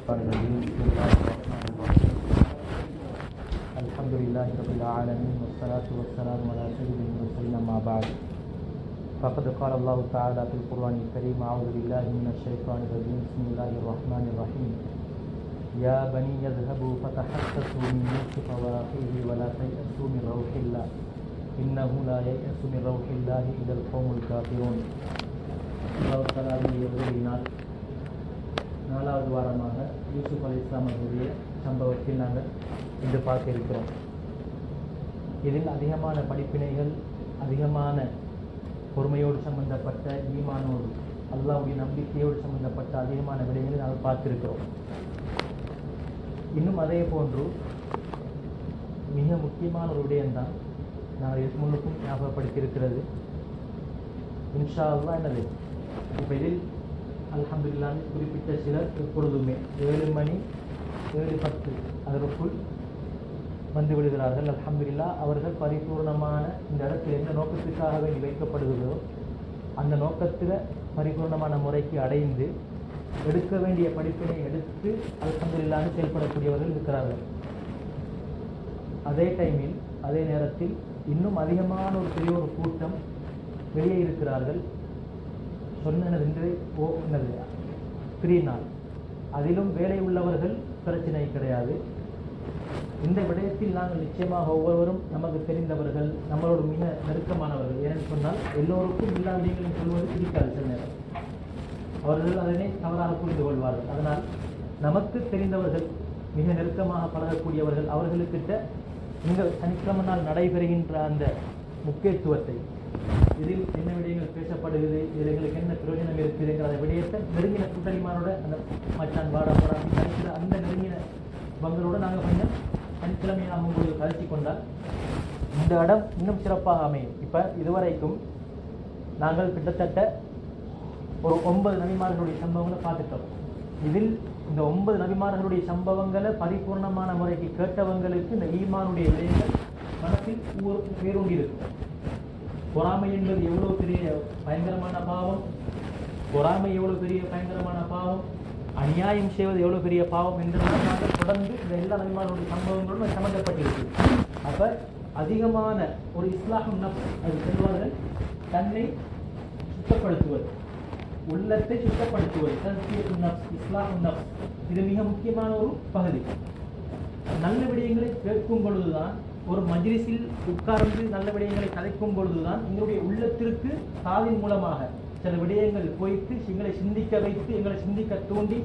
الحمد لله رب العالمين والصلاة والسلام على سيد المرسلين أما بعد فقد قال الله تعالى في القرآن الكريم أعوذ بالله من الشيطان الرجيم بسم الله الرحمن الرحيم يا بني يذهبوا فتحسسوا من يوسف وأخيه ولا تيأسوا من روح الله إنه لا ييأس من روح الله إلا القوم الكافرون. அல்லாஹ் தஆலாவுடைய உதவியினால் நாலாவது வாரமாக யூசுப் அலைஹிஸ்ஸலாம் அவர்களுடைய சம்பவத்தில் நாங்கள் இன்று பார்க்க இருக்கிறோம். இதில் அதிகமான படிப்பினைகள், அதிகமான பொறுமையோடு சம்பந்தப்பட்ட, ஈமானோடு அல்லாஹ்வுடைய நம்பிக்கையோடு சம்பந்தப்பட்ட அதிகமான விடயங்களை நாங்கள் பார்த்திருக்கிறோம். இன்னும் அதே போன்று மிக முக்கியமான ஒரு விடயம்தான் நாங்கள் இதுக்கு முன்னுக்கும் ஞாபகப்படுத்தியிருக்கிறது. இன்ஷா அல்லாஹ் என்னது, இப்போ இதில் அல்ஹம்துலில்லாஹ் குறிப்பிட்ட சிலர் எப்பொழுதுமே 7 மணி 7:10 அதற்குள் வந்து விடுகிறார்கள். அல்ஹம்துலில்லாஹ் அவர்கள் பரிபூர்ணமான இந்த இடத்தில் எந்த நோக்கத்திற்காக வேண்டி வைக்கப்படுகிறதோ அந்த நோக்கத்தில் பரிபூர்ணமான முறைக்கு அடைந்து எடுக்க வேண்டிய படிப்பினை எடுத்து அல்ஹம்துலில்லாஹ் செயல்படக்கூடியவர்கள் இருக்கிறார்கள். அதே டைமில், அதே நேரத்தில் இன்னும் அதிகமான ஒரு பெரிய ஒரு கூட்டம் வெளியே இருக்கிறார்கள். சொன்னது என்று என்னது 3 நாள், அதிலும் வேலை உள்ளவர்கள் பிரச்சனை கிடையாது. இந்த விடயத்தில் நாங்கள் நிச்சயமாக ஒவ்வொருவரும் நமக்கு தெரிந்தவர்கள், நம்மளோடு மிக நெருக்கமானவர்கள். ஏனென்று சொன்னால் எல்லோருக்கும் எல்லா விடயங்களையும் சொல்வது பிடிக்காது. சில நேரம் அவர்கள் அதனை தவறாக புரிந்து கொள்வார்கள். அதனால் நமக்கு தெரிந்தவர்கள், மிக நெருக்கமாக பழகக்கூடியவர்கள், அவர்களுக்கிட்ட இந்த சனிக்கிழமை நாள் நடைபெறுகின்ற அந்த முக்கியத்துவத்தை, இதில் என்ன விடயங்கள் பேசப்படுகிறது, இதில் எங்களுக்கு என்ன பிரயோஜனம் இருக்குதுங்கிற அந்த விடயத்தை நெருங்கின கூட்டணிமாரோட அந்த மச்சான் வாடா போடா கழிக்கிற அந்த நெருங்கின பங்களோடு நாங்கள் கொஞ்சம் சனிக்கிழமையாகும் போது கழித்து கொண்டால் இந்த இடம் இன்னும் சிறப்பாக அமையும். இப்போ இதுவரைக்கும் நாங்கள் கிட்டத்தட்ட ஒரு 9 நபிமார்களுடைய சம்பவங்களை பார்த்துட்டோம். இதில் இந்த 9 நபிமார்களுடைய சம்பவங்களை பரிபூர்ணமான முறைக்கு கேட்டவங்களுக்கு இந்த ஈமானுடைய விடயங்கள் மனத்தில் வேரூண்டி இருக்கும். பொறாமை என்பது எவ்வளவு பெரிய பயங்கரமான பாவம், பொறாமை எவ்வளவு பெரிய பயங்கரமான பாவம், அநியாயம் செய்வது எவ்வளவு பெரிய பாவம் என்றெல்லாம் தொடர்ந்து இந்த எல்லா நபிமார்களுடைய சம்பவங்களும் சம்பந்தப்பட்டிருக்கு. அப்ப அதிகமான ஒரு இஸ்லாஹுன் நஃப்ஸ், அது சொல்வார்கள் தன்னை சுத்தப்படுத்துவது, உள்ளத்தை சுத்தப்படுத்துவது, தஸ்கியத்துன் நஃப்ஸ், இஸ்லாஹுன் நஃப்ஸ், இது மிக முக்கியமான ஒரு பகுதி. நல்ல விடயங்களை கேட்கும் பொழுதுதான், ஒரு மஜ்லிஸில் உட்கார்ந்து நல்ல விடயங்களை கதைக்கும் பொழுதுதான் எங்களுடைய உள்ளத்திற்கு காதின் மூலமாக சில விடயங்கள் போய்த்து எங்களை சிந்திக்க வைத்து, எங்களை சிந்திக்க தூண்டி,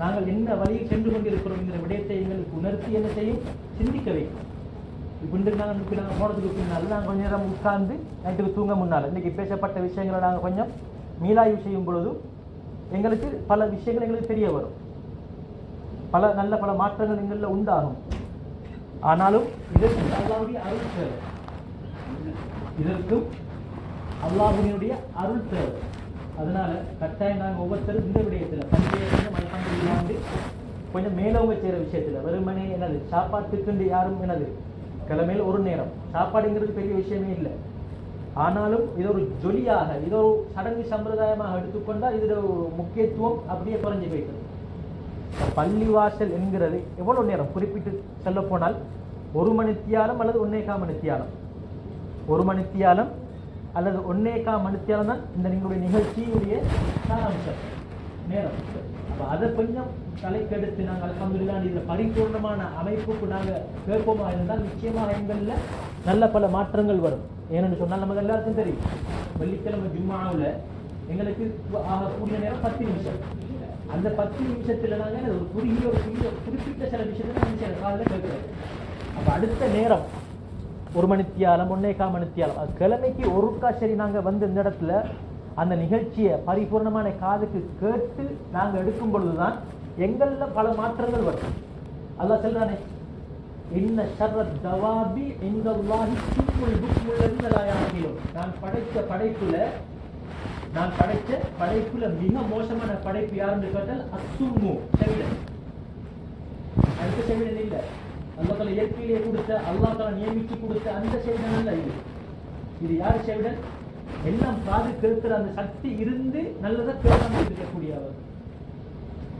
நாங்கள் என்ன வழியில் சென்று கொண்டிருக்கிறோம் என்கிற விடயத்தை எங்களுக்கு உணர்த்தி என்ன செய்யும், சிந்திக்க வைக்கும். இப்படி நாங்கள் போனதுக்கு பின்னால் நாங்கள் கொஞ்ச நேரம் உட்கார்ந்து நைட்டுக்கு தூங்க முன்னால் இன்றைக்கி பேசப்பட்ட விஷயங்களை நாங்கள் கொஞ்சம் மீளாய்வு செய்யும் பொழுதும் எங்களுக்கு பல விஷயங்கள் எங்களுக்கு தெரிய வரும். பல மாற்றங்கள் எங்களில் உண்டாகும். ஆனாலும் இதற்கு அல்லாஹ்வுடைய அருள் தேவை, இதற்கும் அல்லாஹ்வினுடைய அருள் தேவை. அதனால கட்டாயம் நாங்கள் ஒவ்வொருத்தரும் இந்த விடயத்தில் பண்டிகை கொஞ்சம் மேலவங்க செய்கிற விஷயத்தில் வெறுமனே என்னது சாப்பாட்டுக்கு யாரும் என்னது கிழமையில் ஒரு நேரம் சாப்பாடுங்கிறது பெரிய விஷயமே இல்லை. ஆனாலும் இது ஒரு ஜொலியாக, இது ஒரு சடங்கு சம்பிரதாயமாக எடுத்துக்கொண்டால் இதோட முக்கியத்துவம் அப்படியே குறைஞ்சி போய்கிறது. பள்ளிவாசல் என்கிறது எவ்வளவு நேரம் குறிப்பிட்டு சொல்ல போனால் 1 மணித்தியாலம் அல்லது 1.25 மணித்தியாலம், 1 மணித்தியாலம் அல்லது 1.25 மணித்தியாலம் தான் இந்த எங்களுடைய நிகழ்ச்சியுடைய சாராம்சம் நேரம். அப்போ அதை கொஞ்சம் தலைக்கெடுத்து நாங்கள் அல்ஹம்துலில்லாஹ் இதில் பரிபூர்ணமான அமைப்புக்கு நாங்கள் கேட்போமா இருந்தால் நிச்சயமாக எங்களில் நல்ல பல மாற்றங்கள் வரும். ஏனென்று சொன்னால் நமக்கு எல்லாருக்கும் தெரியும், வெள்ளிக்கிழமை ஜும்மாவில் எங்களுக்கு ஆகக்கூடிய நேரம் 10 நிமிஷம். அந்த 10 நிமிஷத்துல நாங்கள் ஒரு குறிப்பிட்ட சில விஷயத்தை காலையில் கேட்கிறோம். அப்போ அடுத்த நேரம் 1 மணித்தியாலம் 1.25 மணித்தியாலம், அது கிழமைக்கு ஒருக்கா சரி நாங்கள் வந்து இந்த இடத்துல அந்த நிகழ்ச்சியை பரிபூர்ணமான காதுக்கு கேட்டு நாங்கள் எடுக்கும் பொழுதுதான் எங்களில் பல மாற்றங்கள் வரும். அல்லாஹ் சொல்றானே, இன்ன ஷர்ரத் தவாபி இன்தல்லாஹி சும்முல் புக்முல் லதீன லா யஅகிலூன். நான் படைத்த படைப்புல மிக மோசமான படைப்பு யாருன்னு கேட்டால் அசும்மு, செவிடன். அடுத்த செவிடன் இல்லை, அல்லாஹ் தஆலா இயற்கையிலே கொடுத்த, அல்லாஹ் தஆலா நியமித்து கொடுத்த அந்த செவிடன் அல்ல இது. இது யார் செவிடன்? எல்லாம் காது கேட்கிற அந்த சக்தி இருந்து நல்லதை கேட்காம இருக்கக்கூடியவர்.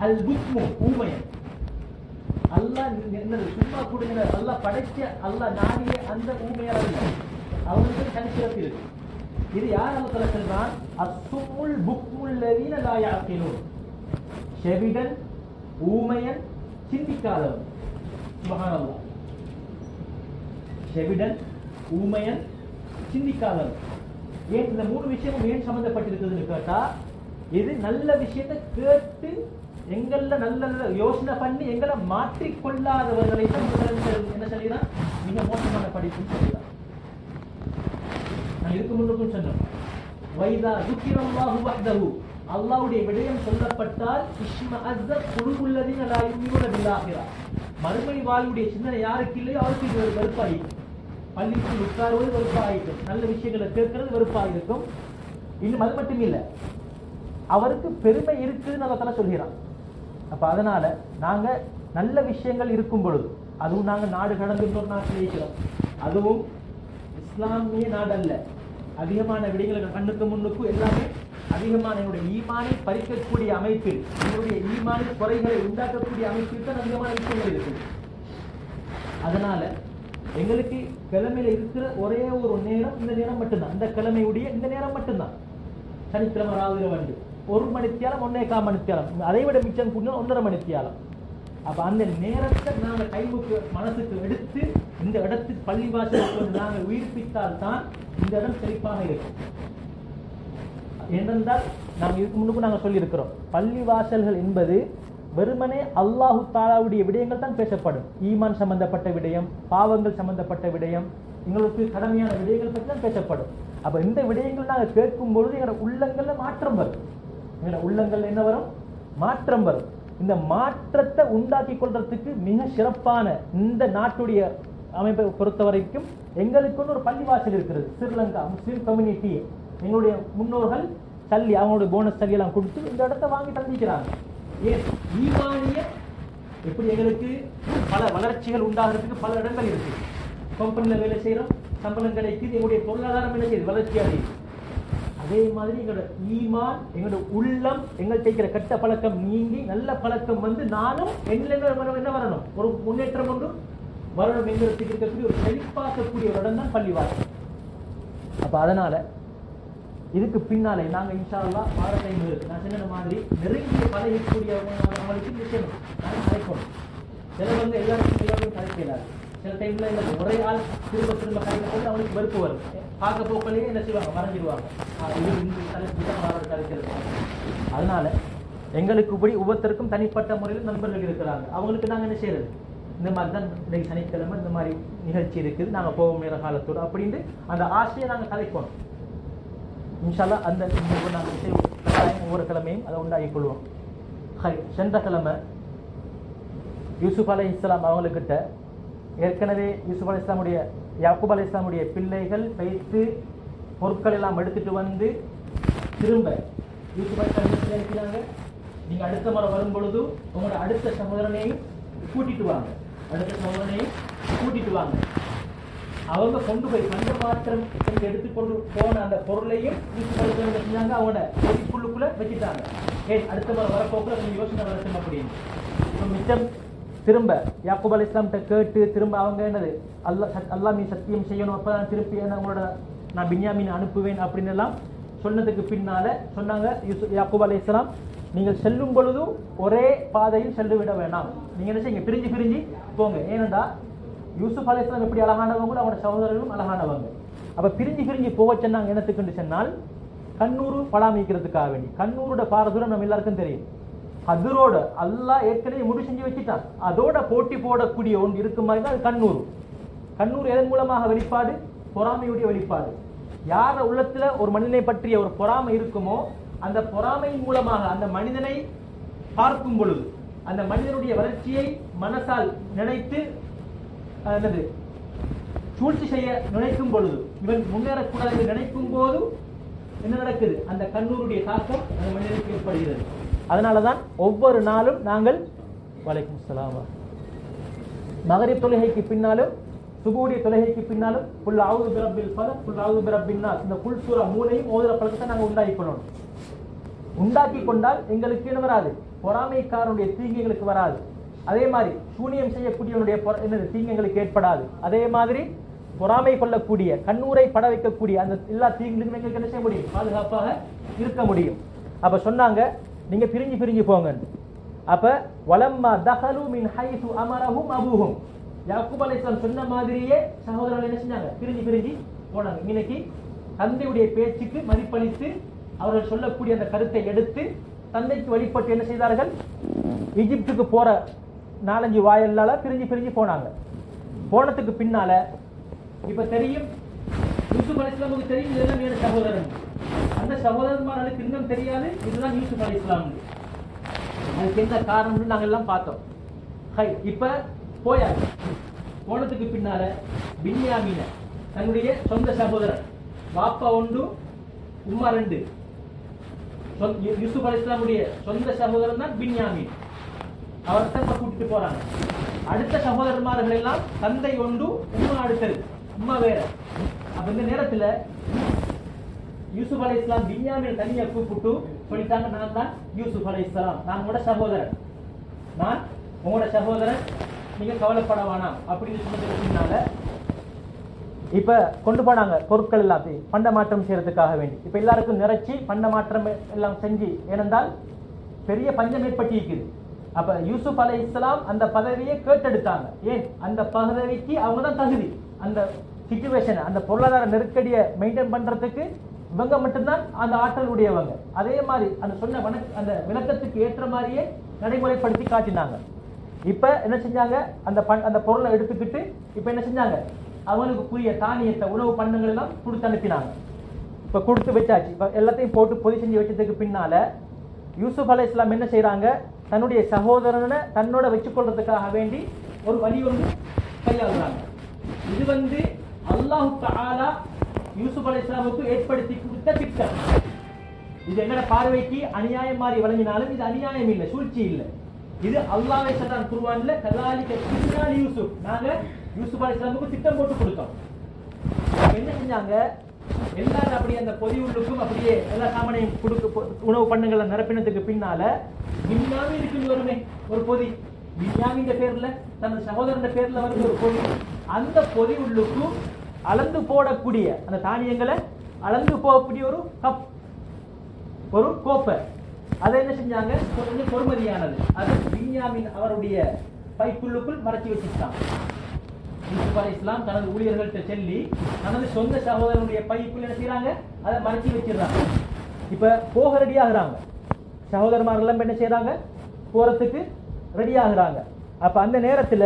அல் புக்மு, ஊமையன். அல்லாஹ் என்னது சும்மா கொடுங்க, அல்லாஹ் படைச்ச அல்லாஹ் நாடிய அந்த ஊமையாளர் இல்லை, அவங்களுக்கு தனிச்சிறப்பு இருக்கு. இது யார் அல்லாஹ் சொல்றான்? அஸ்ஸுமுல் புக்முல் லதீன லா யஅகிலூன், செவிடன், ஊமையன், சிந்திக்காதவன். சுப்ஹானல்லாஹ். செவிடன், ஊமையன், சிந்திக்காதவன். ஏன் இந்த மூணு விஷயமும் ஏன் சம்பந்தப்பட்டிருக்குதுன்னு கேட்டா, இது நல்ல விஷயத்தை கேட்டு எங்கள நல்ல யோசனை பண்ணி எங்களை மாற்றிக்கொள்ளாதவர்களை தான் என்ன சொல்லிதான் மிக மோசமான படிப்புன்னு சொல்லிதான். நான் இதுக்கு முன்னுக்கும் சொன்னோம், வைதா துக்கிரல்லாஹு வஹ்தஹு, அல்லாஹ்வுடைய விடயம் சொல்லப்பட்டால் இஸ்மஅஸ்ஸ குலுபுல்லதீன லா யுமினூன பில் ஆகிரா, மறுமை வாழ்வுடைய சிந்தனை யாருக்கு இல்லையோ அவருக்கு இது ஒரு வெறுப்பாயிருக்கும். பள்ளிக்குள் உட்காருவது வெறுப்பாயிருக்கும், நல்ல விஷயங்களை கேட்கறது வெறுப்பாயிருக்கும். இன்னும் அது மட்டும் இல்லை, அவருக்கு பெருமை இருக்குன்னு அல்லாஹ் சொல்கிறான். அப்ப அதனால நாங்க நல்ல விஷயங்கள் இருக்கும் பொழுது, அதுவும் நாங்க நாடு கடந்து இன்னொரு நாட்டில் இருக்கிறோம், அதுவும் இஸ்லாமிய நாடு அல்ல, அதிகமான விடயங்கள் கண்ணுக்கு முன்னுக்கும் எல்லாமே அதிகமான என்னுடைய ஈமானை பறிக்கக்கூடிய அமைப்பில், என்னுடைய ஈமானின் குறைகளை உண்டாக்கக்கூடிய அமைப்பில் தான் அதிகமான விஷயங்கள் இருக்குது. அதனால எங்களுக்கு கிழமையில இருக்கிற ஒரே ஒரு நேரம் இந்த நேரம் மட்டும்தான், இந்த கிழமையுடைய இந்த நேரம் மட்டும்தான். சனிக்கிழமை ராவில வந்து 1 மணித்தியாலம் 1.25 மணித்தியாலம், அதை விட மிச்சம் கூட 1.5 மணித்தியாலம். அப்ப அந்த நேரத்தை நாங்க டைமுக்கு மனசுக்கு எடுத்து இந்த இடத்துக்கு பள்ளிவாசலுக்கு நாங்கள் உயிர்ப்பித்தால் தான் இந்த இடம் செழிப்பாக இருக்கும். ஏனென்றால் நாம் இதுக்கு முன்னுக்கு நாங்கள் சொல்லியிருக்கிறோம், பள்ளிவாசல்கள் என்பது வெறுமனே அல்லாஹு தாலாவுடைய விடயங்கள் தான் பேசப்படும். ஈமான் சம்பந்தப்பட்ட விடயம், பாவங்கள் சம்பந்தப்பட்ட விடயம், எங்களுக்கு கடமையான விடயங்கள் பற்றி தான் பேசப்படும். அப்ப இந்த விடயங்கள் நாங்கள் கேட்கும் பொழுது எங்களோட உள்ளங்கள்ல மாற்றம் வரும். எங்களோட உள்ளங்கள் என்ன வரும்? மாற்றம் வரும். இந்த மாற்றத்தை உண்டாக்கி கொள்றதுக்கு மிக சிறப்பான இந்த நாட்டுடைய அமைப்பை பொறுத்த வரைக்கும் எங்களுக்குன்னு ஒரு பள்ளிவாசல் இருக்கிறது. ஸ்ரீலங்கா முஸ்லீம் கம்யூனிட்டி, எங்களுடைய முன்னோர்கள் சல்லி, அவங்களுடைய போனஸ் சல்லி எல்லாம் கொடுத்து இந்த இடத்த வாங்கி தந்திக்கிறாங்க. ஏன்? ஈமானிய எப்படி எங்களுக்கு பல வளர்ச்சிகள் உண்டாகிறதுக்கு பல இடங்கள் இருக்கு. கம்பெனியில வேலை செய்யறோம், சம்பளம் கிடைக்குது, எங்களுடைய பொருளாதாரம் என்ன செய்யுது? வளர்ச்சி அடையுது. அதே மாதிரி எங்களோட ஈமான், எங்களோட உள்ளம், எங்கள் செய்கிற கெட்ட பழக்கம் நீங்கி நல்ல பழக்கம் வந்து நானும் என்ன வரணும்? ஒரு முன்னேற்றம் ஒன்று வரணும் என்கிறதுக்கு இருக்கக்கூடிய ஒரு செழிப்பாக்கக்கூடிய ஒரு இடம் தான் பள்ளிவாசல். அப்ப அதனால இதுக்கு பின்னாலே நாங்கள் இன்ஷா அல்லாஹ் வார டைம் இருக்கு. நான் சொன்ன மாதிரி நெருங்கிய பழகக்கூடிய அவங்களுக்கு விஷயம் நாங்கள் கலைக்கணும். சிலவங்க எல்லாருக்கும் கலைக்கிறாரு. சில டைம்ல இல்லை ஒரே ஆள் திரும்ப திரும்ப கலைக்கும் போது அவங்களுக்கு வெறுப்பு வரும். பார்க்க போக்கலையே என்ன செய்வாங்க? மறைஞ்சிடுவாங்க. இது இந்த தலைப்பு கலைக்கிறது. அதனால எங்களுக்கு இப்படி ஒவ்வொருத்தருக்கும் தனிப்பட்ட முறையில் நண்பர்கள் இருக்கிறாங்க. அவங்களுக்கு நாங்கள் என்ன செய்யறது? இந்த மாதிரி தான் இன்னைக்கு சனிக்கிழமை இந்த மாதிரி நிகழ்ச்சி இருக்குது, நாங்கள் போவோம் நேர காலத்தோடு அப்படின்னு அந்த ஆசையை நாங்கள் கலைக்கணும். இன்ஷால்லா அந்த நாங்கள் ஒவ்வொரு கிழமையும் அதை உண்டாகிக் கொள்வோம். சென்ற கிழமை யூசுப் அலைஹிஸ்ஸலாம் அவங்கக்கிட்ட ஏற்கனவே யூசுப் அலைஹிஸ்ஸலாமுடைய யாக்கூப் அலைஹிஸ்ஸலாமுடைய பிள்ளைகள் வைத்து பொருட்கள் எல்லாம் எடுத்துட்டு வந்து திரும்ப யூசுப் அலைஹிஸ்ஸலாம் நினைக்கிறாங்க, நீங்கள் அடுத்த முறை வரும் பொழுது உங்களோட அடுத்த சகோதரனையும் கூட்டிட்டு வாங்க, அடுத்த சகோதரனையும் கூட்டிட்டு வாங்க. அவங்க கொண்டு போய் பஞ்ச பாத்திரம் எடுத்துக்கொண்டு போன அந்த பொருளையும் செஞ்சாங்க, அவங்களோட பொருளுக்குள்ள வச்சுட்டாங்க. அடுத்த முறை வரப்போக்குள்ள கொஞ்சம் யோசனை வரட்டும் அப்படின்னு மிச்சம் திரும்ப யாக்கூப் அலைஹிஸ்ஸலாம் கேட்டு திரும்ப அவங்க என்னது அல்லாஹ் நீ சத்தியம் செய்யணும், அப்பதான் திருப்பி உங்களோட நான் பின்யாமீனை அனுப்புவேன் அப்படின்னு எல்லாம் சொன்னதுக்கு பின்னால சொன்னாங்க யாக்கூப் அலைஹிஸ்ஸலாம், நீங்கள் செல்லும் பொழுதும் ஒரே பாதையில் சென்று விட வேண்டாம், நீங்க என்ன செய்யுங்க? பிரிஞ்சு பிரிஞ்சு போங்க. ஏனென்றா யூசுப் அலைஹிஸ்ஸலாம் எப்படி அழகானவங்களும் அவங்களோட சகோதரர்களும் அழகானவங்க. அப்ப பிரிஞ்சு பிரிஞ்சு போக சொன்னாங்க. என்னத்துக்குன்னு சொன்னால் கண்ணூர் பராமரிக்கிறதுக்காக வேண்டி. கண்ணூரோட பாரதூரம் நம்ம எல்லாருக்கும் தெரியும். அதோட அல்லாஹ் ஏற்கனவே முடிவு செஞ்சு வச்சுட்டான். அதோட போட்டி போடக்கூடிய ஒன்று இருக்கும் மாதிரி தான் அது கண்ணூர். கண்ணூர் எதன் மூலமாக வெளிப்பாடு? பொறாமையுடைய வெளிப்பாடு. யார உள்ளத்துல ஒரு மனிதனை பற்றிய ஒரு பொறாமை இருக்குமோ அந்த பொறாமையின் மூலமாக அந்த மனிதனை பார்க்கும் பொழுது, அந்த மனிதனுடைய வளர்ச்சியை மனசால் நினைத்து என்னது சூழ்ச்சி செய்ய நினைக்கும் பொழுது, இவன் முன்னேறக்கூடாது என்று நினைக்கும் போது என்ன நடக்குது? அந்த கண்ணூருடைய தாக்கம் அந்த மனிதனுக்கு ஏற்படுகிறது. அதனாலதான் ஒவ்வொரு நாளும் நாங்கள் வலைக்கும் ஸலாம் மகரிப் தொழுகைக்கு பின்னாலும் சுபூடைய தொழுகைக்கு பின்னாலும் குல் அஊது பிரப்பில் ஃபலக், குல் அஊது பிரப்பின் நாஸ், இந்த குல் சூரா மூணையும் ஓதுற பழக்கத்தை நாங்கள் உண்டாக்கி கொள்ளணும். உண்டாக்கி கொண்டால் எங்களுக்கு என்ன வராது? பொறாமைக்காரனுடைய தீங்கு எங்களுக்கு வராது. அதே மாதிரி சூனியம் செய்யக்கூடியவனுடைய தீங்குகளுக்கு ஏற்படாது. அதே மாதிரி பொறாமை கொள்ளக்கூடிய கண்ணூரை பட வைக்கக்கூடிய அந்த எல்லா தீங்குகளுக்கும் எங்களுக்கு என்ன செய்ய முடியும், பாதுகாப்பாக இருக்க முடியும். அப்ப சொன்னாங்க நீங்க பிரிஞ்சு பிரிஞ்சு போங்க. அப்ப வலம்மா தஹலு மின் ஹைது அமரஹும் அபூஹும், யாக்கூப் அலைஹிஸ்ஸலாம் சொன்ன மாதிரியே சகோதரர்கள் என்ன செஞ்சாங்க, பிரிஞ்சு பிரிஞ்சு போனாங்க. இன்னைக்கு தந்தையுடைய பேச்சுக்கு மதிப்பளித்து அவர்கள் சொல்லக்கூடிய அந்த கருத்தை எடுத்து தந்தைக்கு வழிபட்டு என்ன செய்தார்கள், எகிப்துக்கு போற 4-5 வாயிலால பிரிஞ்சு பிரிஞ்சு போனாங்க. போனதுக்கு பின்னால இப்ப தெரியும் யூசுப் அலைஹிஸ்ஸலாமுக்கு தெரியும் இதெல்லாம் வேறு சகோதரன். அந்த சகோதரன்மார்களுக்கு இன்னும் தெரியாது இதுதான் யூசுப் அலைஹிஸ்ஸலாம். அதுக்கு என்ன காரணம்னு நாங்க எல்லாம் பார்த்தோம். இப்ப போயாச்சு. போனதுக்கு பின்னால பின்யாமீன தன்னுடைய சொந்த சகோதரன், பாப்பா 1 உம்மா 2, யூசுப் அலைஹிஸ்ஸலாமுடைய சொந்த சகோதரன் தான் பின்யாமீன். அவர்தான் கூட்டிட்டு போறாங்க. அடுத்த சகோதரன்மார்கள் எல்லாம் தந்தை 1 உம்மா அடுத்தது, உம்மா வேற. அப்ப இந்த நேரத்துல யூசுப் அலைஹிஸ்ஸலாம் பின்யாமீன் தனியா கூப்பிட்டு சொல்லிட்டாங்க, நான் தான் யூசுப் அலைஹிஸ்ஸலாம், நான் உங்களோட சகோதரன், நான் உங்களோட சகோதரன், நீங்க கவலைப்பட வேணாம் அப்படின்னு சொன்னதுக்கு பின்னால இப்ப கொண்டு போனாங்க பொருட்கள் எல்லாத்தையும் பண்டமாற்றம் செய்யறதுக்காக வேண்டி. இப்ப எல்லாருக்கும் நிறைச்சி பண்டமாற்றம் எல்லாம் செஞ்சு, ஏனென்றால் பெரிய பஞ்சம் ஏற்பட்டு இருக்குது. அப்ப யூசுப் அலைஹிஸ்ஸலாம் அந்த பதவியை கேட்டெடுத்தாங்க. ஏன், அந்த பதவிக்கு அவங்க தான் தகுதி. அந்த சிச்சுவேஷன், அந்த பொருளாதார நெருக்கடியை மெயின்டைன் பண்றதுக்கு இவங்க மட்டும்தான் அந்த ஆற்றல் உடையவங்க. அதே மாதிரி அந்த சொன்ன அந்த விளக்கத்துக்கு ஏற்ற மாதிரியே நடைமுறைப்படுத்தி காட்டினாங்க. இப்ப என்ன செஞ்சாங்க, அந்த பொருளை எடுத்துக்கிட்டு இப்ப என்ன செஞ்சாங்க, அவங்களுக்கு புரிய தானியத்தை உணவு பண்டங்கள் எல்லாம் கொடுத்து அனுப்பினாங்க. இப்ப கொடுத்து வச்சாச்சு. இப்ப எல்லாத்தையும் போட்டு பொதி செஞ்சு வச்சதுக்கு பின்னால யூசுப் அலைஹிஸ்ஸலாம் என்ன செய்யறாங்க, தன்னுடைய சகோதரனை தன்னோட வச்சுக்கொள்றதுக்காக வேண்டி ஒரு வழி ஒன்று கையாளுறாங்க. இது அல்லாஹ் தஆலா யூசுப் அலைஹிஸ்ஸலாமுக்கு ஏற்படுத்தி கொடுத்த திட்டம். இது என்னோட பார்வைக்கு அநியாயம் மாதிரி வழங்கினாலும் இது அநியாயம் இல்லை, சூழ்ச்சி இல்லை. இது அல்லாஹ்வே சொல்றான் குர்ஆன்ல, கஸாலிக கிஸ்னா யூசுப், நாங்க யூசுப் அலைஹிஸ்ஸலாமுக்கு திட்டம் போட்டு கொடுத்தோம். என்ன செஞ்சாங்க, எல்லாரும் அப்படியே அந்த பொதி உள்ளுக்கும் அப்படியே எல்லா சாமானையும் கொடுக்க உணவு பண்ணுங்களை நிரப்பினதுக்கு பின்னால பின்யாமீனுக்கு வருமே ஒரு பொதி, பின்யாமீன் பேர்ல தனது சகோதரன் பேர்ல வந்து ஒரு பொதி. அந்த பொதி உள்ளுக்கும் அளந்து போடக்கூடிய அந்த தானியங்களை அளந்து போகக்கூடிய ஒரு கப், ஒரு கோப்பை, அதை என்ன செஞ்சாங்க, கொஞ்சம் பொறுமதியானது, அது பின்யாமீன் அவருடைய பைக்குள்ளுக்குள் மறைச்சி வச்சுட்டாங்க. யூசுப் அலைஹிஸ்ஸலாம் தனது ஊழியர்கள்ட்ட சொல்லி தனது சொந்த சகோதரனுடைய பைக்குள் என்ன செய்யறாங்க, அதை மறைச்சி வச்சிடறாங்க. இப்ப போக ரெடி ஆகுறாங்க சகோதரமார்கள் எல்லாம். என்ன செய்யறாங்க, போறதுக்கு ரெடி ஆகுறாங்க. அப்ப அந்த நேரத்துல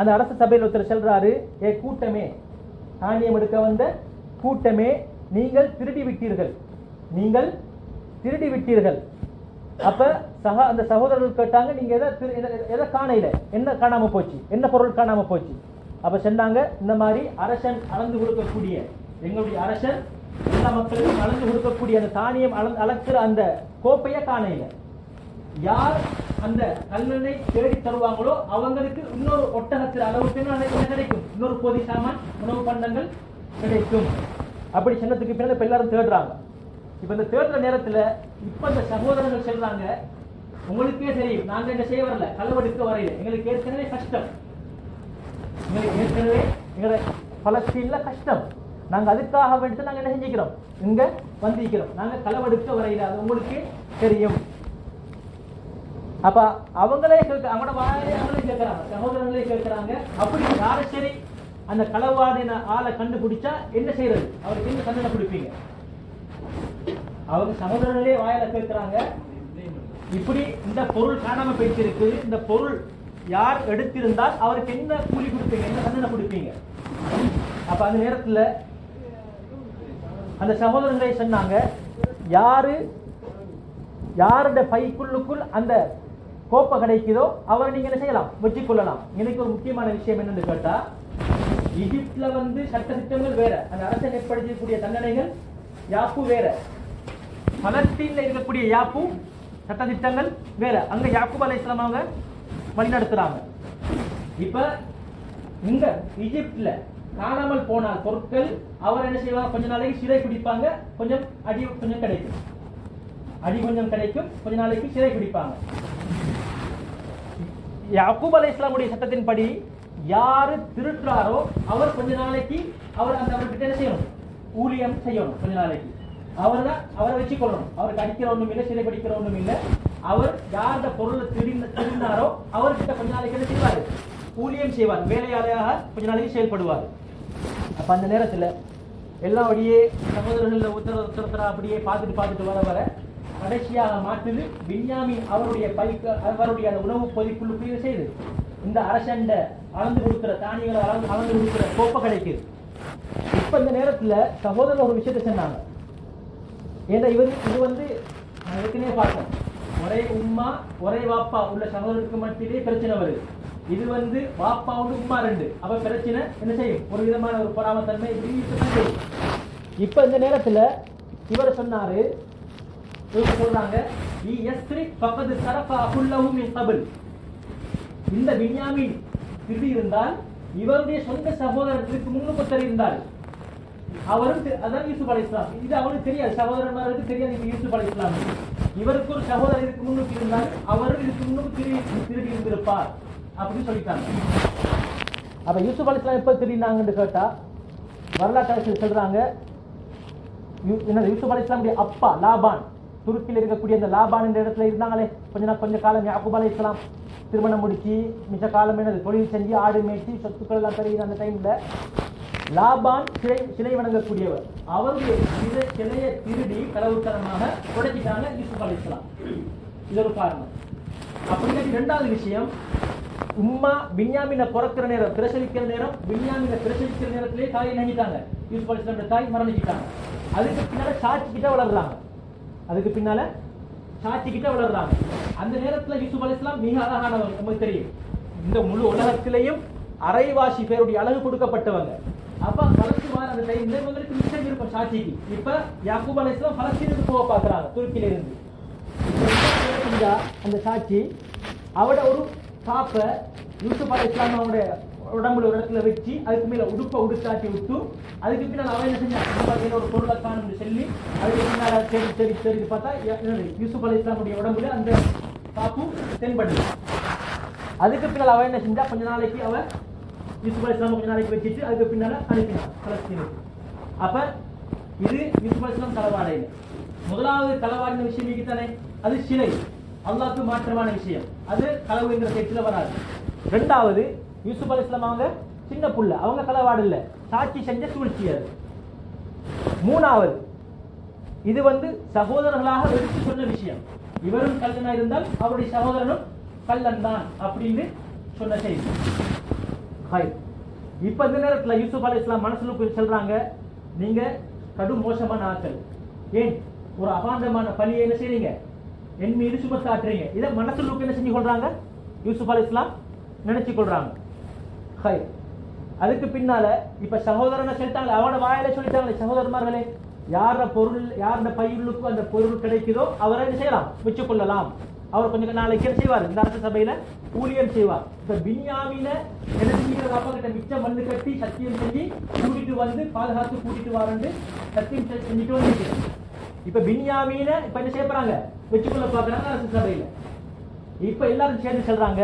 அந்த அரசு சபையில் ஒருத்தர் சொல்றாரு, ஏ கூட்டமே, தானியம் எடுக்க வந்த கூட்டமே, நீங்கள் திருடி விட்டீர்கள், நீங்கள் திருடி விட்டீர்கள். அப்ப அந்த சகோதரர்கள் கேட்டாங்க, நீங்க எதை காணையில, என்ன காணாம போச்சு, என்ன பொருள் காணாம போச்சு? அப்ப சொன்னாங்க, இந்த மாதிரி அரசன் அளந்து கொடுக்கக்கூடிய, எங்களுடைய அரசன் எல்லா மக்களுக்கும் அளந்து கொடுக்கக்கூடிய அந்த தானியம் அளக்கிற அந்த கோப்பைய காணையில, யார் அந்த கல்லணை தேடி தருவாங்களோ அவங்களுக்கு இன்னொரு ஒட்டகத்தில் அளவுக்கு என்ன கிடைக்கும், இன்னொரு பொதி சாமான் உணவு பண்டங்கள் கிடைக்கும். அப்படி சொன்னதுக்கு பின்னால இப்ப எல்லாரும் தேடுறாங்க. இப்ப இந்த தேடுற நேரத்துல இப்ப இந்த சகோதரர்கள் சொல்றாங்க, உங்களுக்கே தெரியும் நாங்க என்ன செய்ய வரல, களவெடுக்க வரையில, எங்களுக்கு ஏற்கனவே கஷ்டம், எங்களுக்கு ஏற்கனவே எங்களை பலஸ்தீன்ல கஷ்டம், நாங்க அதுக்காக வேண்டி நாங்க என்ன செஞ்சுக்கிறோம், இங்க வந்திருக்கிறோம், நாங்க களவெடுக்க வரையில, அது உங்களுக்கு தெரியும். அப்ப அவங்களே அவங்களோட வாயிலே அவங்களே கேட்கிறாங்க, சகோதரங்களே கேட்கிறாங்க, அப்படி யார சரி அந்த களவாடின ஆளை கண்டுபிடிச்சா என்ன செய்யறது, அவருக்கு என்ன தண்டனை கொடுப்பீங்க? அவங்க சகோதரர்களே வாயில கேட்கிறாங்க, இப்படி இந்த பொருள் காணாம போயிருக்கு, இந்த பொருள் யார் எடுத்திருந்தால் அவருக்கு என்ன கூலி கொடுப்பீங்க, என்ன தண்டனை கொடுப்பீங்க? அப்ப அந்த நேரத்துல அந்த சகோதரர்களே சொன்னாங்க, யாருடைய பைக்குள்ளுக்குள் அந்த கோப்பை கிடைக்குதோ அவரை நீங்க என்ன செய்யலாம், வச்சுக் கொள்ளலாம். எனக்கு ஒரு முக்கியமான விஷயம் என்னன்னு கேட்டா, எகிப்துல சட்ட திட்டங்கள் வேற, அந்த அரசன் ஏற்படுத்தக்கூடிய தண்டனைகள் யாப்பு வேற, பலஸ்தீன்ல இருக்கக்கூடிய யாப்பு சட்ட திட்டங்கள் வேற. அங்க யாக்கூப் அலைஹிஸ்ஸலாம் அவங்க வழி நடத்துறாங்க. இப்ப இங்க எகிப்துல காணாமல் போனால் பொருட்கள் அவர் என்ன செய்வாங்க, கொஞ்ச நாளைக்கு சிறை பிடிப்பாங்க, கொஞ்சம் அடி கொஞ்சம் கிடைக்கும், கொஞ்ச நாளைக்கு சிறை பிடிப்பாங்க. யாக்கூப் அலைஹிஸ்ஸலாமுடைய சட்டத்தின்படி யாரு திருடுறாரோ அவர் கொஞ்ச நாளைக்கு அவர்கிட்ட என்ன செய்யணும், ஊழியம் செய்யணும். கொஞ்ச நாளைக்கு அவரை வச்சுக்கொள்ளணும். அவருக்கு அடிக்கிற ஒண்ணும் இல்லை, சிறை படிக்கிற ஒண்ணும் இல்லை. அவர் யாரோட பொருளை திருடினாரோ அவர்கிட்ட கொஞ்ச நாளைக்கு என்ன செய்வாரு, ஊழியம் செய்வார், வேலையாளையாக கொஞ்ச நாளைக்கு செயல்படுவார். அப்ப அந்த நேரத்துல எல்லாம் அப்படியே சகோதரர்கள் ஒருத்தரா அப்படியே பார்த்துட்டு வர கடைசியாக மாற்றுது பின்யாமின் அவருடைய அவருடைய அந்த உணவு பொதிக்குள்ளுக்குரிய செய்து இந்த அரசண்ட அளந்து கொடுக்கிற தானியங்களை அளந்து கொடுக்கிற கோப்பை கிடைக்குது. இப்ப இந்த நேரத்துல சகோதரர் ஒரு விஷயத்தை சொன்னாங்க. ஏன்னா இது நான் ஏற்கனவே பார்த்தோம், ஒரே உம்மா ஒரே வாப்பா உள்ள சகோதரருக்கு மத்தியிலே பிரச்சனை வருது. இது வாப்பா உம்மா 2, அப்ப பிரச்சனை என்ன செய்யும், ஒரு விதமான ஒரு பொறாமத்தன்மை செய்யும். இப்ப இந்த நேரத்துல இவர் சொன்னாரு, சொல்றாங்க இந்த பின்யாமின் திருடி இருந்தால் இவருடைய சொந்த சகோதரத்திற்கு முன்னுக்கு இருந்தார். அவரும் அதான் யூசுப் அலைஹிஸ்ஸலாம். இது அவருக்கு தெரியாது, சகோதரன்மாருக்கு தெரியாது இது யூசுப் அலைஹிஸ்ஸலாம். இவருக்கு ஒரு சகோதரர் இதுக்கு முன்னுக்கு இருந்தால் அவரும் இதுக்கு முன்னுக்கு திருடி இருந்திருப்பார் அப்படின்னு சொல்லிட்டாங்க. அப்ப யூசுப் அலைஹிஸ்ஸலாம் எப்ப திருடினாங்கன்னு கேட்டா வரலாற்று சொல்றாங்க, யூசுப் அலைஹிஸ்ஸலாமுடைய அப்பா லாபான், துருக்கியில் இருக்கக்கூடிய அந்த லாபான் என்ற இடத்துல இருந்தாங்களே கொஞ்ச காலம் யாக்கூப் அலைஹிஸ்ஸலாம் திருமணம் முடிச்சு மிச்ச காலம் தொழில் செஞ்சு ஆடு மேய்ச்சி சொத்துக்கள் எல்லாம் பெறுகிற அந்த டைம்ல லாபான் சிலை வணங்கக்கூடியவர். அவருடைய சிலையை திருடி களவுத்தனமாக உடைச்சிட்டாங்க யூசுப் அலைஹிஸ்ஸலாம். இது ஒரு காரணம். அப்படி இரண்டாவது விஷயம், உம்மா பின்யாமினை பிறக்கிற நேரம் பிரசவிக்கிற நேரம் பின்யாமினை பிரசவிக்கிற நேரத்திலே தாயை நினைச்சிட்டாங்க. யூசுப் அலைஹிஸ்ஸலாம் தாய் மரணிச்சிட்டாங்க. அதுக்கு பின்னால சாட்சி கிட்ட வளர்றாங்க. அந்த நேரத்தில் யூசுப் அலைஹிஸ்ஸலாம் மிக அழகானவர். நமக்கு தெரியும், இந்த முழு உலகத்திலேயும் அரைவாசி பேருடைய அழகு கொடுக்கப்பட்டவங்க. அப்ப பலஸ்தீன் அந்த டைம்ல இவங்களுக்கு மிச்சம் இருக்கும் சாட்சிக்கு. இப்ப யாக்கூப் அலைஹிஸ்ஸலாம் பலஸ்தீனுக்கு போக பார்க்கறாங்க துருக்கியில இருந்து. அந்த சாட்சி அவட ஒரு காப்ப யூசுப் அலைஹிஸ்ஸலாம் அவருடைய உடம்புல ஒரு இடத்துல வச்சு அதுக்கு மேல உடுப்பை உடுத்தாட்டி விட்டு அதுக்கு பின்னால் அவன் என்ன செஞ்சான், ஒரு பொருளை காணும் சொல்லி அதுக்கு பின்னால் சரி பார்த்தா யூசுப் அலைஹிஸ்ஸலாமுடைய உடம்புல அந்த காப்பு தென்படுது. அதுக்கு பின்னால் அவன் என்ன செஞ்சா, கொஞ்ச நாளைக்கு அவன் யூசுப் அலைஹிஸ்ஸலாம் கொஞ்ச நாளைக்கு வச்சுட்டு அதுக்கு பின்னால அனுப்பினான் பலஸ்தீனுக்கு. அப்ப இது யூசுப் அலைஹிஸ்ஸலாம் களவாடையில் முதலாவது களவாடின விஷயம் தானே, அது சிலை, அல்லாஹ்வுக்கு மாற்றமான விஷயம், அது களவு என்ற பேச்சுல வராது. ரெண்டாவது, யூசுப் அலைஹிஸ்ஸலாம் அவங்க சின்ன புள்ள, அவங்க களவாடு இல்ல, சாட்சி செஞ்ச சூழ்ச்சி அது. மூணாவது, இது சகோதரர்களாக எடுத்து சொன்ன விஷயம். இவரும் கல்லனா இருந்தால் அவருடைய சகோதரனும் கல்லன் தான் அப்படின்னு சொன்ன செய்தி. இப்ப இந்த நேரத்தில் யூசுப் அலைஹிஸ்ஸலாம் மனசுல சொல்றாங்க, நீங்க கடும் மோசமான ஆட்கள், ஏன் ஒரு அபாண்டமான பழியை என்ன செய்றீங்க, என் மீது சுமத்தாட்டுறீங்க. இதை மனசுல என்ன செஞ்சு கொள்றாங்க, யூசுப் அலைஹிஸ்ஸலாம் நினைச்சு கொள்றாங்க. அதுக்கு பின்னால இப்ப சகோதரனை சொல்லிட்டாங்க, அவனோட வாயில சொல்லிட்டாங்களே, சகோதரமார்களே யார பொருள் யாரோட பையுள்ளுக்கு அந்த பொருள் கிடைக்குதோ அவரை என்ன செய்யலாம், வச்சுக் கொள்ளலாம். அவர் கொஞ்சம் நாளைக்கு என்ன செய்வார், இந்த அரச சபையில ஊழியம் செய்வார். இப்ப பின்யாமின என்ன செஞ்சு அப்பா கிட்ட மிச்சம் மண்ணு கட்டி சத்தியம் செஞ்சு கூட்டிட்டு பாதுகாத்து கூட்டிட்டு வாரண்டு சத்தியம் செஞ்சுட்டு வந்து இப்ப பின்யாமின இப்ப என்ன செய்ய போறாங்க, வச்சுக்கொள்ள பாக்குறாங்க அரசு சபையில. இப்ப எல்லாரும் சேர்ந்து சொல்றாங்க,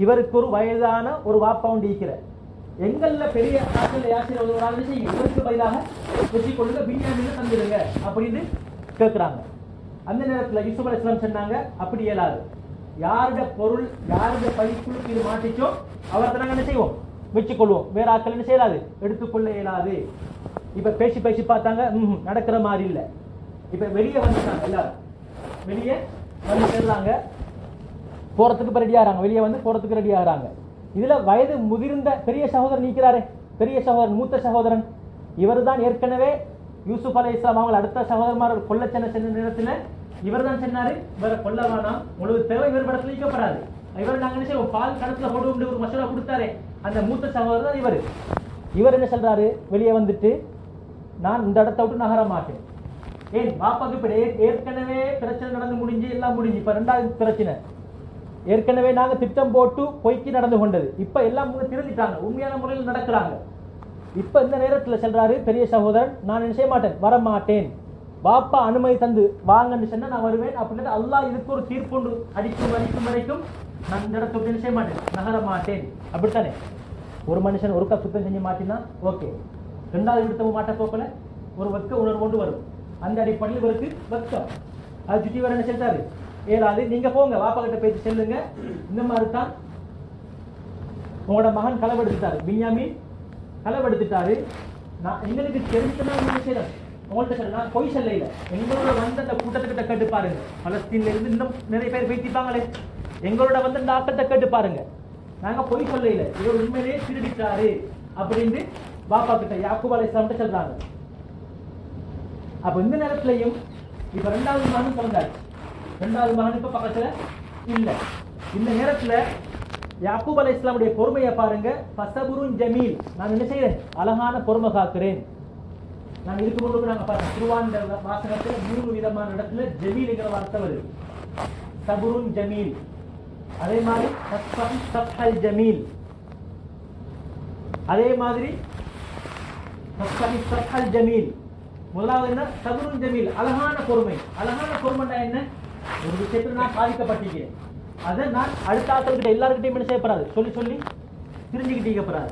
இவருக்கு ஒரு வயதான ஒரு வாப்பா உண்டு இருக்கிற, எங்கள்ல பெரிய ஆட்கள் யாசிரியர் ஒரு ஆள் செய்யும், இவருக்கு பதிலாக வச்சுக்கொள்ளுங்க, பின்யாமின தந்துடுங்க அப்படின்னு கேட்கிறாங்க. அந்த நேரத்தில் யூசுப் அலைஹிஸ்ஸலாம் சொன்னாங்க, அப்படி இயலாது, யாருடைய பொருள் யாருடைய பைக்குள்ளுக்கு இது மாட்டிச்சோ அவர்கிட்ட நாங்கள் என்ன செய்வோம், வச்சுக்கொள்வோம், வேற ஆட்கள் என்ன செய்யலாது, எடுத்துக்கொள்ள இயலாது. இப்ப பேசி பார்த்தாங்க, நடக்கிற மாதிரி இல்லை. இப்ப வெளியே வந்துட்டாங்க, எல்லாரும் வெளியே வந்து சேர்றாங்க, போறதுக்கு ரெடி ஆகிறாங்க, வெளியே போறதுக்கு ரெடி ஆகிறாங்க. இதுல வயது முதிர்ந்த பெரிய சகோதரன் நிற்கிறாரே, பெரிய சகோதரன், மூத்த சகோதரன், இவர் தான் ஏற்கனவே யூசுப் அலைஹிஸ்ஸலாம் அவங்க அடுத்த சகோதரமார் கொல்ல சென்ற நேரத்தில் இவர் தான் சொன்னாரு, இவரை கொல்ல வேணாம், உங்களுக்கு தேவை இவர் படத்துல வைக்கப்படாது, இவர் நாங்க என்ன செய்வோம், பால் கடத்துல போட்டு ஒரு மசோதா கொடுத்தாரே, அந்த மூத்த சகோதரர் தான் இவர் என்ன சொல்றாரு, வெளியே வந்துட்டு நான் இந்த இடத்த விட்டு நகர மாட்டேன். ஏன் பாப்பாக்கு இப்ப ஏற்கனவே பிரச்சனை நடந்து முடிஞ்சு எல்லாம் முடிஞ்சு, இப்ப ரெண்டாவது பிரச்சனை ஏற்கனவே நாங்க திட்டம் போட்டு பொய்க்கு நடந்து கொண்டது, இப்ப எல்லாம் திருந்திட்டாங்க, உண்மையான முறையில் நடக்கிறாங்க. இப்ப இந்த நேரத்தில் சொல்றாரு பெரிய சகோதரன், நான் என்ன செய்ய மாட்டேன், வர மாட்டேன், பாப்பா அனுமதி தந்து வாங்கன்னு சொன்னா நான் வருவேன் அப்படின்னு அல்லாஹ் இதுக்கு ஒரு தீர்ப்பு அடிக்கும் வரைக்கும் நான் இந்த இடத்த விட்டு செய்ய மாட்டேன், நகர மாட்டேன். அப்படித்தானே? ஒரு மனுஷன் ஒருக்கா சுத்தம் செஞ்சு மாட்டினா ஓகே, ரெண்டாவது விடுத்தவங்க மாட்ட போக்கல ஒரு வெக்க உணர்வு கொண்டு வரும். அந்த அடிப்படையில் இவருக்கு வெக்கம். அது சுற்றி வர என்ன செஞ்சாரு, ஏழாவது நீங்க போங்க வாப்பா கிட்ட பேசி செல்லுங்க, இந்த மாதிரி தான் உங்களோட மகன் களவெடுத்துட்டாரு, பின்யாமீன் களவெடுத்துட்டாரு. நான் எங்களுக்கு தெரிஞ்சுன்னா நீங்க செய்யலாம், உங்கள்கிட்ட சொல்ல நான் பொய் சொல்ல இல்லை. எங்களோட வந்து அந்த கூட்டத்துக்கிட்ட கேட்டு பாருங்க, பலஸ்தீன்ல இருந்து இன்னும் நிறைய பேர் பேசிப்பாங்களே, எங்களோட வந்து இந்த ஆக்கத்தை கேட்டு பாருங்க, நாங்க பொய் சொல்ல இல்லை, இவர் உண்மையிலேயே திருடிட்டாரு அப்படின்னு பாப்பா கிட்ட யாக்கூப் அலைஹிஸ்ஸலாம் சொல்றாங்க. அப்ப இந்த நேரத்திலையும் இப்ப ரெண்டாவது மகன் பிறந்தாரு, ரெண்டாவது மகன் இப்ப பக்கத்துல இல்ல. இந்த நேரத்துல யாக்கூப் அலைஹிஸ்ஸலாமுடைய பொறுமையை பாருங்க. ஃபஸபுருன் ஜமீல், நான் என்ன செய்யறேன், அழகான பொறுமை காக்கிறேன். நான் இதுக்கு முன்பு நாங்க பாருங்க திருவாண்ட வாசகத்துல 3 விதமான இடத்துல ஜமீல்ங்கிற வார்த்தை வருது. சபுருன் ஜமீல், அதே மாதிரி சஃபல் ஜமீல், அதே மாதிரி சஃபல் ஜமீல். முதலாவது என்ன, சபுருன் ஜமீல், அழகான பொறுமை. அழகான பொறுமைன்னா என்ன, ஒரு விஷயத்துல நான் பாதிக்கப்பட்டிருக்கிறேன், அதை நான் அடுத்த ஆட்கள்கிட்ட எல்லாருக்கிட்டையும் என்ன செய்யப்படாது, சொல்லி சொல்லி தெரிஞ்சுக்கிட்டு இருக்கப்படாது.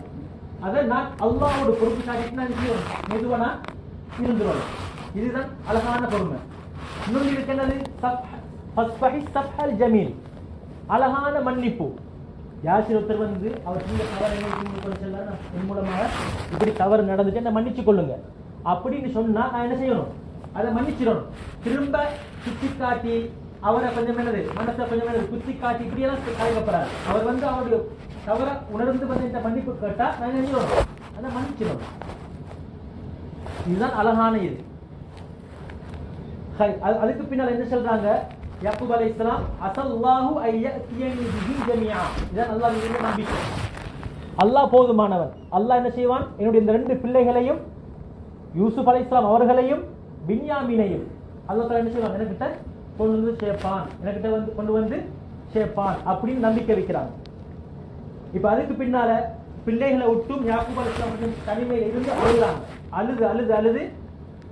அதை நான் அல்லாஹ்வோட பொறுப்பு காட்டிட்டு நான் மெதுவா நான் இருந்துருவேன். இதுதான் அழகான பொறுமை. இன்னொன்று இருக்கு என்னது, சஃபல் ஜமீல், அழகான மன்னிப்பு. யாசிர் ஒருத்தர் வந்து அவர் செஞ்ச தவறு என் மூலமாக இப்படி தவறு நடந்துட்டு என்ன மன்னிச்சு கொள்ளுங்க அப்படின்னு சொன்னா நான் என்ன செய்யணும், அதை மன்னிச்சிடணும். திரும்ப சுத்தி காட்டி அவரை கொஞ்சம் என்னது மனசை கொஞ்சம் என்னது குத்தி காட்டி இப்படியெல்லாம் கலைக்கப்படாது. அவர் வந்து அவருடைய தவற உணர்ந்து வந்து இந்த மன்னிப்பு கேட்டா நான் என்ன செய்யணும், அதை மன்னிச்சிடணும். இதுதான் அழகான இது. அதுக்கு பின்னால் என்ன சொல்றாங்க, யாக்கூப் அலைஹிஸ்ஸலாம் அஸல்லாஹு அய்யத்தியனி பிஹி ஜமீஆ, இதான் அல்லாஹ்வுடைய நம்பிக்கை. அல்லாஹ் போதுமானவன். அல்லாஹ் என்ன செய்வான், என்னுடைய இந்த 2 பிள்ளைகளையும் யூசுப் அலைஹிஸ்ஸலாம் அவர்களையும் பின்யாமீனையும் அல்லாஹ் என்ன செய்வான், எனக்கிட்ட கொண்டு வந்து சேர்ப்பான், எனக்கிட்ட வந்து கொண்டு வந்து சேர்ப்பான் அப்படின்னு நம்பிக்கை வைக்கிறாங்க. இப்ப அதுக்கு பின்னால பிள்ளைகளை விட்டும் யாக்கூப் அலைஹிஸ்ஸலாம் தனிமையில இருந்து அழுகிறாங்க. அழுது அழுது அழுது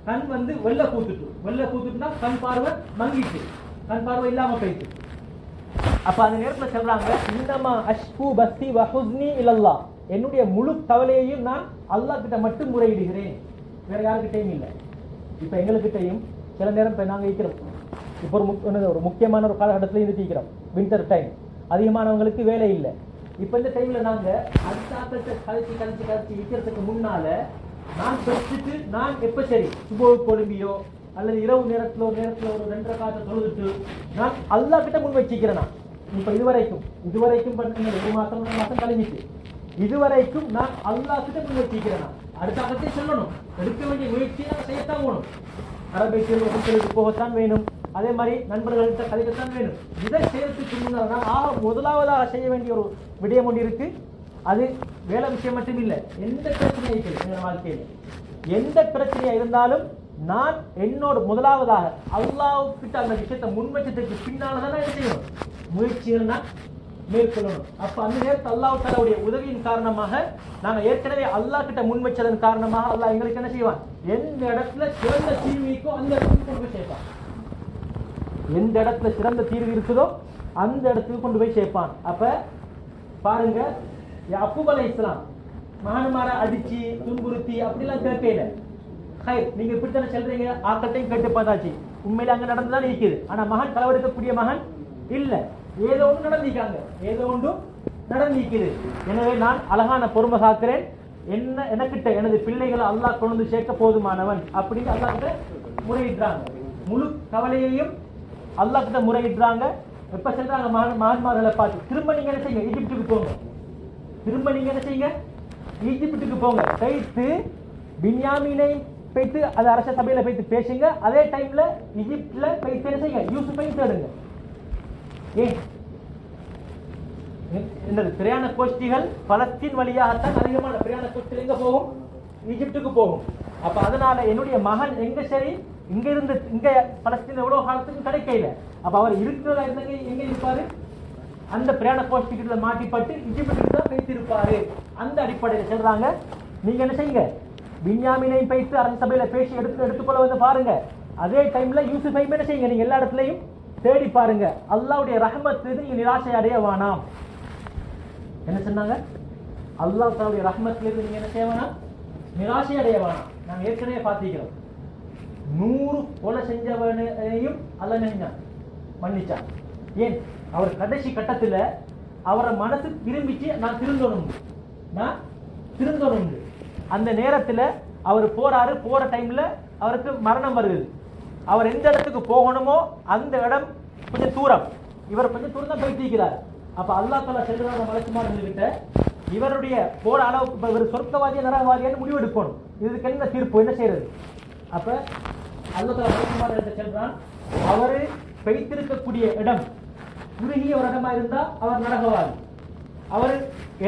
கண் வந்து வெள்ள பூத்துட்டுனா கண் பார்வை மங்கிட்டு, கண் பார்வை இல்லாம போயிட்டு. அப்ப அந்த நேரத்துல சொல்றாங்க, இன்னமா அஷ்கு பஸ்தி வஹுஸ்னி இலல்லாஹ், என்னுடைய முழு கவலையையும் நான் அல்லாஹ் கிட்ட மட்டும் முறையிடுகிறேன், வேற யாருக்கிட்டையும் இல்லை. இப்ப எங்களுக்கிட்டையும் சில நேரம் இப்ப நாங்க இருக்கிறோம், இப்போ ஒரு முக்கியமான ஒரு காலகட்டத்துல இருந்து இருக்கிறோம், வின்டர் டைம், அதிகமானவங்களுக்கு வேலை இல்லை. இப்ப இந்த டைம்ல நாங்க அடுத்த ஆக்கத்தை கழிச்சு விற்கிறதுக்கு முன்னால நான் பெற்றுட்டு நான் எப்ப சரி சுபோ கொழும்பியோ அல்லது இரவு நேரத்துல ஒரு 2 ரக்காத்தை தொழுதுட்டு நான் அல்லாஹ் கிட்ட முன் வச்சிக்கிறேன். இப்ப இதுவரைக்கும் 1 மாசம் 2 மாசம் கழிஞ்சிட்டு இதுவரைக்கும் நான் அல்லாஹ் கிட்ட முன் வச்சிக்கிறேன். அடுத்த ஆக்கத்தை சொல்லணும், எடுக்க வேண்டிய முயற்சியை நான் செய்யத்தான் போகணும். அரபிக்கு வகுப்புகளுக்கு போகத்தான் வேணும், அதே மாதிரி நண்பர்கள்ட்ட கதைக்கத்தான் வேணும். இதை செய்யறதுக்கு முன்னால் முதலாவதாக செய்ய வேண்டிய ஒரு விடயம் ஒன்று இருக்கு. அது வேலை விஷயம் மட்டும் இல்லை, எந்த பிரச்சனையும் இருக்குது எங்க வாழ்க்கையில், எந்த பிரச்சனையா இருந்தாலும் நான் என்னோட முதலாவதாக அல்லாஹ்கிட்ட அந்த விஷயத்தை முன்வச்சதுக்கு பின்னால்தான் என்ன செய்யணும், முயற்சிகள் நான் மேற்கொள்ளணும். அப்ப அந்த நேரத்தில் அல்லாஹ் தஆலாவுடைய உதவியின் காரணமாக நாங்க ஏற்கனவே அல்லாஹ் கிட்ட முன் வச்சதன் காரணமாக அல்லாஹ் எங்களுக்கு என்ன செய்வான், எந்த இடத்துல சிறந்த தீர்வு இருக்கோ அந்த இடத்துக்கு கொண்டு போய் சேர்ப்பான். எந்த இடத்துல சிறந்த தீர்வு இருக்குதோ அந்த இடத்துக்கு கொண்டு போய் சேர்ப்பான். அப்ப பாருங்க, யாக்கூப் அலைஹிஸ்ஸலாம் மகன்மார அடிச்சு துன்புறுத்தி அப்படிலாம் கேட்கல. நீங்க இப்படித்தானே சொல்றீங்க, ஆக்கத்தையும் கேட்டு பார்த்தாச்சு, உண்மையில அங்க நடந்துதான் இருக்குது. ஆனா மகன் களவெடுக்கக்கூடிய மகன் இல்ல, ஏதோ ஒன்று நடந்திருக்காங்க, ஏதோ ஒன்று நடந்திருக்குது. எனவே நான் அழகான பொறுமை காக்கிறேன், எனக்கிட்ட எனது பிள்ளைகளை அல்லாஹ் கொண்டு வந்து சேர்க்க போதுமானவன் அப்படின்னு அல்லாஹ் கிட்ட முறையிடுறாங்க. முழு கவலையையும் அல்லாஹ் கிட்ட முறையிடுறாங்க. எப்ப சொல்றாங்க, மகன்மார்களை பார்த்து திரும்ப நீங்க என்ன செய்யுங்க, ஈஜிப்டுக்கு போங்க, திரும்ப நீங்க என்ன செய்யுங்க, ஈஜிப்டுக்கு போங்க, போயிட்டு பின்யாமீனை போயிட்டு அது அரச சபையில போயிட்டு பேசுங்க. அதே டைம்ல ஈஜிப்ட்ல போயிட்டு என்ன செய்யுங்க, யூசுஃபையும் தேடுங்க. ஏன் என்னது பிரயாண கோஷ்டிகள் பலஸ்தீன் வழியாகத்தான் அதிகமான பிரயாண கோஷ்டிகள் எங்க போகும், ஈஜிப்டுக்கு போகும். அப்ப அதனால என்னுடைய மகன் எங்க சரி இங்க இருந்து இங்க பலஸ்தீன் எவ்வளவு காலத்துக்கும் கிடைக்கல. அப்ப அவர் இருக்கிறதா இருந்தாங்க எங்க இருப்பாரு, அந்த பிரயாண கோஷ்டிகளை மாட்டிப்பட்டு ஈஜிப்டுக்கு தான் பேசியிருப்பாரு. அந்த அடிப்படையில் சொல்றாங்க, நீங்க என்ன செய்யுங்க, பின்யாமீனையும் பேசி அரச சபையில பேசி எடுத்துக்கொள்ள வந்து பாருங்க. அதே டைம்ல யூசுஃபையும் என்ன செய்யுங்க, நீங்க எல்லா இடத்துலையும் தேடி பாருங்க, அல்லாஹ்வுடைய ரஹ்மத்துக்கு நீங்க நிராசை அடைய வேணாம். என்ன சொன்னாங்க? அல்லாஹ் தஆலாவுடைய ரஹ்மத்திலிருந்து நீங்க என்ன செய்ய வேணாம்? நிராசை அடைய வேணாம். நாங்க ஏற்கனவே பார்த்திருக்கிறோம், 100 கொலை செஞ்சவனையும் அல்லாஹ் நினைச்சான், மன்னிச்சான். ஏன்? அவர் கடைசி கட்டத்துல அவரை மனசு திரும்பிச்சு, நான் திருந்தணும். அந்த நேரத்துல அவர் போறாரு, போற டைம்ல அவருக்கு மரணம் வருது. அவர் எந்த இடத்துக்கு போகணுமோ அந்த இடம் கொஞ்சம் தூரம், இவர் கொஞ்சம் தூரம் தான் போயிட்டு. அப்ப அல்லாஹ் தஆலா செல்றாங்க மலக்குமார்கள்கிட்ட, இவருடைய போற அளவுக்கு இவர் சொர்க்கவாதியா நரகவாதியான்னு முடிவு எடுக்கணும். இதுக்கு என்ன தீர்ப்பு, என்ன செய்யறது? அப்ப அல்லாஹ் தஆலா மலக்குமார்கள்கிட்ட செல்றான், அவரு பெய்திருக்கக்கூடிய இடம் குறுகிய ஒரு இடமா இருந்தா அவர் நரகவாதி, அவர்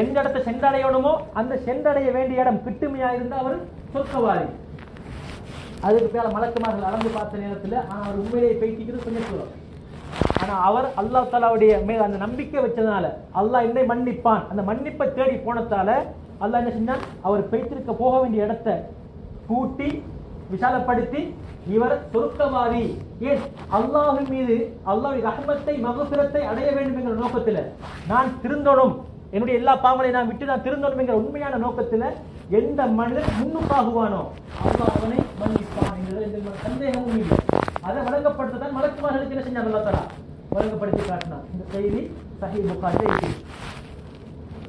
எந்த இடத்தை சென்றடையணுமோ அந்த சென்றடைய வேண்டிய இடம் கிட்டுமையா இருந்தா அவர் சொர்க்கவாதி. அதுக்கு பேர மலக்குமார்கள் அளந்து பார்த்த நேரத்தில் அவர் உண்மையிலேயே பேசிக்கிறது கொஞ்சம் தூரம். ஆனா அவர் அல்லாஹ் தஆலாவுடைய மேல் அந்த நம்பிக்கை வச்சதுனால அல்லாஹ் என்னை மன்னிப்பான், அந்த மன்னிப்பை தேடி போனதால அல்லாஹ் என்ன செஞ்சான்? அவர் பேசிருக்க போக வேண்டிய இடத்தை கூட்டி விசாலப்படுத்தி இவர் சொர்க்கவாதி. ஏன்? அல்லாஹ்வின் மீது அல்லாஹ்வுடைய ரஹ்மத்தை மக்ஃபிரத்தை அடைய வேண்டும் என்கிற நோக்கத்தில், நான் திருந்தணும், என்னுடைய எல்லா பாவங்களையும் நான் விட்டு நான் திருந்தணும் என்கிற உண்மையான நோக்கத்தில் எந்த மனிதன் முன்னுக்காகுவானோ அல்லாஹ் அவனை மன்னிப்பான் என்கிற எந்த சந்தேகமும் இல்லை. அதை வழங்கப்படுத்ததான் மலக்குமார்களுக்கு என்ன செஞ்சான்? அல்லாஹ் தஆலா வழங்கப்படுத்தி காட்டினான். இந்த செய்தி சஹீஹ் புகாரில இருக்கு.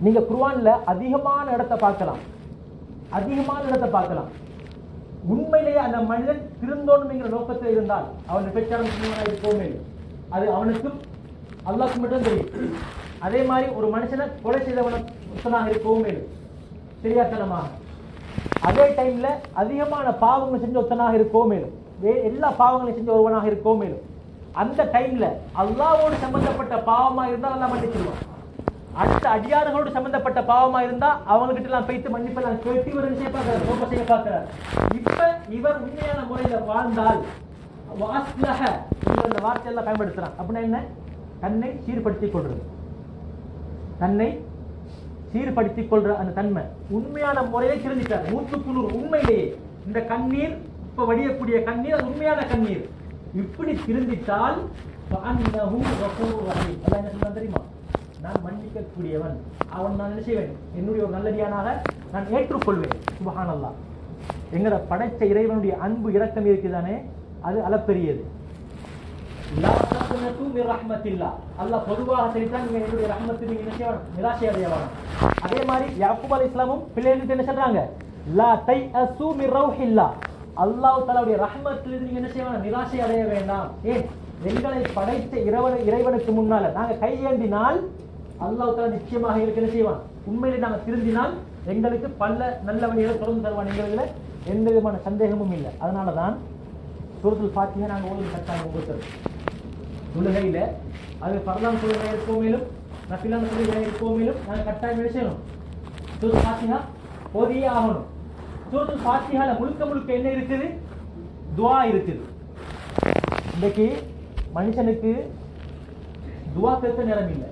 நீங்க குர்ஆன்ல அதிகமான இடத்தை பார்க்கலாம். உண்மையிலேயே அந்த மனிதன் திருந்தோணும் என்கிற நோக்கத்தில் இருந்தால் அவன் பெற்றாலும் இருக்கோமே, அது அவனுக்கும் அல்லாஹ்வுக்கு மட்டும் தெரியும். அதே மாதிரி ஒரு மனுஷனை கொலை செய்தவனாக இருக்கவுமே தெரியாதனமாக, அதே டைம்ல அதிகமான பாவங்கள் செஞ்ச ஒருத்தனாக இருக்கவும் மேலும், எல்லா பாவங்களையும் செஞ்ச ஒருவனாக இருக்கவும் மேலும், அந்த டைம்ல அல்லாஹ்வோடு சம்பந்தப்பட்ட பாவமா இருந்தால் அல்லாஹ் மன்னிச்சிருவான். அடுத்த அடியார்களோடு சம்பந்தப்பட்ட பாவமா இருந்தா அவங்ககிட்ட எல்லாம் போயிட்டு மன்னிப்பெல்லாம் கேட்டு இவர் செய்ய பார்க்கிறார், கோப செய்ய பார்க்கிறார். இப்ப இவர் உண்மையான முறையில வாழ்ந்தால் வாஸ்லஹ இந்த வார்த்தையெல்லாம் பயன்படுத்துறான். அப்படின்னா என்ன? தன்னை சீர்படுத்திக் கொள்ற அந்த தன்மை உண்மையான முறையிலே திருந்திட்டார். 100% உண்மையிலேயே இந்த கண்ணீர், இப்ப வடியக்கூடிய கண்ணீர் அது உண்மையான கண்ணீர். இப்படி திருந்திட்டால் என்ன சொல்றான் தெரியுமா? நான் மன்னிக்கக்கூடியவன், அவன் நான் என்ன செய்வேன்? என்னுடைய ஒரு நல்லடியானாக நான் ஏற்றுக்கொள்வேன். சுப்ஹானல்லாஹ். எங்கட படைச்ச இறைவனுடைய அன்பு இரக்கம் இருக்குதானே, அது அளப்பெரியது. அல்லாஹ் பொதுவாக சொல்லிட்டான், நீங்க என்னுடைய ரஹ்மத்துக்கு நீங்க என்ன செய்யணும்? நிராசை அடைய வேணாம். அதே மாதிரி யாக்கூப் அலைஹிஸ்ஸலாமும் பிள்ளைகளுக்கு என்ன சொல்றாங்க? லா தைஅசு மிர் ரௌஹில்லாஹ். அல்லாஹ் தஆலாவுடைய ரஹ்மத்திலிருந்து நீங்க என்ன செய்யணும்? நிராசை அடைய வேண்டாம். ஏன்? எங்களை படைத்த இறைவனுக்கு முன்னால நாங்க கையேந்தினால் அல்லாஹ் தஆலா நிச்சயமாக எங்களுக்கு என்ன செய்வான்? உண்மையிலே நாங்கள் திருந்தினால் எங்களுக்கு பல நல்ல வழிகளை தொடர்ந்து தருவான். எங்களுக்கு எந்த விதமான சந்தேகமும் இல்லை. அதனாலதான் சூரத்துல் ஃபாத்திஹா நாங்கள் ஓதும் கட்டாயம் கொடுக்கிறோம். தொழுகையில அது ஃபர்லான் தொழுகை இருக்கவும் மேலும் நஃபிலான தொழுகை இருக்கவும் மேலும் நாங்கள் கட்டாயம் என்ன செய்யணும்? சூரத்துல் ஃபாத்திஹா ஓதியே ஆகணும். சூரத்துல் ஃபாத்திஹால முழுக்க என்ன இருக்குது? துஆ இருக்குது. இன்னைக்கு மனுஷனுக்கு துஆ கேட்க நேரம் இல்லை,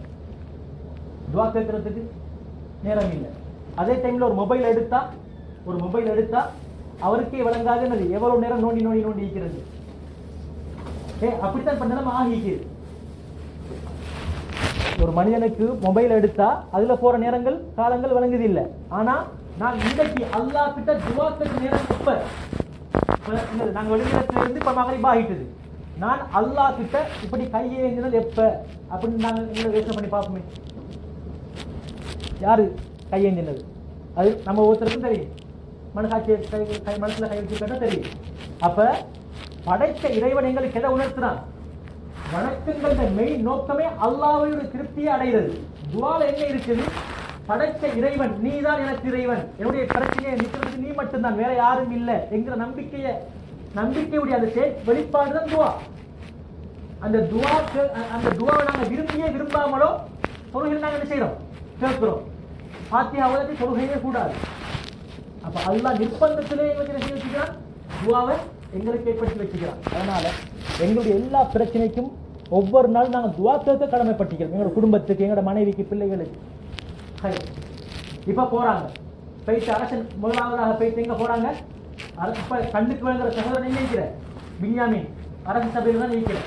துஆ கேட்கறதுக்கு நேரம் இல்லை. அதே டைம்ல ஒரு மொபைல் எடுத்தா அவருக்கே விளங்காது எவ்வளவு நேரம் நோண்டி இருக்கிறது. அப்படித்தான் பண்ண ஆகிக்கிறது. ஒரு மனிதனுக்கு மொபைல் எடுத்தா அதுல போற நேரங்கள் காலங்கள் விளங்குது இல்லை. ஆனா நான் இன்றைக்கு அல்லாஹ் கிட்ட துஆ கேட்க நேரம் எப்ப? நாங்க வெளியிடத்துல இருந்து இப்ப மகரிப் ஆகிட்டது. நான் அல்லாஹ் கிட்ட இப்படி கையேந்தினது எப்ப அப்படின்னு நாங்க யோசனை பண்ணி பார்ப்போமே. யாரு கையேந்தினது? அது நம்ம ஒருத்தருக்கும் தெரியும். மனசுல கை வச்சு தெரியும். அப்ப படைத்த இறைவன் எங்களுக்கு எதை உணர்த்துறான்? வணக்கங்களோட மெயின் நோக்கமே அல்லாஹ்வுடைய திருப்தியை அடைகிறது. துஆல என்ன இருக்குது? படைத்த இறைவன் நீதான் எனக்கு இறைவன், என்னுடைய பிரச்சனையை நிற்கிறது நீ மட்டும்தான், வேற யாரும் இல்லை என்கிற நம்பிக்கையுடைய அந்த வெளிப்பாடுதான் துஆ. அந்த துஆவை நாங்க விரும்பாமலோ தொழுகையில் நாங்க என்ன செய்யறோம்? கேட்கிறோம். ஃபாத்திஹாவுக்கு தொழுகையே கூடாது. அப்ப அல்லாஹ் நிர்பந்தத்திலே எங்களுக்கு வச்சுக்கிறான், துஆவை எங்களுக்கு ஏற்படுத்தி வச்சுக்கிறான். அதனால எங்களுடைய எல்லா பிரச்சனைக்கும் ஒவ்வொரு நாள் நாங்கள் துஆ கேட்க கடமைப்பட்டிருக்கிறோம். எங்களோட குடும்பத்துக்கு, எங்களோட மனைவிக்கு, பிள்ளைகளுக்கு. இப்ப போறாங்க போயிட்டு அரசன் முதலாவதாக போயிட்டு எங்க போறாங்க? இப்ப கண்ணுக்கு விளங்குற சகோதரன் நினைக்கிற பின்யாமின் அரசு சபையில் தான் நினைக்கிறேன்.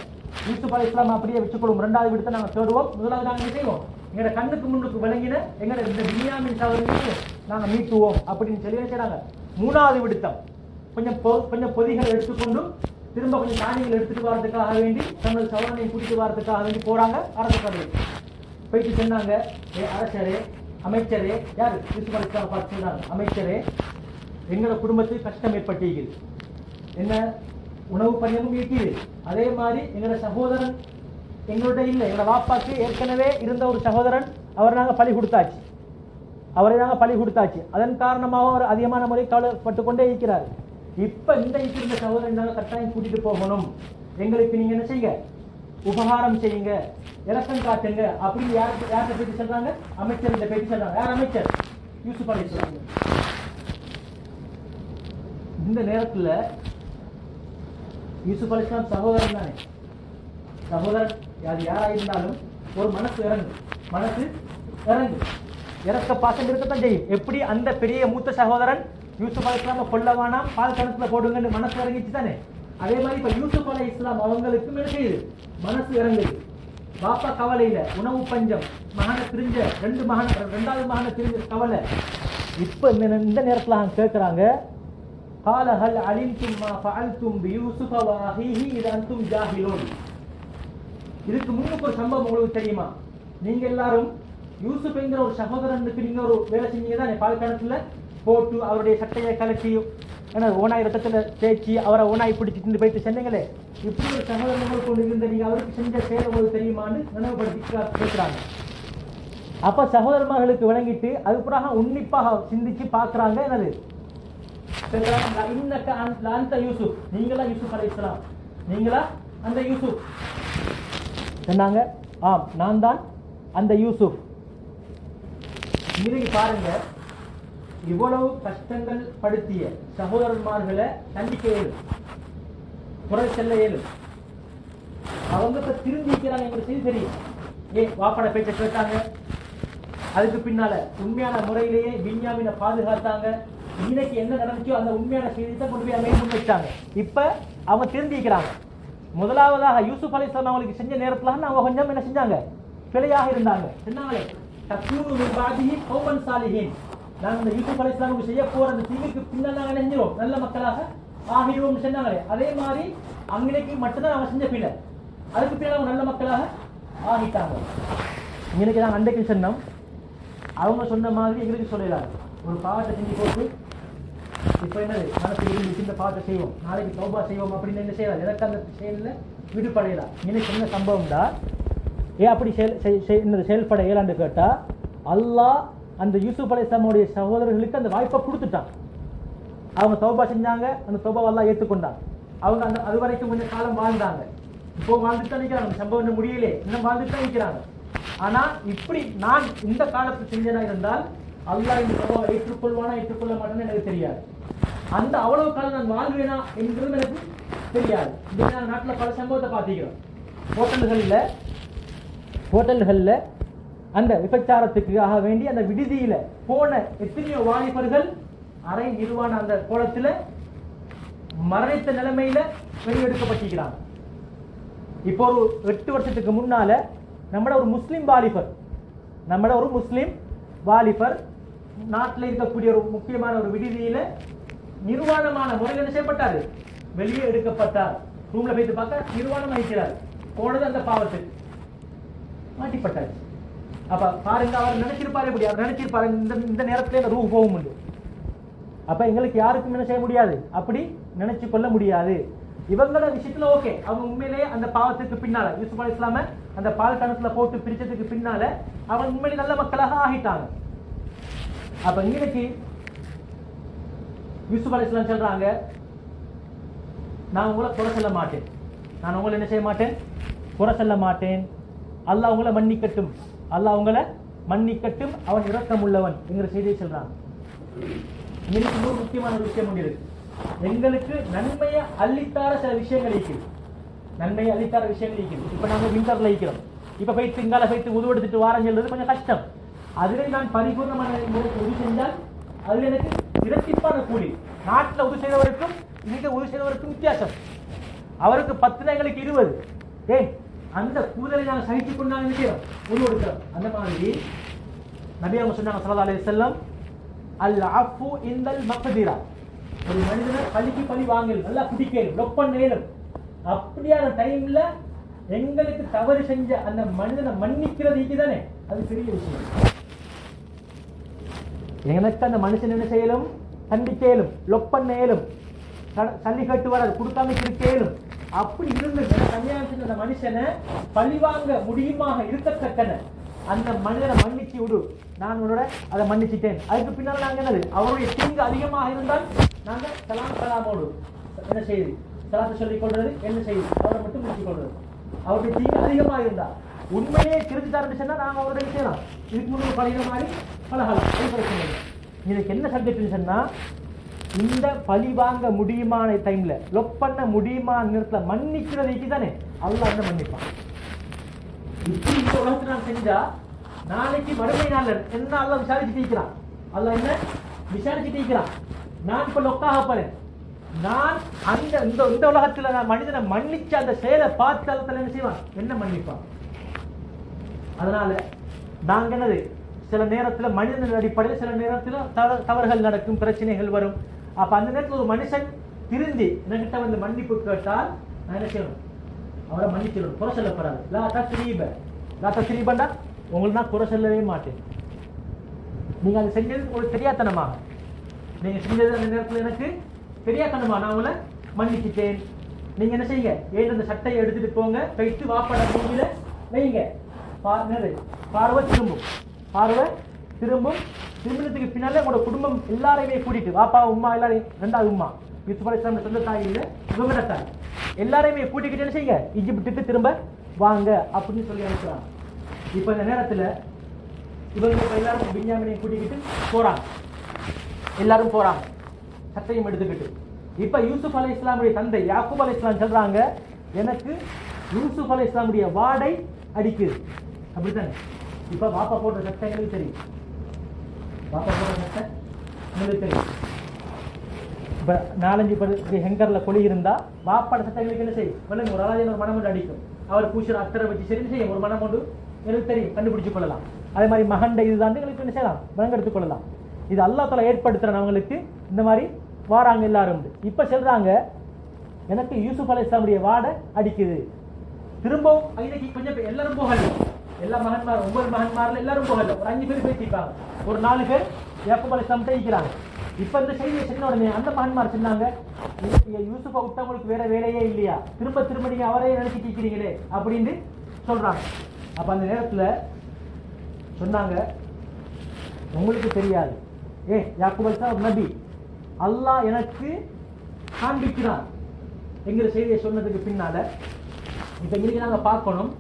யூசுப் அலைஹிஸ்ஸலாம் அப்படியே வச்சுக்கொள்ளும். 2வது விடத்தை நாங்கள் தேடுவோம். முதலாவது நாங்கள் என்ன செய்வோம்? எங்களோட கண்ணுக்கு முன்னுக்கு விளங்கின எங்களோட இந்த பின்யாமின் சகோதரர்களுக்கு நாங்கள் மீட்டுவோம் அப்படின்னு சொல்லி செய்றாங்க. 3வது விடுத்தம் கொஞ்சம் பொதிகளை எடுத்துக்கொண்டு திரும்ப கொஞ்சம் தானியங்கள் எடுத்துட்டு வரதுக்காக வேண்டி தங்கள் சகோதரனை கூட்டிட்டு வரதுக்காக வேண்டி போறாங்க. அரசு படையில் போயிட்டு சொன்னாங்க, அரசரே, அமைச்சரே, யாரு யூசுப் அலைஹிஸ்ஸலாம் பார்த்து சொன்னாங்க, அமைச்சரே, எங்களோட குடும்பத்துக்கு கஷ்டம் ஏற்பட்டீர்கள், என்ன உணவு பணியமும் இருக்குது, அதே மாதிரி எங்களோட சகோதரன் எங்களோட இல்லை, எங்களோட வாப்பாக்கு ஏற்கனவே இருந்த ஒரு சகோதரன் அவரை நாங்கள் பலி கொடுத்தாச்சு, அதன் காரணமாக அவர் அதிகமான முறை கவலைப்பட்டு கொண்டே இருக்கிறார். இப்ப இந்த இருக்கிற சகோதரன் நாங்கள் கட்டாயம் கூட்டிட்டு போகணும், எங்களுக்கு நீங்க என்ன செய்யுங்க, உபகாரம் செய்யுங்க, இலக்கம் காட்டுங்க அப்படின்னு யார்கிட்ட பேசி சொல்றாங்க? அமைச்சர் இந்த பேசி சொல்றாங்க. யார் அமைச்சர்? யூசுப் அலைஹிஸ்ஸலாம். இந்த நேரத்துல யூசுப் அலைஹிஸ்ஸலாம் சகோதரன் தானே, சகோதரன் அது யாராயிருந்தாலும் ஒரு மனசு இறங்கு இறக்க பாசம் இருக்கத்தான் செய்யும். எப்படி அந்த பெரிய மூத்த சகோதரன் யூசுப் அலைஹிஸ்ஸலாம கொல்ல வேணாம், பால் கணக்குல போடுங்கன்னு மனசு இறங்கிச்சு தானே, அதே மாதிரி இப்ப யூசுப் அலைஹிஸ்ஸலாம் அவங்களுக்கும் என்ன செய்யுது? மனசு இறங்குது. பாப்பா கவலையில, உணவு பஞ்சம், மகனை பிரிஞ்ச 2வது மகனை பிரிஞ்ச கவலை. இப்ப இந்த நேரத்துல கேட்கிறாங்க, قال هل علمتم ما فعلتم بيوسف واخيه اذا انتم جاهلون. இதுக்கு முன்னுக்கு ஒரு சம்பவம் உங்களுக்கு தெரியுமா? நீங்க எல்லாரும் யூசுப் என்கிற ஒரு சகோதரனுக்கு நீங்க ஒரு வேலை செஞ்சீங்க தானே, பால் கணக்குல போட்டு அவருடைய சட்டையை கலட்டி ஓனாய் ரத்தத்துல தேய்ச்சி அவரை ஓனாய் பிடிச்சிட்டு போயிட்டு சொன்னீங்களே, இப்படி ஒரு சகோதரன் கொண்டு இருந்த நீங்க அவருக்கு செஞ்ச செயல் உங்களுக்கு தெரியுமான்னு நினைவுபடுத்தி கேட்கிறாங்க. அப்ப சகோதரர்களுக்கு விளங்கிட்டு அதுக்கப்புறம் உன்னிப்பாக சிந்திச்சு பாக்குறாங்க. என்னது யூசுப், நீங்களா யூசுப் அலைஹிஸ்ஸலாம், நீங்களா அந்த யூசுப்? சொன்னாங்க, ஆம் நான் தான் அந்த யூசுப். இன்னைக்கு பாருங்க, இவ்வளவு கஷ்டங்கள் படுத்திய சகோதரன்மார்களை தண்டிக்க இயலும், குறை செல்ல இயலும். அவங்க இப்ப திரும்பிக்கிறாங்க. எங்களுக்கு செய்தி தெரியும், வாப்பட பேச்ச கேட்டாங்க, அதுக்கு பின்னால உண்மையான முறையிலேயே பின்யாமினை பாதுகாத்தாங்க. இன்னைக்கு என்ன நடந்துச்சோ அந்த உண்மையான செய்தியை கொண்டு போய் அவங்க முன் வச்சாங்க. இப்ப அவங்க திரும்பிக்கிறாங்க. முதலாவதாக யூசுப் அலைஹிஸ்ஸலாம் அவங்களுக்கு செஞ்ச நேரத்துல அவங்க கொஞ்சம் என்ன செஞ்சாங்க? பிழையாக இருந்தாங்க. சொன்னாங்களே, தக்கூனு மின் பாதிஹி கௌமன் சாலிஹீன், நாங்கள் இந்த யூசுப் அலைஹிஸ்ஸலாமுக்கு செய்ய போற அந்த தீங்குக்கு பின்னால் நாங்கள் என்ன செஞ்சோம்? நல்ல மக்களாக ஆகிடுவோம் சொன்னாங்களே, அதே மாதிரி அன்னைக்கு மட்டும்தான் அவங்க செஞ்ச பிள்ளை, அதுக்கு பின்னால் அவங்க நல்ல மக்களாக ஆகிட்டாங்க. இன்னைக்கு நாங்கள் அன்றைக்கு சொன்னோம், அவங்க சொன்ன மாதிரி எங்களுக்கு சொல்லலாம். ஒரு பாவத்தை செஞ்சு போட்டு இப்ப என்னது மனசு இருந்து இந்த பாவத்தை செய்வோம், நாளைக்கு தௌபா செய்வோம் அப்படின்னு என்ன செய்யலாம்? எனக்கு அந்த செயலில் விடுபடையலாம். இன்னைக்கு என்ன சம்பவம் தான் அப்படி செயல்பட இயலான்னு கேட்டா, அல்லாஹ் அந்த யூசுப் அலைஹிஸ்ஸலாமுடைய சகோதரர்களுக்கு அந்த வாய்ப்பை கொடுத்துட்டான். அவங்க தௌபா செஞ்சாங்க, அந்த தௌபா அல்லாஹ் ஏற்றுக்கொண்டாங்க. அவங்க அந்த அது வரைக்கும் கொஞ்சம் காலம் வாழ்ந்தாங்க. இப்போ வாழ்ந்துட்டு தான் நிற்கிறாங்க. சம்பவம் முடியலே, இன்னும் வாழ்ந்துட்டு தான் நிற்கிறாங்க. ஆனா இப்படி நான் இந்த காலத்து செஞ்சனா இருந்தால் அல்லாஹ் இந்த தௌபாவை ஏற்றுக்கொள்ள மாட்டேன்னு எனக்கு தெரியாது. அந்த அவ்வளவு காலம் நான் வாழ்வேனா என்கிறது எனக்கு தெரியாது. இந்த நாட்டில் பல சம்பவத்தை பார்த்திக்கிறோம். ஹோட்டல்கள்ல அந்த விபச்சாரத்துக்காக வேண்டி அந்த விடுதியில போன எத்தனையோ வாலிபர்கள் அரை நிர்வாண அந்த கோலத்துல மரணித்த நிலைமையில வெளியெடுக்கப்பட்டிருக்கிறாங்க. இப்போ ஒரு 8 வருஷத்துக்கு முன்னால நம்மட ஒரு முஸ்லிம் வாலிபர் நாட்டில் இருக்கக்கூடிய ஒரு முக்கியமான ஒரு விடுதியில நிர்வாணமான முறையில் என்ன செய்யப்பட்டாரு? வெளியே எடுக்கப்பட்டார். ரூம்ல போயிட்டு பார்க்க நிர்வாணம் ஆகிக்கிறார். போனது அந்த பாவத்துக்கு மாட்டிப்பட்டாரு. அப்ப பாருங்க, அவர் நினைச்சிருப்பாரு, எப்படி அவர் நினைச்சிருப்பாரு இந்த நேரத்துல ரூ போகும் உண்டு. அப்ப எங்களுக்கு யாருக்கும் என்ன செய்ய முடியாது, அப்படி நினைச்சு கொள்ள முடியாது. இவங்களோட விஷயத்துல ஓகே, அவங்க உண்மையிலேயே அந்த பாவத்துக்கு பின்னால யூசுப் அலைஹிஸ்ஸலாம அந்த பால் கணத்துல போட்டு பிரிச்சதுக்கு பின்னால அவங்க உண்மையிலே நல்ல மக்களாக ஆகிட்டாங்க. அப்ப இன்னைக்கு யூசுப் அலைஹிஸ்ஸலாம் சொல்றாங்க, நான் உங்களை குறை சொல்ல மாட்டேன், நான் உங்களை என்ன செய்ய மாட்டேன், குறை சொல்ல மாட்டேன், அல்லாஹ் உங்களை மன்னிக்கட்டும், அவன் இரக்கம் உள்ளவன் என்கிற செய்தியை சொல்றாங்க. இன்னைக்கு இன்னொரு முக்கியமான ஒரு விஷயம் ஒன்று இருக்கு. எங்களுக்கு நன்மையை அள்ளித்தார சில விஷயங்கள் இருக்குது. இப்ப நாங்க விண்டர்ல இருக்கிறோம். இப்ப போயிட்டு இங்கால போயிட்டு உதவெடுத்துட்டு வாரம் சொல்றது கொஞ்சம் கஷ்டம். அதுல நான் பரிபூர்ணமான முறைக்கு உதவி செஞ்சால் அதுல எனக்கு இரட்டிப்பான கூலி. நாட்டில் உதவி செய்தவருக்கும் இன்னைக்கு உதவி செய்தவருக்கும் வித்தியாசம். அவருக்கு 10, எங்களுக்கு 20. ஏன் அந்த கூதலை நாங்கள் சகிச்சு கொண்டு நாங்கள் நினைக்கிறோம் உருவ எடுக்கிறோம். அந்த மாதிரி நபி அவங்க சொன்னாங்க ஸல்லல்லாஹு அலைஹி வஸல்லம், அல் அஃபு இந்தல் மக்திரா, ஒரு மனிதனை பழிக்கு பழி வாங்கலும், நல்லா பிடிக்கலும், லொக் பண்ணலும், அப்படியான டைம்ல எங்களுக்கு தவறு செஞ்ச அந்த மனிதனை மன்னிக்கிறது தானே, அது பெரிய விஷயம். எனக்கு அந்த மனுஷன் என்ன செய்யலும், கண்டிக்கலும், லொக் பண்ணலும், தள்ளி கட்டு வர கொடுக்காம இருக்கலும். அப்படி இருந்து கல்யாணம் செஞ்ச அந்த மனுஷனை பழிவாங்க முடியுமாக இருக்கத்தக்கன அந்த மனிதனை மன்னிச்சு விடு, நான் உன்னோட அதை மன்னிச்சுட்டேன். அதுக்கு பின்னால் நாங்கள் என்னது, அவருடைய தீங்கு அதிகமாக இருந்தால் நாங்கள் சலாமோடு என்ன செய்யுது, சலாத்தை சொல்லிக் கொள்றது, என்ன செய்யுது, அவரை மட்டும் முடிச்சுக் கொள்றது. அவருடைய தீங்கு அதிகமாக இருந்தால் உண்மையே திருச்சிட்டாருன்னு சொன்னா நாங்கள் அவருடைய செய்யலாம், இதுக்கு முன்னாடி பழகிற மாதிரி பழகலாம், பிரச்சனை இல்லை. இதுக்கு என்ன சப்ஜெக்ட்னு சொன்னா, இந்த பழி வாங்க முடியுமான டைம்ல, லொக் பண்ண முடியுமான நேரத்தில் மன்னிக்கிறதைக்கு தானே அல்லாஹ் என்ன மன்னிப்பான். இப்படி இந்த உலகத்தில் நான் செஞ்சா நாளைக்கு மறுமை நாள் என்ன அல்லாஹ் விசாரிச்சுட்டு இருக்கிறான். அல்லாஹ் என்ன விசாரிச்சுட்டு இருக்கிறான். நான் இப்ப லொக்காக போறேன், நான் அந்த இந்த உலகத்துல நான் மனிதனை மன்னிச்ச அந்த செயலை பார்த்து அல்லத்துல என்ன செய்வான், என்ன மன்னிப்பான். அதனால நாங்க என்னது, சில நேரத்தில் மனிதன் அடிப்படையில் சில நேரத்தில் தவறுகள் நடக்கும், பிரச்சனைகள் வரும். அப்ப அந்த நேரத்தில் ஒரு மனுஷன் திருந்தி என்கிட்ட வந்து மன்னிப்பு கேட்டால் நான் என்ன செய்யணும், அவரை மன்னிச்சிடணும், குறை சொல்லப்படாது. லா தஸ்ரீபண்டா உங்களுக்கு நான் குறை சொல்லவே மாட்டேன். நீங்க அதை செஞ்சது ஒரு தெரியாதனமாக, நீங்க செஞ்சது அந்த நேரத்தில் எனக்கு தெரியாதனமா, நான் உங்களை மன்னிச்சுட்டேன். நீங்க என்ன செய்யுங்க, ஏன் அந்த சட்டையை எடுத்துட்டு போங்க, போயிட்டு வாப்பாட மூவில வைங்க, பார்வை திரும்பும், பார்வை திரும்பும். திருமணத்துக்கு பின்னாலே உங்களோட குடும்பம் எல்லாரையுமே கூட்டிட்டு, வாப்பா உமா எல்லாரையும், ரெண்டாவது உமா யூசுப் அலைஹிஸ்ஸலாம் சொந்த தாய் இல்லை, இவங்க தாய், எல்லாரையுமே கூட்டிக்கிட்டு என்ன செய்யுங்க, ஈஜிப்டுக்கு திரும்ப வாங்க அப்படின்னு சொல்லி அனுப்புறாங்க. இப்ப இந்த நேரத்துல இவங்க எல்லாரும் பின்யாமினையும் கூட்டிக்கிட்டு போறாங்க, எல்லாரும் போறாங்க சட்டையும் எடுத்துக்கிட்டு. இப்ப யூசுப் அலைஹிஸ்ஸலாமுடைய தந்தை யாக்கூப் அலைஹிஸ்ஸலாம் சொல்றாங்க, எனக்கு யூசுப் அலைஹிஸ்ஸலாமுடைய வாடை அடிக்குது. அப்படித்தானே, இப்ப வாப்பா போடுற சட்டை எங்களுக்கு தெரியும், வாப்பா போடுற சட்டை எங்களுக்கு தெரியும். இப்ப 4-5 ஹெங்கர்ல கொலி இருந்தா வாப்பாட சட்டைகளுக்கு என்ன செய்யும், வெள்ளுங்க ஒரு அழகான ஒரு மனம் ஒன்று அடிக்கும். அவர் பூசுற அத்தரை வச்சு சரி செய்யும், ஒரு மனம் ஒன்று எனக்கு தெரியும், கண்டுபிடிச்சு கொள்ளலாம். அதே மாதிரி மகண்ட இதுதான் எங்களுக்கு என்ன செய்யலாம், வழங்கெடுத்துக் கொள்ளலாம். இது அல்லாஹ் தஆலா ஏற்படுத்துறவங்களுக்கு இந்த மாதிரி வாராங்க எல்லாரும். இப்ப சொல்றாங்க, எனக்கு யூசுப் அலைஹிஸ்ஸலாமுடைய வாடை அடிக்குது. திரும்பவும் இன்னைக்கு கொஞ்சம் எல்லாரும் போகல, எல்லா மகன்மார் 9 மகன்மார்ல எல்லாரும் போகல, ஒரு 5 பேர் பேசிப்பாங்க, ஒரு 4 பேர் யாக்கூப் அலைஹிஸ்ஸலாம் இருக்கிறாங்க. இப்ப இந்த செய்தியை சொன்ன உடனே அந்த மகன்மார் சொன்னாங்க, யூசுஃபை விட்டவங்களுக்கு வேற வேலையே இல்லையா, திரும்ப திரும்ப நீங்க அவரையே நினைச்சிட்டு இருக்கிறீங்களே அப்படின்னு சொல்றாங்க. அப்ப அந்த நேரத்துல சொன்னாங்க, உங்களுக்கு தெரியாது, யாக்கூப் அலைஹிஸ்ஸலாம் ஒரு நபி, அல்லாஹ் எனக்கு காண்பிக்கிறான் என்கிற செய்தியை சொன்னதுக்கு பின்னால இப்ப இன்னைக்கு நாங்க பார்க்கணும்,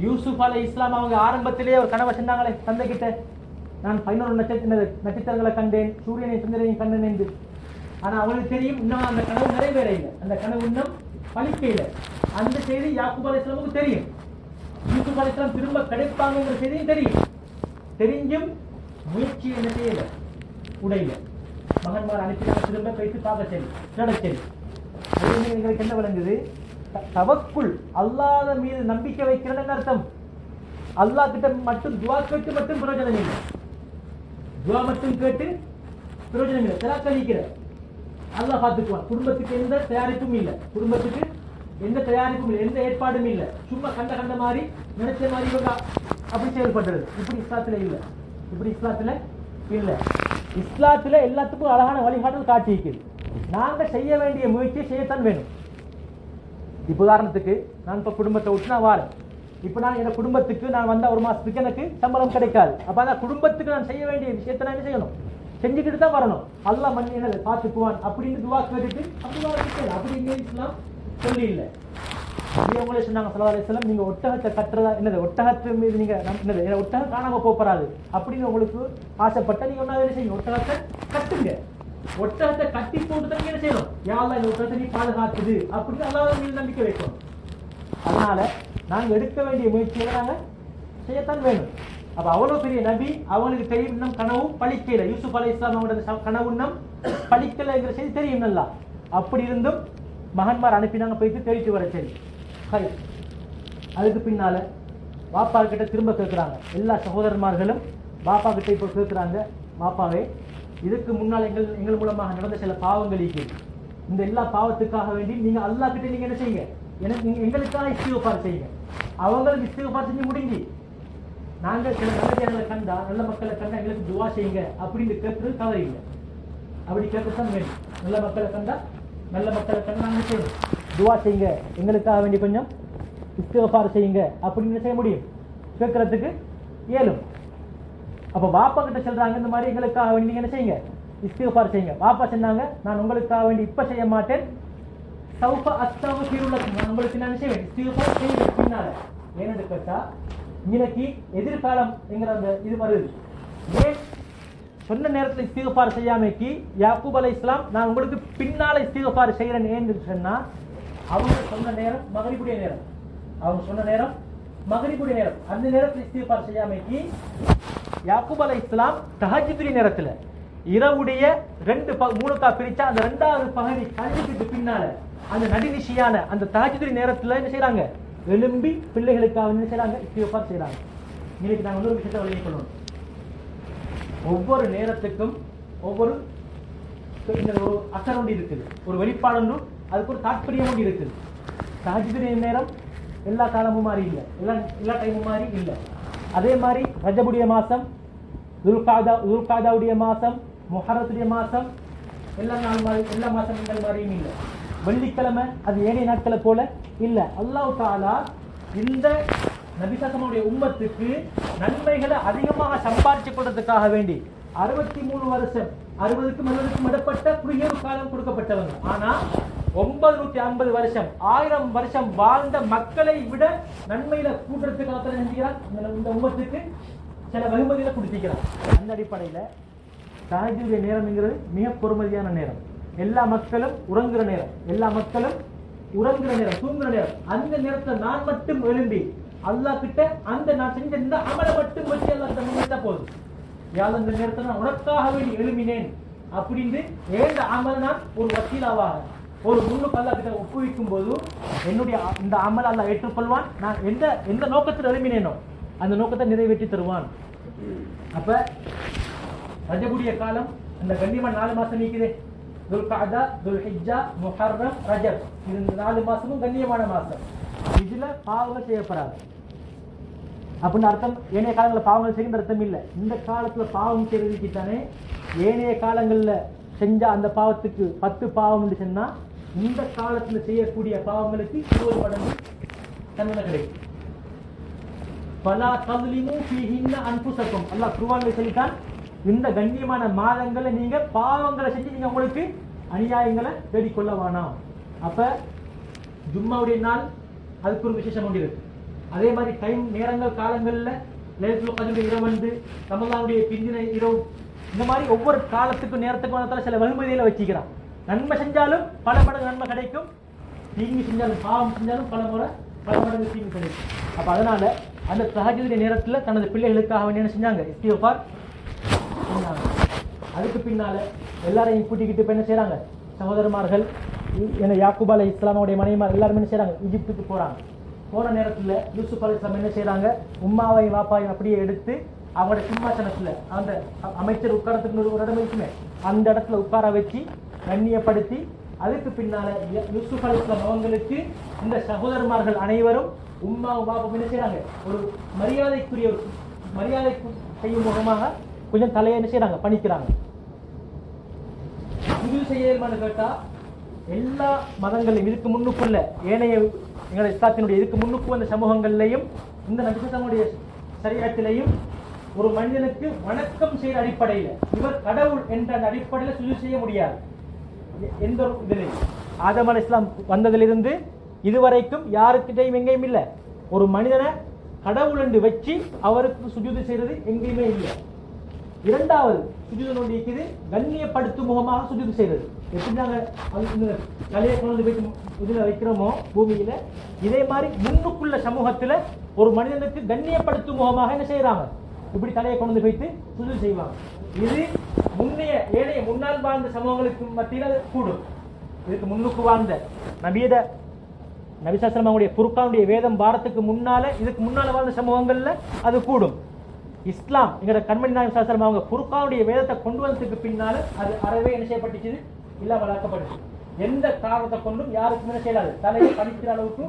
யூசுப் அலைஹிஸ்ஸலாம் அவங்க ஆரம்பத்திலேயே ஒரு கனவை சொன்னாங்களே தந்தை கிட்ட, நான் 11 நட்சத்திரங்களை கண்டேன், சூரியனை சந்திரனையும் கண்டேன் என்று. ஆனா அவங்களுக்கு தெரியும் இன்னும் அந்த கனவு நிறைவேற இல்லை, அந்த கனவு இன்னும் பலிக்க இல்லை. அந்த செய்தி யாக்கூப் அலைஹிஸ்ஸலாமுக்கு தெரியும், யூசுப் அலைஹிஸ்ஸலாம் திரும்ப கிடைப்பாங்கிற செய்தியும் தெரியும். தெரிஞ்சும் முயற்சி என்ன செய்யல, உடையில. மகன்மார் அனுப்பினாங்க, திரும்ப போயிட்டு பார்க்க சரி நடச்சரி. எங்களுக்கு என்ன விளங்குது, தவக்குள் அல்லாஹ் மீது நம்பிக்கை வைக்கிறேன்னு அர்த்தம். அல்லாஹ் கிட்ட மட்டும் துவா கேட்டு மட்டும் பிரயோஜனம் இல்லை, துவா மட்டும் கேட்டு பிரயோஜனம் இல்லை, திராக்களிக்கிற அல்லாஹ் பார்த்துக்குவான். குடும்பத்துக்கு எந்த தயாரிப்பும் இல்லை, குடும்பத்துக்கு எந்த தயாரிப்பும் இல்லை, எந்த ஏற்பாடும் இல்லை, சும்மா கண்ட மாதிரி நினைச்ச மாதிரி இவங்க அப்படி செயல்படுறது. இப்படி இஸ்லாத்துல இல்லை, இப்படி இஸ்லாத்துல இல்லை. இஸ்லாத்துல எல்லாத்துக்கும் அழகான வழிகாட்டல் காட்டி இருக்குது. நாங்க செய்ய வேண்டிய முயற்சியை செய்யத்தான் வேணும். இப்ப உதாரணத்துக்கு நான் இப்ப குடும்பத்தை விட்டு நான் வாரேன், இப்ப நான் என் குடும்பத்துக்கு நான் வந்த ஒரு மாசத்துக்கு எனக்கு சம்பளம் கிடைக்காது. அப்ப அந்த குடும்பத்துக்கு நான் செய்ய வேண்டிய விஷயத்தை நான் என்ன செய்யணும், செஞ்சுக்கிட்டு தான் வரணும். அல்லாஹ் மன்னி என்னது பார்த்துக்குவான் அப்படின்னு துவா கேட்டுட்டு அப்படி இஸ்லாம் சொல்லி இல்லை. அவங்களே சொன்னாங்க ஸல்லல்லாஹு அலைஹி வஸல்லம், நீங்க ஒட்டகத்தை கட்டுறதா என்னது, ஒட்டகத்து மீது நீங்க என்னது, ஒட்டகம் காணாம போறாது அப்படின்னு உங்களுக்கு ஆசைப்பட்ட நீங்க ஒன்னா வேலை செய்யுங்க, ஒட்டகத்தை கட்டுங்க. ஒட்டகத்தை கட்டி போட்டு தான் என்ன செய்யணும், யா அல்லாஹ் இந்த ஒட்டகத்தை நீ பாதுகாத்துது அப்படின்னு அல்லாஹ் மீது நம்பிக்கை வைக்கணும். அதனால நாங்க எடுக்க வேண்டிய முயற்சிகளை நாங்க செய்யத்தான் வேணும். அப்ப அவ்வளவு பெரிய நபி, அவங்களுக்கு தெரியும் இன்னும் கனவு பழிக்கல, யூசுப் அலைஹிஸ்ஸலாம் அவங்களோட கனவு இன்னும் பழிக்கலைங்கிற செய்தி தெரியும் நல்லா. அப்படி இருந்தும் மகன்மார் அனுப்பினாங்க, போயிட்டு தேடிட்டு வர சரி. அதுக்கு பின்னால பாப்பா கிட்ட திரும்ப கேட்குறாங்க. எல்லா சகோதரன்மார்களும் பாப்பா கிட்ட இப்போ கேட்குறாங்க, பாப்பாவே இதுக்கு முன்னால் எங்கள் மூலமாக நடந்த சில பாவங்கள் இருக்குது. இந்த எல்லா பாவத்துக்காக வேண்டி நீங்க அல்லாஹ் கிட்ட நீங்க என்ன செய்யுங்க, எனக்கு எங்களுக்காக இஸ்திக்ஃபார் செய்யுங்க. அவங்களுக்கு இஸ்திக்ஃபார் செஞ்சு முடிஞ்சு நாங்கள் சில நல்ல கண்டா, நல்ல மக்களை கண்டா எங்களுக்கு துவா செய்யுங்க அப்படின்னு கேட்கறது தவறு இல்லை. அப்படி கேட்கத்தான் வேணும். நல்ல மக்களை கண்டா நாங்கள் செய்யணும், துவா செய்யுங்க, எங்களுக்காக வேண்டி கொஞ்சம் இஸ்திக்ஃபார் செய்யுங்க அப்படின்னு செய்ய முடியும், கேட்கறதுக்கு இயலும். அப்ப பாப்பா கிட்ட சொல்றாங்க, இந்த மாதிரி எங்களுக்காக வேண்டி நீங்க என்ன செய்யுங்க, இஸ்திக்ஃபார் செய்யுங்க. பாப்பா சொன்னாங்க, நான் உங்களுக்காக வேண்டி இப்ப செய்ய மாட்டேன், சௌஃப அஸ்தக்ஃபிருல்லக்கும், நான் உங்களுக்கு என்ன செய்வேன், இஸ்திக்ஃபார் செய்வேன் பின்னால. ஏன்னு கேட்டா இன்னைக்கு எதிர்காலம் என்கிற அந்த இது வருது. ஏன் சொன்ன நேரத்தில் இஸ்திக்ஃபார் செய்யாமைக்கு யாக்கூப் அலைஹிஸ்ஸலாம் நான் உங்களுக்கு பின்னால இஸ்திக்ஃபார் செய்யறேன் ஏன்னு சொன்னா, அவங்க சொன்ன நேரம் மகரிபுடைய நேரம், அந்த நேரத்தில் இஸ்திக்ஃபார் செய்யாமைக்கு யாக்கூப் அலைஹிஸ்ஸலாம் தஹஜ்ஜுடைய நேரத்துல இரவுடைய 2-3 பிரிச்சா அந்த 2வது பகுதி கழிவுக்கு பின்னால அந்த நடுநிசியான அந்த தஹஜ்ஜுடைய நேரத்துல என்ன செய்யறாங்க, எழும்பி பிள்ளைகளுக்காக என்ன செய்யறாங்க, இஸ்திக்ஃபார் செய்யறாங்க. இன்னைக்கு நாங்கள் இன்னொரு விஷயத்தை வழங்கி கொள்ளணும். ஒவ்வொரு நேரத்துக்கும் ஒவ்வொரு ஒரு அசர் ஒன்று இருக்குது, ஒரு வெளிப்பாடு ஒன்று, அதுக்கு ஒரு தாற்பயம் ஒன்று இருக்குது. தஹஜ்ஜுடைய நேரம் எல்லா காலமும் மாதிரி இல்லை, எல்லா டைமும் மாதிரி இல்லை. அதே மாதிரி ரஜபுடைய மாசம், துல்காதாவுடைய மாசம், முஹர்ரத்துடைய மாசம், எல்லா நாள் மாதிரி எல்லா மாசங்கள் மாதிரியும் இல்லை. வெள்ளிக்கிழமை அது ஏனைய நாட்களை போல இல்லை. அல்லாஹ் தஆலா இந்த நபிசல்லமுடைய உம்மத்துக்கு நன்மைகளை அதிகமாக சம்பாதிச்சு கொள்றதுக்காக வேண்டி 63 வருஷம் 60க்கும் 70க்கும் இடப்பட்ட குறுகிய காலம் கொடுக்கப்பட்டவங்க. ஆனா 950 வருஷம் 1000 வருஷம் வாழ்ந்த மக்களை விட நன்மையில கூட்டுறதுக்காக நினைக்கிறார் இந்த உம்மத்துக்கு சில வெகுமதிகளை கொடுத்திருக்கிறார். அந்த அடிப்படையில தஹஜ்ஜுடைய நேரம்ங்கிறது மிக பொறுமதியான நேரம். எல்லா மக்களும் உறங்குற நேரம், தூங்குற நேரம். அந்த நேரத்தை நான் மட்டும் எழும்பி அல்லாஹ் கிட்ட அந்த நான் செஞ்ச இந்த அமலை மட்டும் வச்சு அல்லாஹ் முன்னேற்ற போதும். யாழ் அந்த நேரத்தை நான் உனக்காக வேண்டி எழுப்பினேன் அப்படின்னு ஏந்த அமல் நான் ஒரு வக்கீலாவாக ஒரு முன்னுக்கு அல்லாஹ் கிட்ட ஒப்புவிக்கும் போது என்னுடைய இந்த அமல் அல்லாஹ் ஏற்றுக்கொள்வான். நான் எந்த நோக்கத்தில் எழுப்பினேனோ அந்த நோக்கத்தை நிறைவேற்றி தருவான். அப்ப ரஜபுடைய காலம் அந்த கண்ணியமான 4 மாசம் நீக்குதே, துல்காதா, துல்ஹிஜ்ஜா, முஹர்ரம், ரஜப். இந்த 4 மாசமும் கண்ணியமான மாசம். இதுல பாவங்கள் செய்யப்படாது அப்படின்னு அர்த்தம். ஏனைய காலங்களில் பாவங்கள் செய்கின்ற அர்த்தம் இல்லை. இந்த காலத்துல பாவம் செய்வதற்கு தானே ஏனைய காலங்கள்ல செஞ்ச அந்த பாவத்துக்கு 10 பாவம் சொன்னா, இந்த காலத்துல செய்யக்கூடிய பாவங்களுக்கு 20 மடங்கு தண்டனை கிடைக்கும். பலா தஸ்லிமு ஃபீஹின்ன அன்ஃபுஸக்கும், அல்லாஹ் குர்ஆன்ல சொல்லிட்டான், இந்த கண்ணியமான மாதங்களை நீங்க பாவங்களை செஞ்சு நீங்க உங்களுக்கு அநியாயங்களை தேடிக்கொள்ள வேணாம். அப்ப ஜும்மாவுடைய நாள் அதுக்கு ஒரு விசேஷம் உண்டு இருக்கு. அதே மாதிரி டைம் நேரங்கள் காலங்கள்ல லைலத்துல் கத்ருடைய இரவு, ரமலானுடைய பிந்தின இரவு, இந்த மாதிரி ஒவ்வொரு காலத்துக்கும் நேரத்துக்கும் வந்ததால சில வெகுமதிகளை வச்சுக்கிறான். நன்மை செஞ்சாலும் பல மடங்கு நன்மை கிடைக்கும், தீங்கு செஞ்சாலும் பாவம் செஞ்சாலும் பல மடங்கு தீங்கு கிடைக்கும். அப்ப அதனால அந்த தஹஜ்ஜுடைய நேரத்துல தனது பிள்ளைகளுக்காக என்ன செஞ்சாங்க, இஸ்திக்ஃபார் செஞ்சாங்க. அதுக்கு பின்னால எல்லாரையும் கூட்டிக்கிட்டு இப்ப என்ன செய்யறாங்க, சகோதரமார்கள் யாக்கூப் அலைஹிஸ்ஸலாமுடைய மனைவிமார் எல்லாரும் என்ன செய்யறாங்க, ஈஜிப்துக்கு போறாங்க. போன நேரத்துல யூசுப் அலைஹிஸ்ஸலாம் என்ன செய்யறாங்க, உம்மாவையும் வாப்பாவையும் அப்படியே எடுத்து அவங்களோட சிம்மாசனத்துல அந்த அமைச்சர் உட்காரத்துக்கு ஒரு இடம் இருக்குமே அந்த இடத்துல உட்கார வச்சு கண்ணியப்படுத்தி, அதுக்கு பின்னால யூசுப் அலைஹிஸ்ஸலாம் அவங்களுக்கு இந்த சகோதரமார்கள் அனைவரும் உம்மாவும் பாப்பாவும் என்ன செய்யறாங்க, ஒரு மரியாதை செய்யும் முகமாக கொஞ்சம் தலையை என்ன செய்யறாங்க, பணிக்கிறாங்க. இது செய்யணும்னு கேட்டா எல்லா மதங்களையும் இதுக்கு முன்னுக்குள்ள ஏனைய எங்களுடைய இஸ்லாத்தினுடைய இதுக்கு முன்னுக்கு வந்த சமூகங்கள்லையும் இந்த நபிசல்லமுடைய ஷரியத்திலையும் ஒரு மனிதனுக்கு வணக்கம் செய்யற அடிப்படையில இவர் கடவுள் என்ற அந்த அடிப்படையில சுஜூத் செய்ய முடியாது. எந்த ஒரு இதிலையும் ஆதம் அலைஹிஸ்ஸலாம் வந்ததிலிருந்து இதுவரைக்கும் யாருக்கிட்டையும் எங்கேயும் இல்லை. ஒரு மனிதனை கடவுள் என்று வச்சு அவருக்கு சுஜூத் செய்யறது எங்கேயுமே இல்லை. இரண்டாவது சுஜூத் ஒன்று இருக்குது, கண்ணியப்படுத்தும் முகமாக சுஜூத் செய்யறது. எப்படி நாங்கள் தலையை கொண்டு போயிட்டு இதில் வைக்கிறோமோ பூமியில, இதே மாதிரி முன்னுக்குள்ள சமூகத்துல ஒரு மனிதனுக்கு கண்ணியப்படுத்தும் முகமாக என்ன செய்யறாங்க, இப்படி தலையை கொண்டு போயிட்டு சுஜூத் செய்வாங்க. இது ஏனைய முன்னால் வாழ்ந்த சமூகங்களுக்கு மத்தியில் கூடும். இதுக்கு முன்னுக்கு வாழ்ந்த நபியத நபி ஸல்லல்லாஹு அலைஹி வஸல்லம் அவங்களுடைய ஃபுர்கானுடைய வேதம் வாரத்துக்கு முன்னால, இதுக்கு முன்னால வாழ்ந்த சம்பவங்கள்ல அது கூடும். இஸ்லாம் எங்களோட கண்மணி நாயகம் ஸல்லல்லாஹு அலைஹி வஸல்லம் அவங்க ஃபுர்கானுடைய வேதத்தை கொண்டு வந்ததுக்கு பின்னால அது அறவே என்ன செய்யப்பட்டுச்சு, இல்லாமல் ஆக்கப்பட்டுச்சு. எந்த காரணத்தை கொண்டும் யாருக்கும் என்ன செய்யலாது, தலையை படிக்கிற அளவுக்கு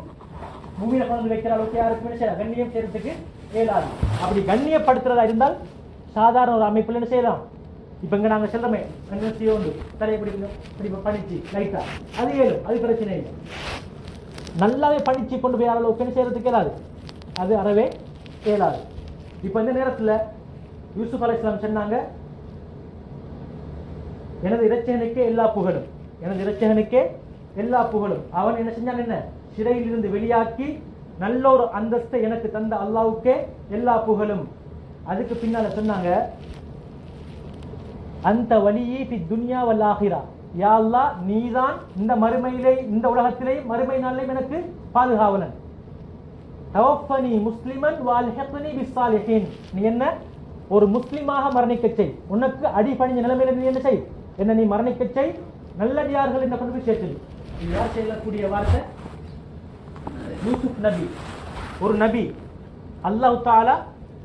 பூமியில கொண்டு வைக்கிற அளவுக்கு யாருக்கும் என்ன செய்யலாம், கண்ணியம் செய்யறதுக்கு இயலாது. அப்படி கண்ணியப்படுத்துறதா இருந்தால் சாதாரண ஒரு அமைப்புல என்ன செய்யலாம். இப்ப இங்க நாங்க செல்லமே கண்ணியத்தையோ உண்டு, தலையை பிடிக்கணும் படிச்சு லைட்டா அது ஏழும், அது பிரச்சனை இல்லை. நல்லாவே படிச்சு கொண்டு போய் அளவுக்கு என்ன செய்யறதுக்கு இயலாது, அது அறவே இயலாது. இப்ப இந்த நேரத்துல யூசுப் அலைஹிஸ்ஸலாம் சொன்னாங்க, எனது இரட்சகனுக்கே எல்லா புகழும், எனது இரட்சகனுக்கே எல்லா புகழும். அவன் என்ன செஞ்சான், என்ன சிறையில் இருந்து வெளியாக்கி நல்ல ஒரு அந்தஸ்தை எனக்கு தந்த அல்லாஹ்வுக்கே எல்லா புகழும். அதுக்கு பின்னால சொன்னாங்க, அந்த வலியி ஃபி துன்யா வல் ஆகிரா, யா அல்லாஹ் நீதான் இந்த மறுமையிலே, இந்த உலகத்திலே மறுமை நாளிலே எனக்கு பாதுகாவலன். தவஃபனி முஸ்லிமன் வல்ஹிக்னி பிஸ்ஸாலிஹீன், நீ என்ன ஒரு முஸ்லிமாக மரணிக்க செய், உனக்கு அடிபணிஞ்ச நிலைமையில நீ என்ன செய், என்ன நீ மரணிக்க செய், நல்லடியார்கள் என்ன கொண்டு போய் சேர்த்து. இது யார் செய்யக்கூடிய வார்த்தை, யூசுப் நபி, ஒரு நபி, அல்லாஹ் தஆலா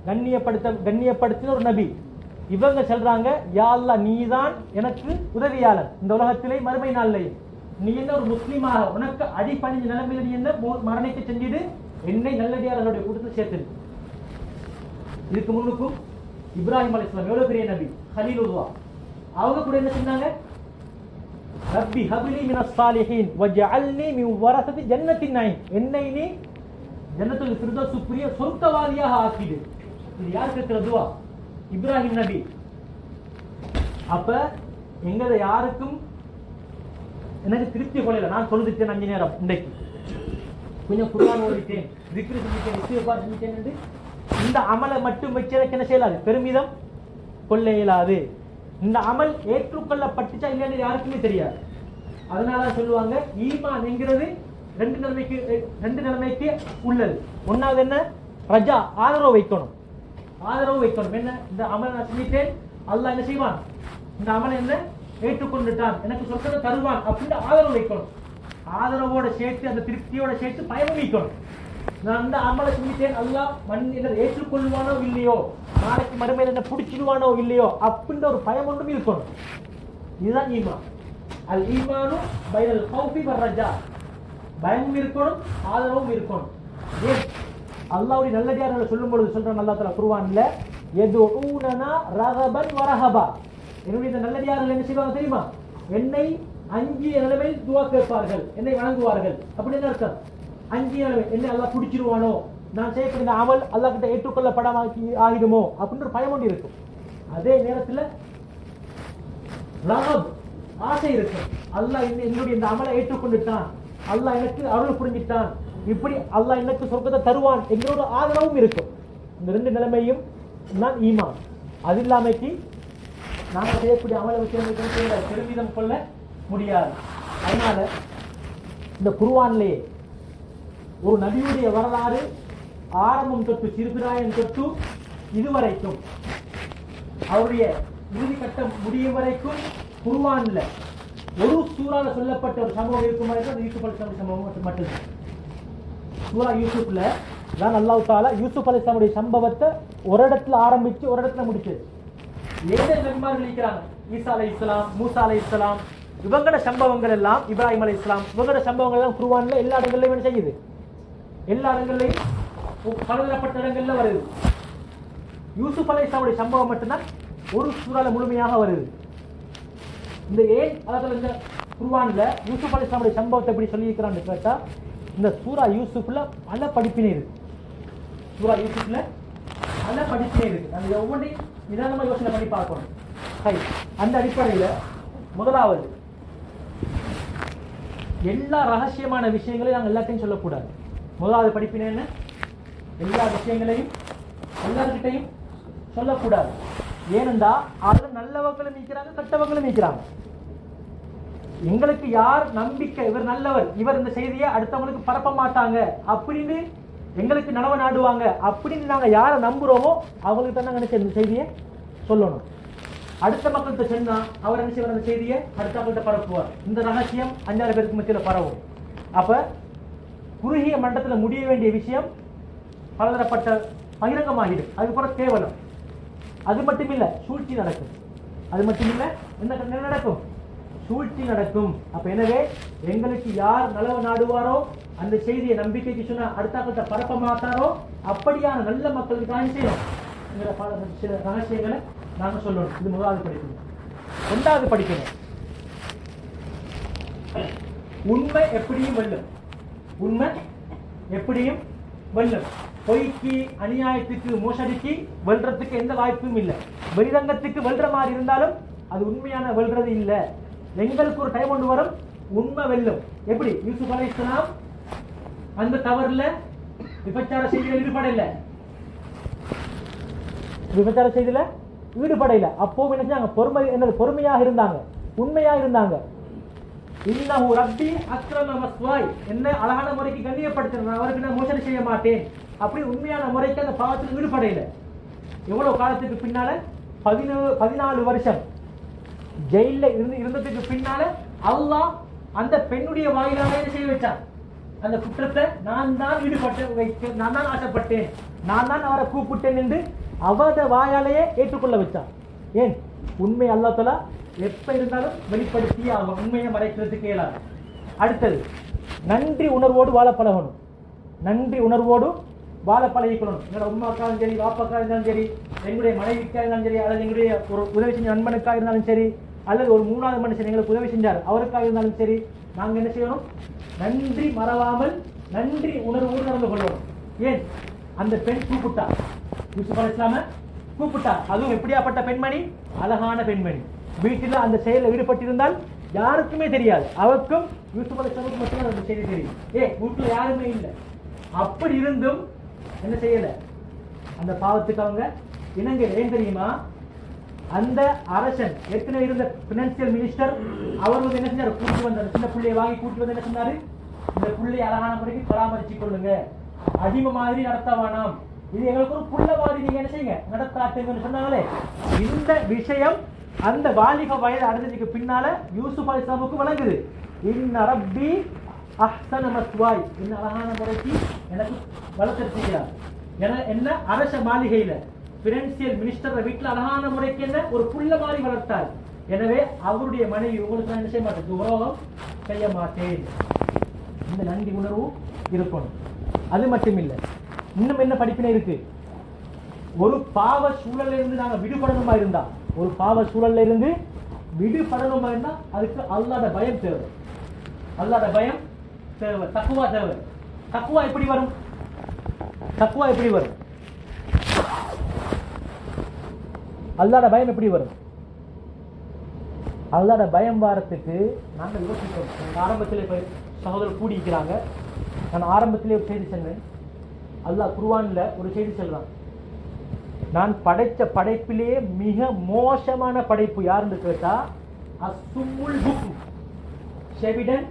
கண்ணியப்படுத்தின ஒரு நபி. இவங்க சொல்றாங்க, யா அல்லாஹ் நீதான் எனக்கு உதவியாளன் இந்த உலகத்திலே மறுமை நாளிலே, நீ என்ன ஒரு முஸ்லிமாக உனக்கு அடிபணிஞ்ச நிலைமையில நீ என்ன மரணிக்க செஞ்சிடு, என்னை நல்லடியார்களுடைய கூட்டத்தில் சேர்த்து. இதுக்கு முன்னுக்கும் இப்ராஹிம் அலைஹிஸ்ஸலாம் எவ்வளவு பெரிய நபி, கலீலுல்லாஹ், அவங்க கூட என்ன சொன்னாங்க, ரப்பி ஹப்லி மினஸ் சாலிஹீன் வஜஅல்னி மின் வரஸதி ஜன்னத்தின் நயீம், என்னை நீ ஜன்னத்துல் ஃபிர்தௌஸுக்குரிய சொர்க்கவாதியாக ஆக்கிடு. இது யார் கேட்கிற துவா, இப்ராஹிம் நபி. அப்ப எங்கத யாருக்கும் எனக்கு திருப்தி கொள்ளல, நான் சொல்லிட்டேன் 5 நேரம் இன்றைக்கு கொஞ்சம் குர்ஆன் ஓதிட்டேன், திக்ர் செஞ்சிட்டேன், இஸ்திக்பார் செஞ்சிட்டேன் என்று இந்த அமலை மட்டும் வச்சு என்ன செய்யலாது, பெருமிதம் கொள்ள இயலாது. இந்த அமல் ஏற்றுக்கொள்ளப்பட்டுச்சா இல்லைன்னு யாருக்குமே தெரியாது. அதனால சொல்லுவாங்க, ஈமான் என்கிறது ரெண்டு நிலைமைக்கு உள்ளது. ஒன்னாவது என்ன, ரஜா, ஆதரவு வைக்கணும், ஆதரவு வைக்கணும். என்ன, இந்த அமல் நான் செஞ்சிட்டேன், அல்லாஹ் என்ன செய்வான், இந்த அமலை என்ன ஏற்றுக்கொண்டுட்டான், எனக்கு சொர்க்கத்தை தருவான் அப்படின்னு ஆதரவு வைக்கணும். ஆதரவோட சேர்த்து அந்த திருப்தியோட சேர்த்து பயமும் வைக்கணும். நான் அந்த அமலை செஞ்சிட்டேன், அல்லாஹ் என்ன ஏற்றுக்கொள்வானோ இல்லையோ, நாளைக்கு மறுமையில் என்ன பிடிச்சிடுவானோ இல்லையோ அப்படின்ற ஒரு பயம் ஒன்றும் இருக்கணும். இதுதான் ஈமான். அல் ஈமானு பைனல் கௌஃபி வர் ரஜா, பயமும் இருக்கணும், ஆதரவும் இருக்கணும். ஏன் அல்லாஹ்வுடைய நல்லடியார்களை சொல்லும் பொழுது சொல்றான் அல்லாஹ் தஆலா குர்ஆன்ல, யதுஊனனா ரகபன் வரஹபா, என்னுடைய இந்த நல்லடியார்கள் என்ன செய்வாங்க தெரியுமா, என்னை அஞ்சிய நிலைமையில் துஆ கேட்பார்கள், என்னை வணங்குவார்கள். அப்படின்னு அர்த்தம், அஞ்சிய நிலைமை, என்னை அல்லாஹ் பிடிச்சிருவானோ, நான் செய்யக்கூடிய அமல் அல்லாஹ் கிட்ட ஏற்றுக்கொள்ளப்படாம ஆகிடுமோ அப்படின்ற பயம் ஒன்று இருக்கும். அதே நேரத்தில் ரகப், ஆசை இருக்கும், அல்லாஹ் என்னுடைய இந்த அமலை ஏற்றுக்கொண்டுட்டான், அல்லாஹ் எனக்கு அருள் புரிஞ்சிட்டான், இப்படி அல்லாஹ் எனக்கு சொர்க்கத்தை தருவான் என்கிற ஒரு ஆதரவும் இருக்கும். இந்த ரெண்டு நிலைமையும் நான் ஈமான். அது இல்லாமைக்கு நாங்கள் செய்யக்கூடிய அமலை வச்சு பெருமிதம் கொள்ள முடியாது. அதனால இந்த குர்ஆனிலேயே ஒரு நபியுடைய வரலாறு ஆரம்பம் தொட்டு சிறுபிராயம் தொட்டு இதுவரைக்கும் அவருடைய இறுதி கட்டம் முடியும் வரைக்கும் குர்ஆன்ல ஒரு சூறால சொல்லப்பட்ட ஒரு சம்பவம் இருக்கும் வரைக்கும் யூசுப் அலைஹிஸ்ஸலாம் சம்பவம் மட்டும்தான். சூரா யூசுப்ல தான் அல்லாஹ் தஆலா யூசுப் அலைஹிஸ்ஸலாமுடைய சம்பவத்தை ஒரு இடத்துல ஆரம்பிச்சு ஒரு இடத்துல முடிச்சது. ஏழு நபிமார்கள் இருக்கிறாங்க, ஈசா அலைஹிஸ்ஸலாம், மூசா அலைஹிஸ்ஸலாம், இவங்களோட சம்பவங்கள் எல்லாம், இப்ராஹிம் அலைஹிஸ்ஸலாம், இவங்களோட சம்பவங்கள் எல்லாம் குர்ஆன்ல எல்லா இடங்கள்லயும் என்ன செய்யுது, எல்லா இடங்கள்லையும் பலதரப்பட்ட இடங்கள்ல வருது. யூசுப் அலைஹிஸ்ஸலாமுடைய சம்பவம் மட்டும்தான் ஒரு சூறால முழுமையாக வருது. இந்த ஏன் அதாவது இந்த குர்ஆன்ல யூசுப் அலைஹிஸ்ஸலாமுடைய சம்பவத்தை எப்படி சொல்லியிருக்கிறான்னு கேட்டா, இந்த சூரா யூசுப்ல பல படிப்பினை இருக்கு. சூரா யூசுப்ல பல படிப்பினை இருக்கு. நம்ம ஒவ்வொன்றையும் நிதானமா யோசனை பண்ணி பார்க்கணும். சரி, அந்த அடிப்படையில் முதலாவது, எல்லா ரகசியமான விஷயங்களையும் நாங்கள் எல்லாத்தையும் சொல்லக்கூடாது. முதலாவது படிப்பினை என்ன, எல்லா விஷயங்களையும் எல்லார்கிட்டையும் சொல்லக்கூடாது. ஏனென்றா அதுல நல்லவங்களும் நீக்கிறாங்க, கெட்டவங்களும் நீக்கிறாங்க. எங்களுக்கு யார் நம்பிக்கை இவர் நல்லவர், இவர் இந்த செய்தியை அடுத்தவங்களுக்கு பரப்ப மாட்டாங்க அப்படின்னு எங்களுக்கு நனவ நாடுவாங்க அப்படின்னு நாங்க யாரை நம்புறோமோ அவங்களுக்கு தான் நாங்கள் இந்த செய்தியை சொல்லணும். அடுத்த மக்கள்கிட்ட சொன்னா அவர் என்ன செய்வார், அந்த செய்தியை அடுத்தவங்கள்ட்ட பரப்புவார். இந்த ரகசியம் 5-6 பேருக்கு மத்தியில் பரவும். அப்ப குறுகிய மண்டலத்தில் முடிய வேண்டிய விஷயம் பலதரப்பட்ட பகிரங்கமாகிடும். அதுக்கப்புறம் கேவலம். அது மட்டும் இல்ல, சூழ்ச்சி நடக்கும். அது மட்டும் இல்ல, என்ன நடக்கும்? சூழ்ச்சி நடக்கும். அப்ப எனவே எங்களுக்கு யார் நலவு நாடுவாரோ, அந்த செய்தியை நம்பிக்கைக்கு சொன்ன அடுத்த பரப்ப மாட்டாரோ, அப்படியான நல்ல மக்களுக்கு தான் செய்யணும். சில ரகசியங்களை நாங்க சொல்லணும். இது முதலாவது படிக்கணும். இரண்டாவது படிக்கணும், உண்மை எப்படியும் வெல்லும். உண்மை எப்படியும் வெல்லும். பொய்க்கு, அநியாயத்துக்கு, மோசடிக்கு வெல்றதுக்கு எந்த வாய்ப்பும் இல்லை. வெளிரங்கத்துக்கு வெல்ற மாதிரி இருந்தாலும் அது உண்மையான வெல்றது இல்லை. எங்களுக்கு ஒரு டைம் ஒன்று வரும், உண்மை வெல்லும். எப்படி? யூசுப் அலைஹிஸ்ஸலாம் அந்த தவறுல விபச்சார செய்தியில் ஈடுபடல. விபச்சார செய்தியில ஈடுபடல. அப்போ என்ன செஞ்சாங்க? பொறுமையாக இருந்தாங்க, உண்மையாக இருந்தாங்க. இன்னஹு ரப்பி அக்ரம மஸ்வாய், என்ன அழகான முறைக்கு கண்ணியப்படுத்துறேன், அவருக்கு நான் மோசடி செய்ய மாட்டேன். அப்படி உண்மையான முறைக்கு அந்த பாவத்தில் ஈடுபடையில. எவ்வளவு காலத்துக்கு பின்னால? 14 வருஷம் ஜெயில இருந்ததுக்கு பின்னால அல்லாஹ் அந்த பெண்ணுடைய வாயிலாக என்ன செய்ய வச்சான்? அந்த குற்றத்தை நான் தான் ஈடுபட்டு நான் தான் ஆசைப்பட்டேன், நான் தான் அவரை கூப்பிட்டேன் என்று அவத வாயாலேயே ஏற்றுக்கொள்ள வச்சான். ஏன்? உண்மை அல்லாஹ் தஆலா எப்ப இருந்தாலும் வெளிப்படுத்தி அவன் உண்மையை மறைக்கிறதுக்கு இயலாது. அடுத்தது, நன்றி உணர்வோடு வாழ பழகணும். நன்றி உணர்வோடு வாழ பழகிக்கணும். என்னோட உமாக்காலும் சரி, வாப்பாக்கா இருந்தாலும் சரி, எங்களுடைய மனைவிக்கா இருந்தாலும் சரி, அல்லது எங்களுடைய ஒரு உதவி செஞ்ச நண்பனுக்காக இருந்தாலும் சரி, அல்லது ஒரு 3வது மனுஷன் எங்களுக்கு உதவி செஞ்சார் அவருக்காக இருந்தாலும் சரி, நாங்க என்ன செய்யணும்? நன்றி மறவாமல் நன்றி உணர்வோடு நடந்து கொள்ளணும். ஏன்? அந்த பெண் கூப்பிட்டா, யூசுப் அலைஹிஸ்ஸலாம கூப்பிட்டா. அதுவும் எப்படியாப்பட்ட பெண்மணி? அழகான பெண்மணி. வீட்டில் அந்த செயலில் ஈடுபட்டிருந்தால் யாருக்குமே தெரியாது. அவருக்கும் யூசுப் அலைஹிஸ்ஸலாமுக்கு மட்டும்தான் அந்த செய்தி தெரியும். வீட்டுல யாருமே இல்லை. அப்படி இருந்தும் என்ன செய்யல? அந்த பாவத்துக்கு அவங்க இணங்க. ஏன் தெரியுமா? அந்த அரசன் ஏற்கனவே இருந்த பினான்சியல் மினிஸ்டர் அவர் வந்து என்ன செஞ்சாரு? கூட்டி வந்தார். சின்ன பிள்ளையை வாங்கி கூட்டி வந்து என்ன சொன்னாரு? இந்த பிள்ளையை அழகான முறைக்கு பராமரிச்சு கொள்ளுங்க, அடிமை மாதிரி நடத்த வேணாம், இது எங்களுக்கு ஒரு புள்ள மாதிரி நீங்க என்ன செய்யுங்க, நடத்தாட்டுங்கன்னு சொன்னாங்களே. இந்த விஷயம் அந்த வாலிப வயது அடைஞ்சதுக்கு பின்னால யூசுப் அலைஹிஸ்ஸலாமுக்கு வழங்குது. இன்ன ரப்பி அஹ்ஸன மஸ்வாய், என்ன அழகான முறைக்கு எனக்கு வளர்த்திருக்கிறார். என்ன அரச மாளிகையில பினான்சியல் மினிஸ்டர் வீட்டுல அழகான முறைக்கு என்ன ஒரு புள்ள மாதிரி வளர்த்தார். எனவே அவருடைய மனைவி உங்களுக்கு நான் என்ன செய்ய மாட்டேன், துரோகம் செய்ய மாட்டேன். இந்த நன்றி உணர்வு இருக்கணும். அது மட்டும் இல்லை, இன்னும் என்ன படிப்பினை இருக்கு? ஒரு பாவ சூழல்ல இருந்து நாங்க விடுபடணுமா இருந்தா, ஒரு பாவ சூழல்ல இருந்து விடுபடணுமா இருந்தா அதுக்கு அல்லாஹ்வுடைய பயம் தேவை. அல்லாஹ்வுடைய பயம் தேவை, தக்வா தேவை. தக்வா எப்படி வரும்? தக்வா எப்படி வரும்? அல்லாஹ்வுடைய பயம் எப்படி வரும்? அல்லாஹ்வுடைய பயம் வாரத்துக்கு நாங்கள் யோசிக்கிறோம். ஆரம்பத்தில் இப்ப சகோதரர் கூடிக்கிறாங்க. நான் ஆரம்பத்திலே ஒரு செய்தி சொன்னேன். அல்லாஹ் குர்ஆன்ல ஒரு செய்தி சொல்றான், நான் படைச்ச படைப்பிலேயே மிக மோசமான படைப்பு யாருன்னு கேட்டா அஸ்ஸும்முல் புக்ம், செவிடன்,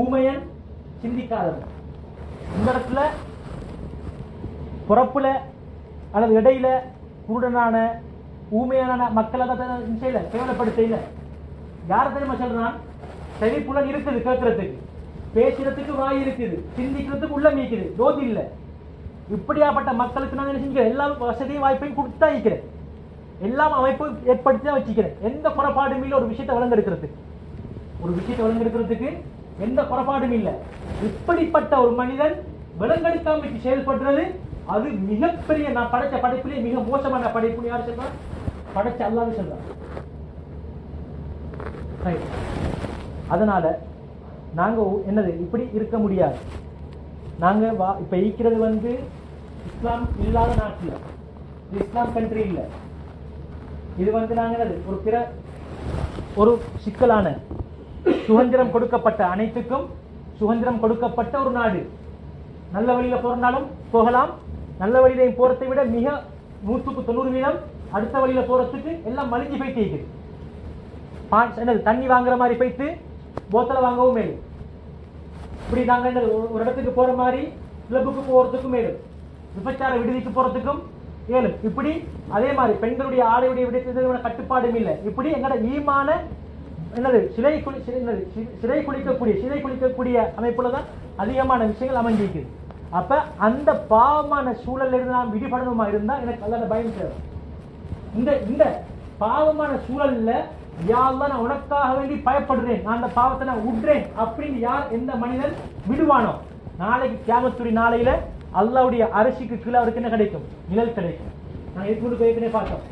ஊமையன், சிந்திக்காதவன். இந்த இடத்துல பிறப்புல அல்லது இடையில குருடனான ஊமையான மக்களை தான் செய்யல, கேவலப்படுத்தல. யார தெரியுமா சொல்றான்? செவிப்புலன் இருக்குது, கேட்கறதுக்கு, பேசுறதுக்கு வாய் இருக்குது, சிந்திக்கிறதுக்கு உள்ள மீக்குது, தோதி இல்லை. இப்படியாப்பட்ட மக்களுக்கு நான் என்ன செஞ்சுக்கிறேன்? எல்லா வசதியும் வாய்ப்பையும் கொடுத்தா இருக்கிறேன், எல்லாம் அமைப்பு ஏற்படுத்தி தான் வச்சுக்கிறேன். எந்த குறைபாடும் இல்லை ஒரு விஷயத்தை வழங்கெடுக்கிறதுக்கு, ஒரு விஷயத்தை வழங்கெடுக்கிறதுக்கு எந்த குறைபாடும் இல்லை. இப்படிப்பட்ட ஒரு மனிதன் விலங்கெடுக்காம செயல்படுறது அது மிகப்பெரிய, நான் படைச்ச படைப்பிலே மிக மோசமான படைப்புன்னு யார் சொல்றான்? படைச்ச அல்லாஹ் சொல்றான். அதனால நாங்க என்னது இப்படி இருக்க முடியாது. நாங்க இப்ப இருக்கிறது வந்து இஸ்லாம் இல்லாத நாட்டில், இது இஸ்லாம் கண்ட்ரி இல்லை. இது வந்து நாங்க ஒரு பிற ஒரு சிக்கலான சுதந்திரம் கொடுக்கப்பட்ட, அனைத்துக்கும் சுதந்திரம் கொடுக்கப்பட்ட ஒரு நாடு. நல்ல வழியில போறனாலும் போகலாம், நல்ல வழியில போறதை விட மிக 190% அடுத்த வழியில போறதுக்கு எல்லாம் மலிஞ்சு போயிட்டு இருக்குது. தண்ணி வாங்குற மாதிரி போயிட்டு போத்தலை வாங்கவும் மேலும், இப்படி நாங்க ஒரு இடத்துக்கு போற மாதிரி கிளப்புக்கு போறதுக்கும் மேலும், விபச்சார விடுதிக்கு போறதுக்கும் ஏழும். இப்படி அதே மாதிரி பெண்களுடைய ஆடையுடைய விடயத்தில் கட்டுப்பாடும் இல்லை. இப்படி எங்களோட ஈமான என்னது சிறை குளிக்கக்கூடிய அமைப்புல தான் அதிகமான விஷயங்கள் அமைஞ்சிருக்குது. அப்ப அந்த பாவமான சூழல்ல இருந்து நாம் விடுபடணுமா இருந்தா எனக்கு அல்லாஹ்வுடைய பயம் தேவை. இந்த பாவமான சூழல்ல யா அல்லாஹ் நான் உனக்காக வேண்டி பயப்படுறேன், நான் அந்த பாவத்தை நான் விடுறேன் அப்படின்னு யார் எந்த மனிதன் விடுவானோ நாளைக்கு கியாமத்துடைய நாளையில அல்லாஹ்வுடைய அரிசிக்கு கீழே அவருக்கு என்ன கிடைக்கும்? நிழல் கிடைக்கும். நான் இதுக்கு ஏற்கனவே பார்த்தோம்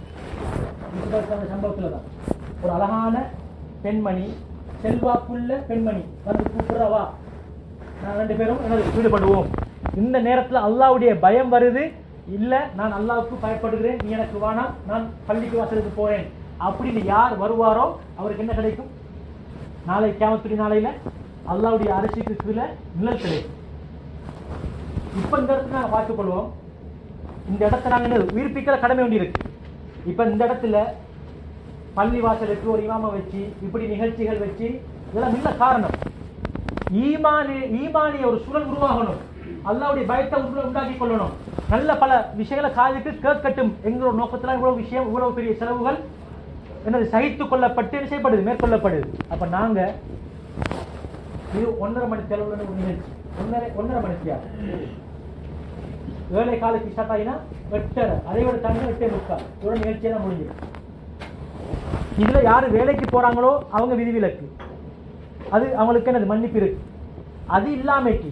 சம்பவத்துல தான் ஒரு அழகான பெண்மணி, செல்வாக்குள்ள பெண்மணி வந்து கூப்பிடுறவா, நான் 2 பேரும் ஈடுபடுவோம். இந்த நேரத்துல அல்லாஹ்வுடைய பயம் வருது, இல்ல நான் அல்லாஹ்வுக்கு பயப்படுகிறேன், நீ எனக்கு வேணாம், நான் பள்ளிக்கு வாசலுக்கு போறேன் அப்படின்னு யார் வருவாரோ அவருக்கு என்ன கிடைக்கும்? நாளை கியாமத்துடைய நாளையில அல்லாஹ்வுடைய அரிசிக்கு கீழே நிழல் கிடைக்கும். இப்ப இந்த இடத்துல நாங்க பார்த்துக் கொள்வோம். இந்த இடத்தை நாங்க உயிர்ப்பிக்கிற கடமை ஒன்று இருக்கு. இப்ப இந்த இடத்துல பள்ளி வாசலுக்கு ஒரு இமாம வச்சு இப்படி நிகழ்ச்சிகள் வச்சு இதெல்லாம் இல்ல காரணம். ஈமானிய ஒரு சூழல் உருவாகணும், அல்லாஹ்வுடைய பயத்தை உண்டாக்கி கொள்ளணும், நல்ல பல விஷயங்களை காதுக்கு கேட்கட்டும் என்கிற ஒரு நோக்கத்துல இவ்வளவு விஷயம், இவ்வளவு பெரிய செலவுகள் என்னது சகித்துக் கொள்ளப்பட்டு என்ன செய்யப்படுது, மேற்கொள்ளப்படுது. அப்ப நாங்க இது 1.5 மணி செலவுல ஒரு நிகழ்ச்சி, 1.5 மணித்தியா வேலை காலுக்கு ஸ்டார்ட் ஆகினா 8:30, அதை விட தாண்டி 8:30 ஒரு நிகழ்ச்சியெல்லாம் முடிஞ்சிடும். இதுல யாரு வேலைக்கு போறாங்களோ அவங்க விதிவிலக்கு, அது அவங்களுக்கு என்னது மன்னிப்பு இருக்கு. அது இல்லாமைக்கு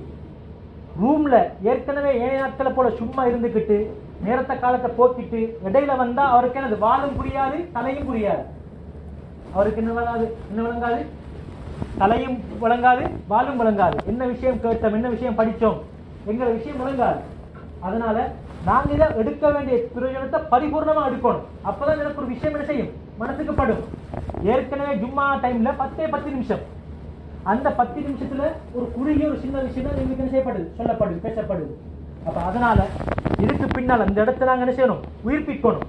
ரூம்ல ஏற்கனவே ஏழை நாட்களை போல சும்மா இருந்துக்கிட்டு நேரத்தை காலத்தை போக்கிட்டு இடையில வந்தா அவருக்கு என்னது வாழும் புரியாது, தலையும் புரியாது. அவருக்கு என்ன விளங்காது, தலையும் விளங்காது, வாழும் விளங்காது. என்ன விஷயம் கேட்டோம், என்ன விஷயம் படிச்சோம் என்கிற விஷயம் விளங்காது. அதனால நாங்க இதை எடுக்க வேண்டிய பிரயோஜனத்தை பரிபூர்ணமா எடுக்கணும். அப்பதான் எனக்கு ஒரு விஷயம் என்ன செய்யும், மனசுக்கு படும். ஏற்கனவே ஜும்மா டைம்ல 10 நிமிஷம், அந்த 10 நிமிஷத்துல ஒரு குறுகிய ஒரு சின்ன விஷயம் தான் எங்களுக்கு என்ன செய்யப்படுது, சொல்லப்படுது, பேசப்படுது. அப்ப அதனால இதுக்கு பின்னால் அந்த இடத்துல நாங்க என்ன செய்யணும், உயிர்ப்பிக்கணும்.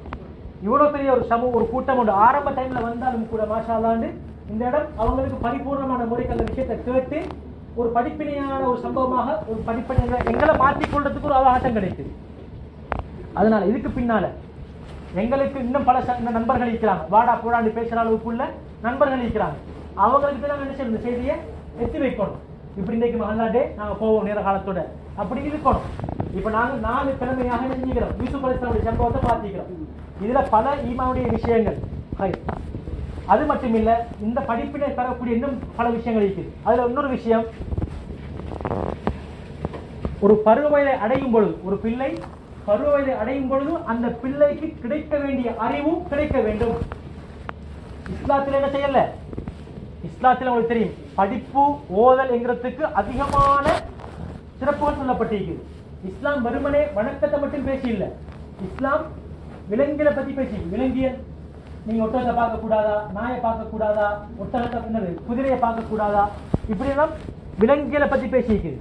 இவ்வளவு பெரிய ஒரு கூட்டம் உண்டு. ஆரம்ப டைம்ல வந்தாலும் கூட மாஷா அல்லாஹ் இந்த இடம் அவங்களுக்கு பரிபூர்ணமான முறைக்கு அந்த விஷயத்தை கேட்டு ஒரு படிப்பினையான ஒரு சம்பவமாக ஒரு படிப்பினை எங்களை மாற்றிக் கொள்றதுக்கு ஒரு அவகாசம் கிடைக்குது. அதனால இதுக்கு பின்னால எங்களுக்கு இன்னும் பல நண்பர்கள் இருக்கிறாங்க, வாடா போடாண்டு பேசுற அளவுக்குள்ள நண்பர்கள் இருக்கிறாங்க. அவங்களுக்கு நாங்கள் என்ன செய்யணும், இந்த செய்தியை எத்தி வைக்கணும். இப்படி இன்னைக்கு மகளாண்டே நாங்கள் போவோம் நேர காலத்தோட அப்படி இருக்கணும். இப்ப நாங்க 4 கிழமையாக செஞ்சுக்கிறோம், யூசுப் அலைஹிஸ்ஸலாமுடைய சம்பவத்தை பார்த்துக்கிறோம். இதுல பல ஈமாவுடைய விஷயங்கள், அது மட்டும் இல்ல இந்த படிப்பினை தரக்கூடிய இன்னும் பல விஷயங்கள் இருக்குது. அதுல இன்னொரு விஷயம், ஒரு பருவ வயதை அடையும் பொழுது, ஒரு பிள்ளை பருவ வயதை அடையும் பொழுது அந்த பிள்ளைக்கு கிடைக்க வேண்டிய அறிவும் கிடைக்க வேண்டும். இஸ்லாத்தில் என்ன செய்யல, இஸ்லாத்தில் உங்களுக்கு தெரியும் படிப்பு ஓதல் என்கிறதுக்கு அதிகமான சிறப்புகள் சொல்லப்பட்டிருக்கு. இஸ்லாம் வெறுமனே வணக்கத்தை மட்டும் பேசி இல்லை, இஸ்லாம் விலங்குகளை பத்தி பேசி, விலங்கியல் நீங்க ஒட்டகத்தை பார்க்க கூடாதா, நாயை பார்க்க கூடாதா, ஒட்டகத்தை குதிரையை பார்க்க கூடாதா, இப்படி எல்லாம் விலங்குகளை பத்தி பேசிக்குது.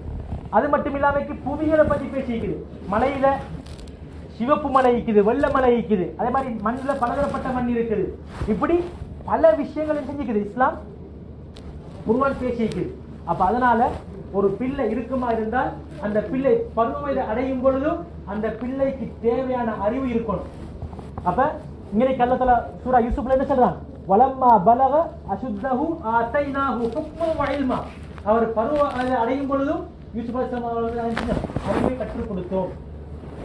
அது மட்டும் இல்லாம புவிகளை பத்தி பேசிக்குது. மலையில சிவப்பு மலை இருக்குது, வெள்ளை மலை இருக்குது, அதே மாதிரி மண்ணில் பலதரப்பட்ட மண் இருக்குது. இப்படி பல விஷயங்களும் செஞ்சுக்குது இஸ்லாம், குர்ஆன் பேசிக்குது. அப்ப அதனால ஒரு பிள்ளை இருக்குமா இருந்தால் அந்த பிள்ளை பருவ வயதை அடையும் பொழுதும் அந்த பிள்ளைக்கு தேவையான அறிவு இருக்கணும். அப்ப இங்கே அல்லாஹ் சூரா யூசுப்ல என்ன சொல்றான், வலம்மா பலக அசுத்தஹு ஆதைனாஹு ஹுக்மன் வ இல்மா. அவர் பருவ வயதை அடையும் பொழுதும் யூசுப் அலைஹிஸ்ஸலாம் அவர்கள் அறிவை கற்றுக் கொடுத்தோம்,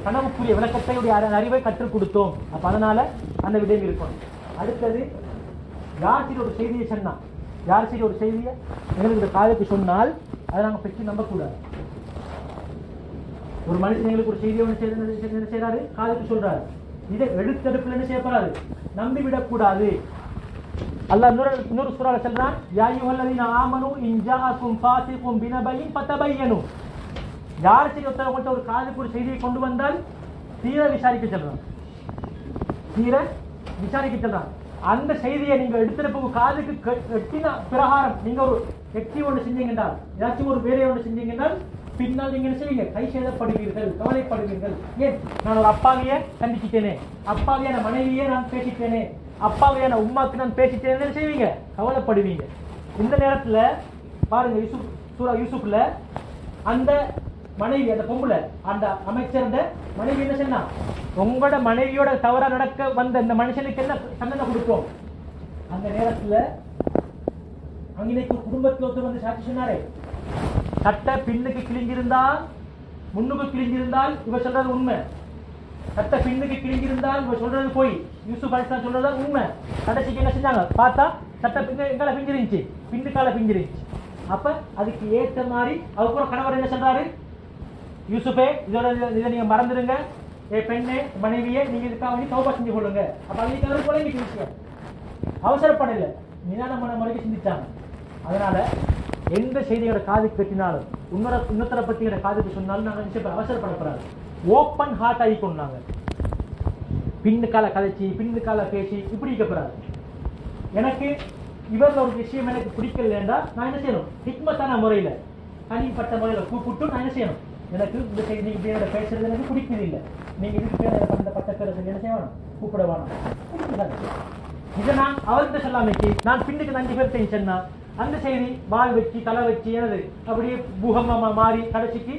கனவுக்குரிய விளக்கத்தையுடைய அறிவை கற்றுக் கொடுத்தோம். அப்ப அதனால அந்த விடயம் இருக்கணும். அடுத்தது யார் ஒரு செய்தியை சொன்னா, யார் சரி ஒரு செய்தியை எங்களுக்கு இந்த காலத்துக்கு சொன்னால் அதை நாங்கள் பெற்று நம்பக்கூடாது. ஒரு மனுஷன் எங்களுக்கு ஒரு செய்தியை என்ன செய்யறாரு, காலத்துக்கு சொல்றாரு, இதை எடுத்தெடுப்புல என்ன செய்யப்படாது, நம்பிவிடக்கூடாது. அல்லாஹ் இன்னொரு சூறால சொல்றான், யா அய்யுஹல்லதீன ஆமனூ இன் ஜாஅக்கும் ஃபாஸிகுன் பினபையின் ஃபதபையனு. யார் சரி ஒருத்தர் ஒரு காதுக்கு ஒரு செய்தியை கொண்டு வந்தால் தீர விசாரிக்க சொல்றான், தீர விசாரிக்க சொல்றான். அந்த செய்தியை நீங்க எடுத்திருப்ப காதுக்கு எட்டின பிரகாரம் நீங்க ஒரு எட்டி ஒன்று செஞ்சீங்கன்னா, ஏதாச்சும் ஒரு வேலையை ஒன்று செஞ்சீங்கன்னா பின்னால் நீங்க என்ன செய்வீங்க, கை சேதப்படுவீர்கள், கவலைப்படுவீர்கள். ஏன், நான் ஒரு அப்பாவியை கண்டிச்சிட்டேனே, அப்பாவியான மனைவியே நான் பேசிட்டேனே, அப்பாவியான உம்மாக்கு நான் பேசிட்டேன்னு செய்வீங்க, கவலைப்படுவீங்க. இந்த நேரத்துல பாருங்க சூரா யூசுப்ல அந்த மனைவி, அந்த பொம்பளை, அந்த அமைச்சர் மனைவி என்ன சொன்னா, உங்களோட மனைவியோட தவறா நடக்க வந்த இந்த மனுஷனுக்கு என்ன தண்டனை கொடுப்போம். அந்த நேரத்துல அங்கே குடும்பத்தில் ஒருத்தர் வந்து சாட்சி சொன்னாரே, சட்டை பின்னுக்கு கிழிஞ்சிருந்தால் முன்னுக்கு கிழிஞ்சிருந்தால் இவர் சொல்றது உண்மை, சட்டை பின்னுக்கு கிழிஞ்சிருந்தால் இவர் சொல்றது போய், யூசுப் அலைஹிஸ்ஸலாம் சொல்றது உண்மை. கடைசிக்கு என்ன செஞ்சாங்க பார்த்தா சட்டை எங்கால பிஞ்சிருந்துச்சு, பின்னுக்கால பிஞ்சிருந்துச்சு. அப்ப அதுக்கு ஏற்ற மாதிரி அதுக்கப்புறம் கணவர் என்ன சொல்றாரு, யூசுஃபே இதோட இதை நீங்க மறந்துடுங்க, பெண்ணே மனைவியே நீங்க இதுக்காக வேண்டி தௌபா செஞ்சு கொள்ளுங்க. அப்ப அதுக்கு அவர் குழந்தை விஷயம் அவசரப்படல, நிதானமான முறைக்கு சிந்திச்சாங்க. அதனால எந்த செய்தியோட காதுக்கு கட்டினாலும் இன்னொருத்தரை பற்றியோட காதுக்கு சொன்னாலும் நாங்கள் நிச்சயம் அவசரப்படப்படாது, ஓப்பன் ஹார்ட் ஆகி கொண்டாங்க. பின்னுக்கால கதைச்சி பின்னுக்கால பேசி இப்படி இருக்கப்படாது. எனக்கு இவர்கள் ஒரு விஷயம் எனக்கு பிடிக்கலன்னா நான் என்ன செய்யணும், ஹிக்மத்தான முறையில் தனிப்பட்ட முறையில் கூப்பிட்டு நான் என்ன செய்யணும், எனக்கு இந்த செய்தி நீங்க பேரோட பேசுறது எனக்கு பிடிக்கிறது இல்லை, நீங்க இதுக்கு பேர் அந்த பட்ட பேரை சொல்லி என்ன செய்யணும், கூப்பிட வேணும். இதை நான் அவர்கிட்ட சொல்லாமைக்கு நான் பின்னுக்கு 5 பேர் சொன்னா அந்த செய்தி வால் வச்சு தலை வச்சு எனது அப்படியே பூகமா மாறி கடைசிக்கு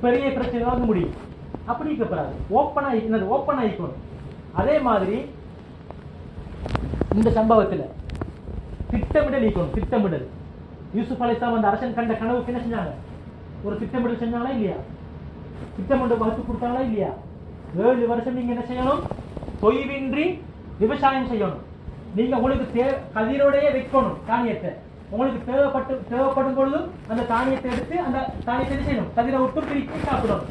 பெரிய பிரச்சனை வந்து முடியும். அப்படி இருக்கப்படாது, ஓப்பன் ஆகிக்கணும். அதே மாதிரி இந்த சம்பவத்தில் திட்டமிடல் இருக்கணும். திட்டமிடல் யூசுப் அலைஹிஸ்ஸலாம் அந்த அரசன் கண்ட கனவுக்கு என்ன செஞ்சாங்க, ஒரு திட்டமிடல் செஞ்சாங்களா இல்லையா, திட்டமிடல் வகுத்து கொடுத்தாங்களா இல்லையா. 7 வருஷம் நீங்க என்ன செய்யணும், தொய்வின்றி விவசாயம் செய்யணும். நீங்க உங்களுக்கு கதிரோடையே வைக்கணும் தானியத்தை, உங்களுக்கு தேவைப்படும் பொழுதும் அந்த தானியத்தை எடுத்து அந்த தானியத்தை செய்யணும், கதிரை விட்டு பிரித்து சாப்பிடணும்.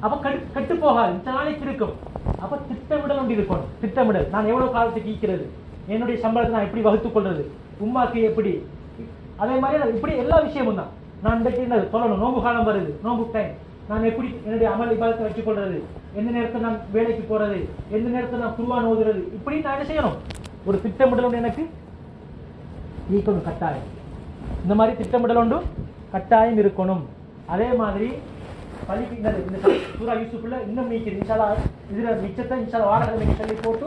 அப்ப கட்டு போகாது, நாளைக்கு இருக்கும். அப்ப திட்டமிடல் ஒன்று இருக்கணும். திட்டமிடல், நான் எவ்வளவு காலத்துக்கு ஈக்கிறது, என்னுடைய சம்பளத்தை நான் எப்படி வகுத்துக் கொள்றது, உமாக்கு எப்படி, அதே மாதிரி இப்படி எல்லா விஷயமும் தான். நான் இன்றைக்கு என்ன சொல்லணும், நோம்பு காலம் வருது, நோம்பு டைம், நான் எப்படி என்னுடைய அமல் இபாதத்தை வச்சுக் கொள்றது, எந்த நேரத்தில் நான் வேலைக்கு போறது, எந்த நேரத்தில் நான் குர்ஆன் ஓதுறது, இப்படி நான் என்ன செய்யணும், ஒரு திட்டமிடல் ஒன்று எனக்கு இருக்கணும் கட்டாயம். இந்த மாதிரி திட்டமிடல் ஒன்று கட்டாயம் இருக்கணும். அதே மாதிரி பள்ளிக்கு இந்த சூரா யூசுஃப்ல இன்னும் நீக்குது. இன்ஷா அல்லாஹ் இதுல மிச்சத்தை இன்ஷா அல்லாஹ் வாரங்களை சொல்லி போட்டு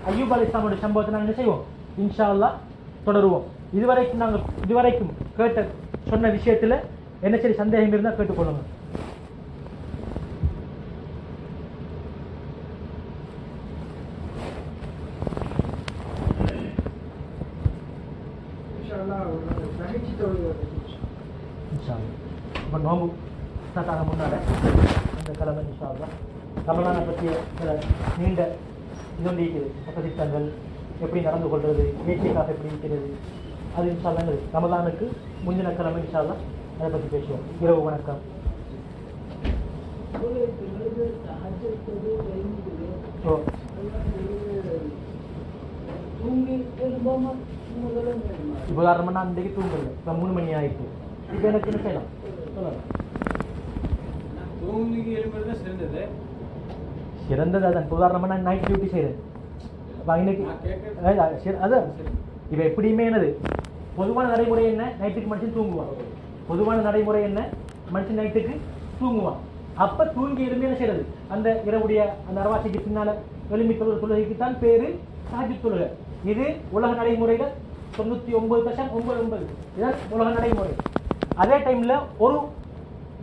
அய்யூப் அலைஹிஸ்ஸலாமுடைய சம்பவத்தை நாங்கள் என்ன செய்வோம், இன்ஷா அல்லாஹ் தொடருவோம். இதுவரைக்கும் கேட்ட சொன்ன விஷயத்துல என்ன சரி சந்தேகம் இருந்தால் கேட்டுக்கொள்ளுங்க. இப்போ நோம்பு ஸ்டார்ட் முன்னால அந்த கிழமை இன்ஷா அல்லாஹ் ரமலானை பற்றிய சில நீண்ட இதொன்று இருக்குது, சட்டத்திட்டங்கள் எப்படி நடந்து கொள்வது, இயற்கைக்காக எப்படி இருக்கிறது, அது இன்ஷா அல்லாஹ் ரமலானுக்கு முந்தின கிழமை இன்ஷா அல்லாஹ் அதை பற்றி பேசுவோம். இரவு வணக்கம். இப்போ உதாரணமா நான் இன்றைக்கு தூங்கல, இப்போ 3 மணி ஆயிடுச்சு, இப்போ எனக்கு என்ன செய்யலாம் சொல்லலாம். சிறந்தது அதான். உதாரணமா நான் நைட் டியூட்டி செய்கிறேன், அப்போ இன்னைக்கு அதான் இப்போ எப்படியுமே என்னது பொதுவான நடைமுறை என்ன, நைட்டுக்கு மனுஷன் தூங்குவான். பொதுவான நடைமுறை என்ன, மனுஷன் நைட்டுக்கு தூங்குவான். அப்போ தூங்கி இருந்து என்ன செய்யறது, அந்த இரவுடைய அந்த அரவாசிக்கு பின்னால எலும்பி தொழுகைக்கு தான் பேரு தஹஜ்ஜுத் தொழுகை. இது உலக நடைமுறைகள் 99.99 இதான் உலக நடைமுறை. அதே டைம்ல ஒரு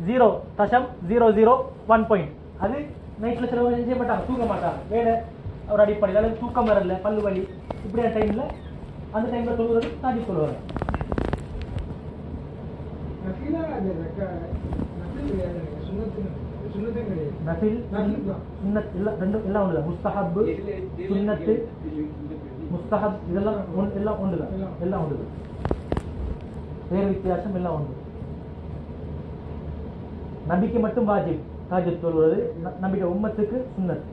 0.001 பாயிண்ட் அது நைட்ல சில செய்ய மாட்டாங்க, தூங்க மாட்டாங்க, வேலை ஒரு அடிப்படையில் அல்லது தூக்கம் வரல, பல்லு வலி, இப்படியான டைம்ல அந்த டைம்ல தொழுவது தாஜி தொழுவாங்க. நஃபில் சுன்னத் எல்லாம் ஒன்றுதான். முஸ்தஹப் சுன்னத்து முஸ்தஹப் இதெல்லாம் எல்லாம் ஒன்றுதான், எல்லாம் ஒன்றுதான், வேறு வித்தியாசம் எல்லாம் ஒன்று. நபிக்கு மட்டும் வாஜிப் தஹஜ்ஜுத் தொழுவது, நபியோட உம்மத்துக்கு சுன்னத்.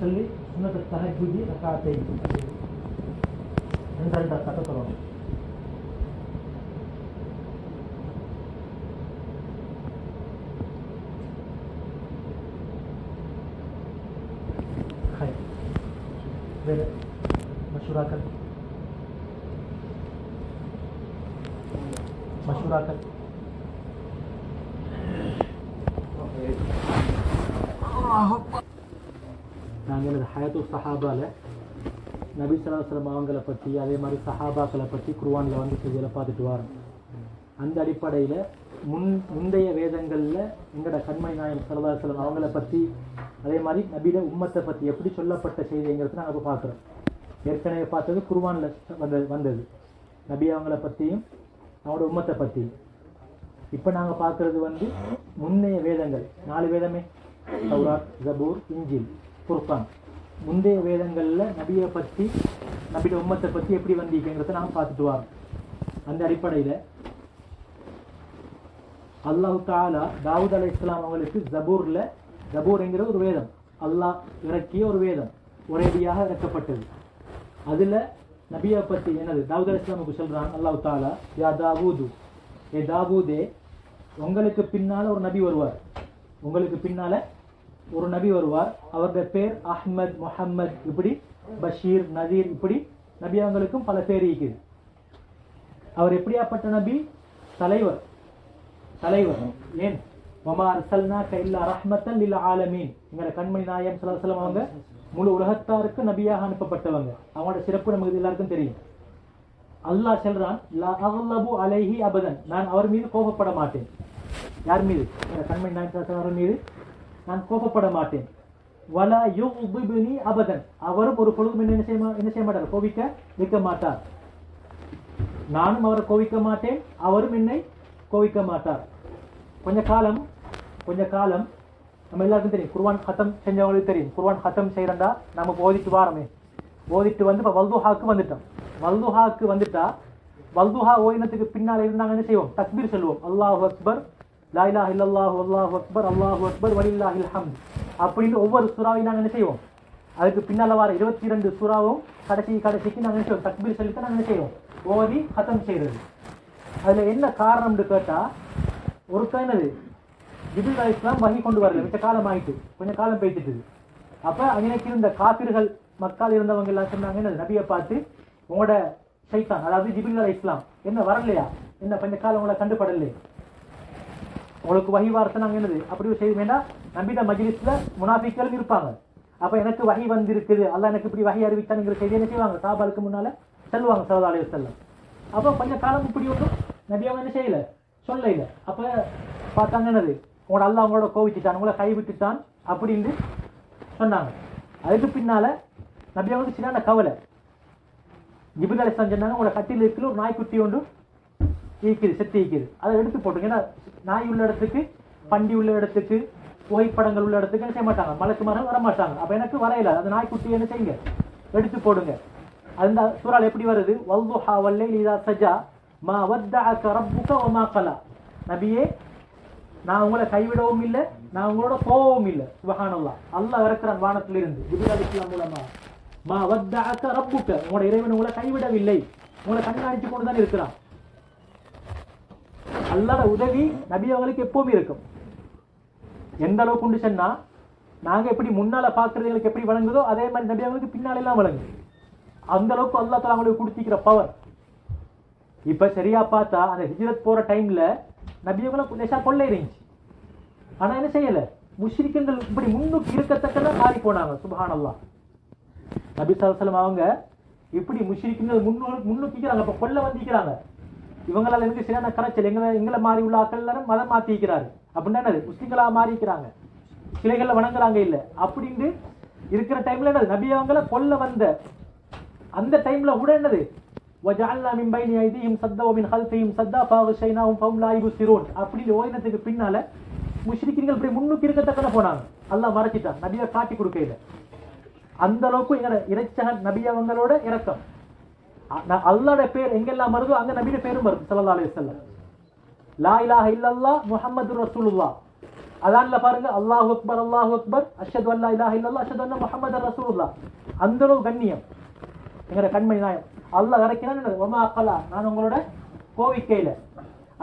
சொல்லி சுன்னத் தஹஜ்ஜுதி ரகாத்தைன் 2 ரக்காத் தொழணும். வேறு மஷூராக்கள் நாங்கள் ஹயாத்து சஹாபாவில் நபி ஸல்லல்லாஹு அலைஹி வஸல்லம் அவங்களை பற்றி, அதே மாதிரி சஹாபாக்களை பற்றி குர்ஆனில் வந்து செய்தியில் பார்த்துட்டு வரோம். அந்த அடிப்படையில் முந்தைய வேதங்களில் எங்களோட கண்மணி நாயகம் ஸல்லல்லாஹு அலைஹி வஸல்லம் அவங்கள பற்றி, அதே மாதிரி நபியில உம்மத்தை பற்றி எப்படி சொல்லப்பட்ட செய்திங்கிறது நாங்கள் இப்போ பார்க்குறோம். ஏற்கனவே பார்த்தது குர்ஆனில் வந்தது நபி அவங்கள பற்றியும் அவங்களோட உம்மத்தை பற்றியும். இப்போ நாங்கள் பார்க்குறது முன்னைய வேதங்கள், 4 வேதமே, தௌராத், ஜபூர், இஞ்சில், குர்ஆன். முந்தைய வேதங்களில் நபியை பற்றி, நபியோட உம்மத்தை பற்றி எப்படி வந்திருக்குங்கிறத நாங்கள் பார்த்துட்டு வரோம். அந்த அடிப்படையில் அல்லாஹு தஆலா தாவூத் அலைஹிஸ்ஸலாம் அவங்களுக்கு ஜபூர்ங்கிற ஒரு வேதம், அல்லாஹ் இறக்கிய ஒரு வேதம், ஒரேடியாக இறக்கப்பட்டது. அதில் நபியை பற்றி என்னது தாவூத் அலைஹிஸ்ஸலாமுக்கு சொல்கிறான் அல்லாஹு தஆலா, யா தாவூது, ஏ தாவூதே, உங்களுக்கு பின்னால் ஒரு நபி வருவார், உங்களுக்கு பின்னால் ஒரு நபி வருவார். அவருடைய பேர் அஹ்மத், முஹம்மத், இப்படி பஷீர், நதீர், இப்படி நபி அவங்களுக்கும் பல பேர் இருக்குது. அவர் எப்படியாப்பட்ட நபி? தலைவர். ஏன் வமா அர்சல்னாக இல்லா ரஹ்மத்தன் லில் ஆலமீன், எங்களை கண்மணி நாயகம் ஸல்லல்லாஹு அலைஹி வஸல்லம் அவங்க முழு உலகத்தாருக்கு நபியாக அனுப்பப்பட்டவங்க. அவங்களோட சிறப்பு நமக்கு எல்லாருக்கும் தெரியும். அல்லாஹ் சொல்றான், லா அக்லபு அலைஹி அபதன், நான் அவர் மீது கோபப்பட மாட்டேன். யார் மீது? கண்மணி நாயகம் ஸல்லல்லாஹு அலைஹி வஸல்லம் அவர் மீது நான் கோபப்பட மாட்டேன். வலா யுக்திபுனி அபதன், அவரும் ஒரு பொழுதும் என்ன செய்ய மாட்டார், கோபிக்க வைக்க மாட்டார். நானும் அவரை கோவிக்க மாட்டேன், அவரும் என்னை கோவிக்க மாட்டார். கொஞ்ச காலம் நம்ம எல்லாருக்கும் தெரியும், குர்ஆன் ஹத்தம் செஞ்சவங்களுக்கு தெரியும். குர்ஆன் ஹத்தம் செய்யறா நம்ம ஓதிட்டு வாரமே, ஓதிட்டு இப்போ வல்துஹாக்கு வந்துட்டோம். வல்துஹாக்கு வந்துட்டா வல்துஹா ஓயினத்துக்கு பின்னால் இருந்தாங்க என்ன செய்வோம்? தக்பீர் சொல்லுவோம். அல்லாஹு அக்பர், லா இலாஹ இல்லல்லாஹு அல்லாஹு அக்பர், அல்லாஹு அக்பர், வலில்லாஹில் ஹம்த் அப்படின்னு ஒவ்வொரு சூறாவையும் நாங்கள் என்ன செய்வோம்? அதுக்கு பின்னால் வர 22 சூறாவும் கடைசிக்கு நாங்கள் என்ன செய்வோம்? தக்பீர் சொல்லிட்டு நாங்கள் என்ன செய்வோம்? ஓதி ஹத்தம் செய்யறது. அதில் என்ன காரணம்னு கேட்டால், ஒரு என்னது ஜிப்ரீல் அலைஹிஸ்ஸலாம் வஹி கொண்டு வரல, மிச்ச காலம் ஆகிட்டு, கொஞ்சம் காலம் பேசிட்டு. அப்போ அன்னைக்கு இருந்த காபிர்கள் மக்கள் இருந்தவங்க எல்லாம் சொன்னாங்க, என்ன நபியை பார்த்து, உங்களோட ஷைத்தான், அதாவது ஜிப்ரீல் அலைஹிஸ்ஸலாம் என்ன வரலையா, என்ன கொஞ்ச காலம் உங்களை கண்டுபடலையே, உங்களுக்கு வஹி வார்த்தை நாங்கள் என்னது அப்படி செய்ய வேண்டாம். நபித மஜ்லிஸ்ல முனாஃபிக்கள் இருப்பாங்க. அப்போ எனக்கு வஹி வந்திருக்குது, அல்லாஹ் எனக்கு இப்படி வஹி அறிவித்தானுங்கிற செய்தி என்ன செய்வாங்க? சாபாலுக்கு முன்னால சொல்லுவாங்க ஸல்லல்லாஹு அலைஹி வஸல்லம். அப்போ கொஞ்சம் காலம் இப்படி ஒன்றும் நபி அவங்க என்ன செய்யலை, சொல்லல. அப்போ பார்த்தாங்க என்னது, உங்களோட அல்லாஹ் அவங்களோட கோவிச்சுட்டான், உங்களை கைவிட்டுட்டான் அப்படின்னு சொன்னாங்க. அதுக்கு பின்னால நபி அவங்களுக்கு சின்ன கவலை. ஜிப்ரீல் அலைஹிஸ்ஸலாம் சொன்னாங்க, உங்களோட கட்டில் இருக்கிற ஒரு நாய்க்குட்டி ஒன்று ஈக்குது, செத்து ஈக்குது, அதை எடுத்து போட்டுங்க. ஏன்னா நாய் உள்ள இடத்துக்கு, பண்டி உள்ள இடத்துக்கு, புகைப்படங்கள் உள்ள இடத்துக்கு என்ன செய்ய மாட்டாங்க, மலக்குமார்கள் வர மாட்டாங்க. அப்போ எனக்கு வரையில அந்த நாய்க்குட்டி என்ன செய்யுங்க, எடுத்து போடுங்க. அந்த சூறால எப்படி வருது? வல்துஹா வல்லைலி இதா சஜா மா வத்தஅக ரப்புக வமா கலா. நபியே, நான் உங்களை கைவிடவும் இல்லை, நான் உங்களோட போகவும் இல்லை. சுப்ஹானல்லாஹ், அல்லாஹ் இறக்குறான் வானத்திலிருந்து ஜிப்ரீல் அலைஹிஸ்ஸலாம் மூலமா. மா வத்தஅக ரப்புக, உங்களோட இறைவன் உங்களை கைவிடவில்லை, உங்களை கண்காணிச்சு கொண்டு தான் இருக்கிறான். அல்லாஹ்வோட உதவி நபி அவங்களுக்கு எப்பவுமே இருக்கும். எந்த அளவுக்கு உண்டு சொன்னா, நாங்க எப்படி முன்னால பாக்குறதுகளுக்கு எப்படி வழங்குதோ அதே மாதிரி நபி அவங்களுக்கு பின்னால எல்லாம் வழங்குது. அந்த அளவுக்கு அல்லாஹ் தஆலா அவங்களுக்கு கொடுத்திக்கிற பவர். இப்ப சரியா பார்த்தா அந்த ஹிஜ்ரத் போற டைம்ல நபி அவங்களுக்கு லேசா கொள்ளை இருந்துச்சு. ஆனா என்ன செய்யல, முஷ்ரிக்குகள் இப்படி முன்னுக்கு இருக்கத்தக்கதான் மாறி போனாங்க. சுப்ஹானல்லாஹ், நபி ஸல்லல்லாஹு அலைஹி வஸல்லம் அவங்க இப்படி முஷ்ரிக்குகள் முன்னுக்கிறாங்க, இப்ப கொல்ல வந்திருக்கிறாங்க. இவங்களால எனக்கு சரியான கரைச்சல், எங்களை மாறி உள்ள ஆக்கள் எல்லாரும் மதம் மாத்திக்கிறாரு அப்படின்னா என்னது, முஸ்லிம்களா மாறிக்கிறாங்க, சிலைகளை வணங்குறாங்க இல்ல அப்படின்னு இருக்கிற டைம்ல என்னது, நபி அவங்கள கொல்ல வந்த அந்த டைம்ல கூட என்னது, வஜஅல்னா மின் பைனி ஐதிஹிம் சத்தா வ மின் கல்ஃபிஹிம் சத்தா ஃபஅக்ஷைனாஹும் ஃபஹும் லா யுப்சிரூன் அப்படி ஓயினத்துக்கு பின்னால முஷ்ரிக்கீன்கள் இப்படி முன்னுக்கு இருக்கத்தக்கன போனாங்க. அல்லாஹ் மறைச்சிட்டான், நபியை காட்டி கொடுக்கல. அந்த அளவுக்கு எங்க இறைச்சகன் நபி அவங்களோட இரக்கம். அல்லாஹ்வோட பேர் எங்கெல்லாம் வருதோ அங்க நபியோட பேரும் வருது. ஸல்லல்லாஹு அலைஹி வஸல்லம், லா இலாஹ இல்லல்லாஹ் முஹம்மதுர் ரசூலுல்லாஹ். அதான்ல பாருங்க, அல்லாஹு அக்பர் அல்லாஹு அக்பர் அஷ்ஹது அல்லா இலாஹ இல்லல்லாஹ் அஷ்ஹது அன்ன முஹம்மதர் ரசூலுல்லாஹ். அந்த அளவு கண்ணியம் எங்கட கண்மணி நாயம். அல்லாஹ் இறக்கினான், வமா கலா, நான் உங்களோட கோவிக்கையில.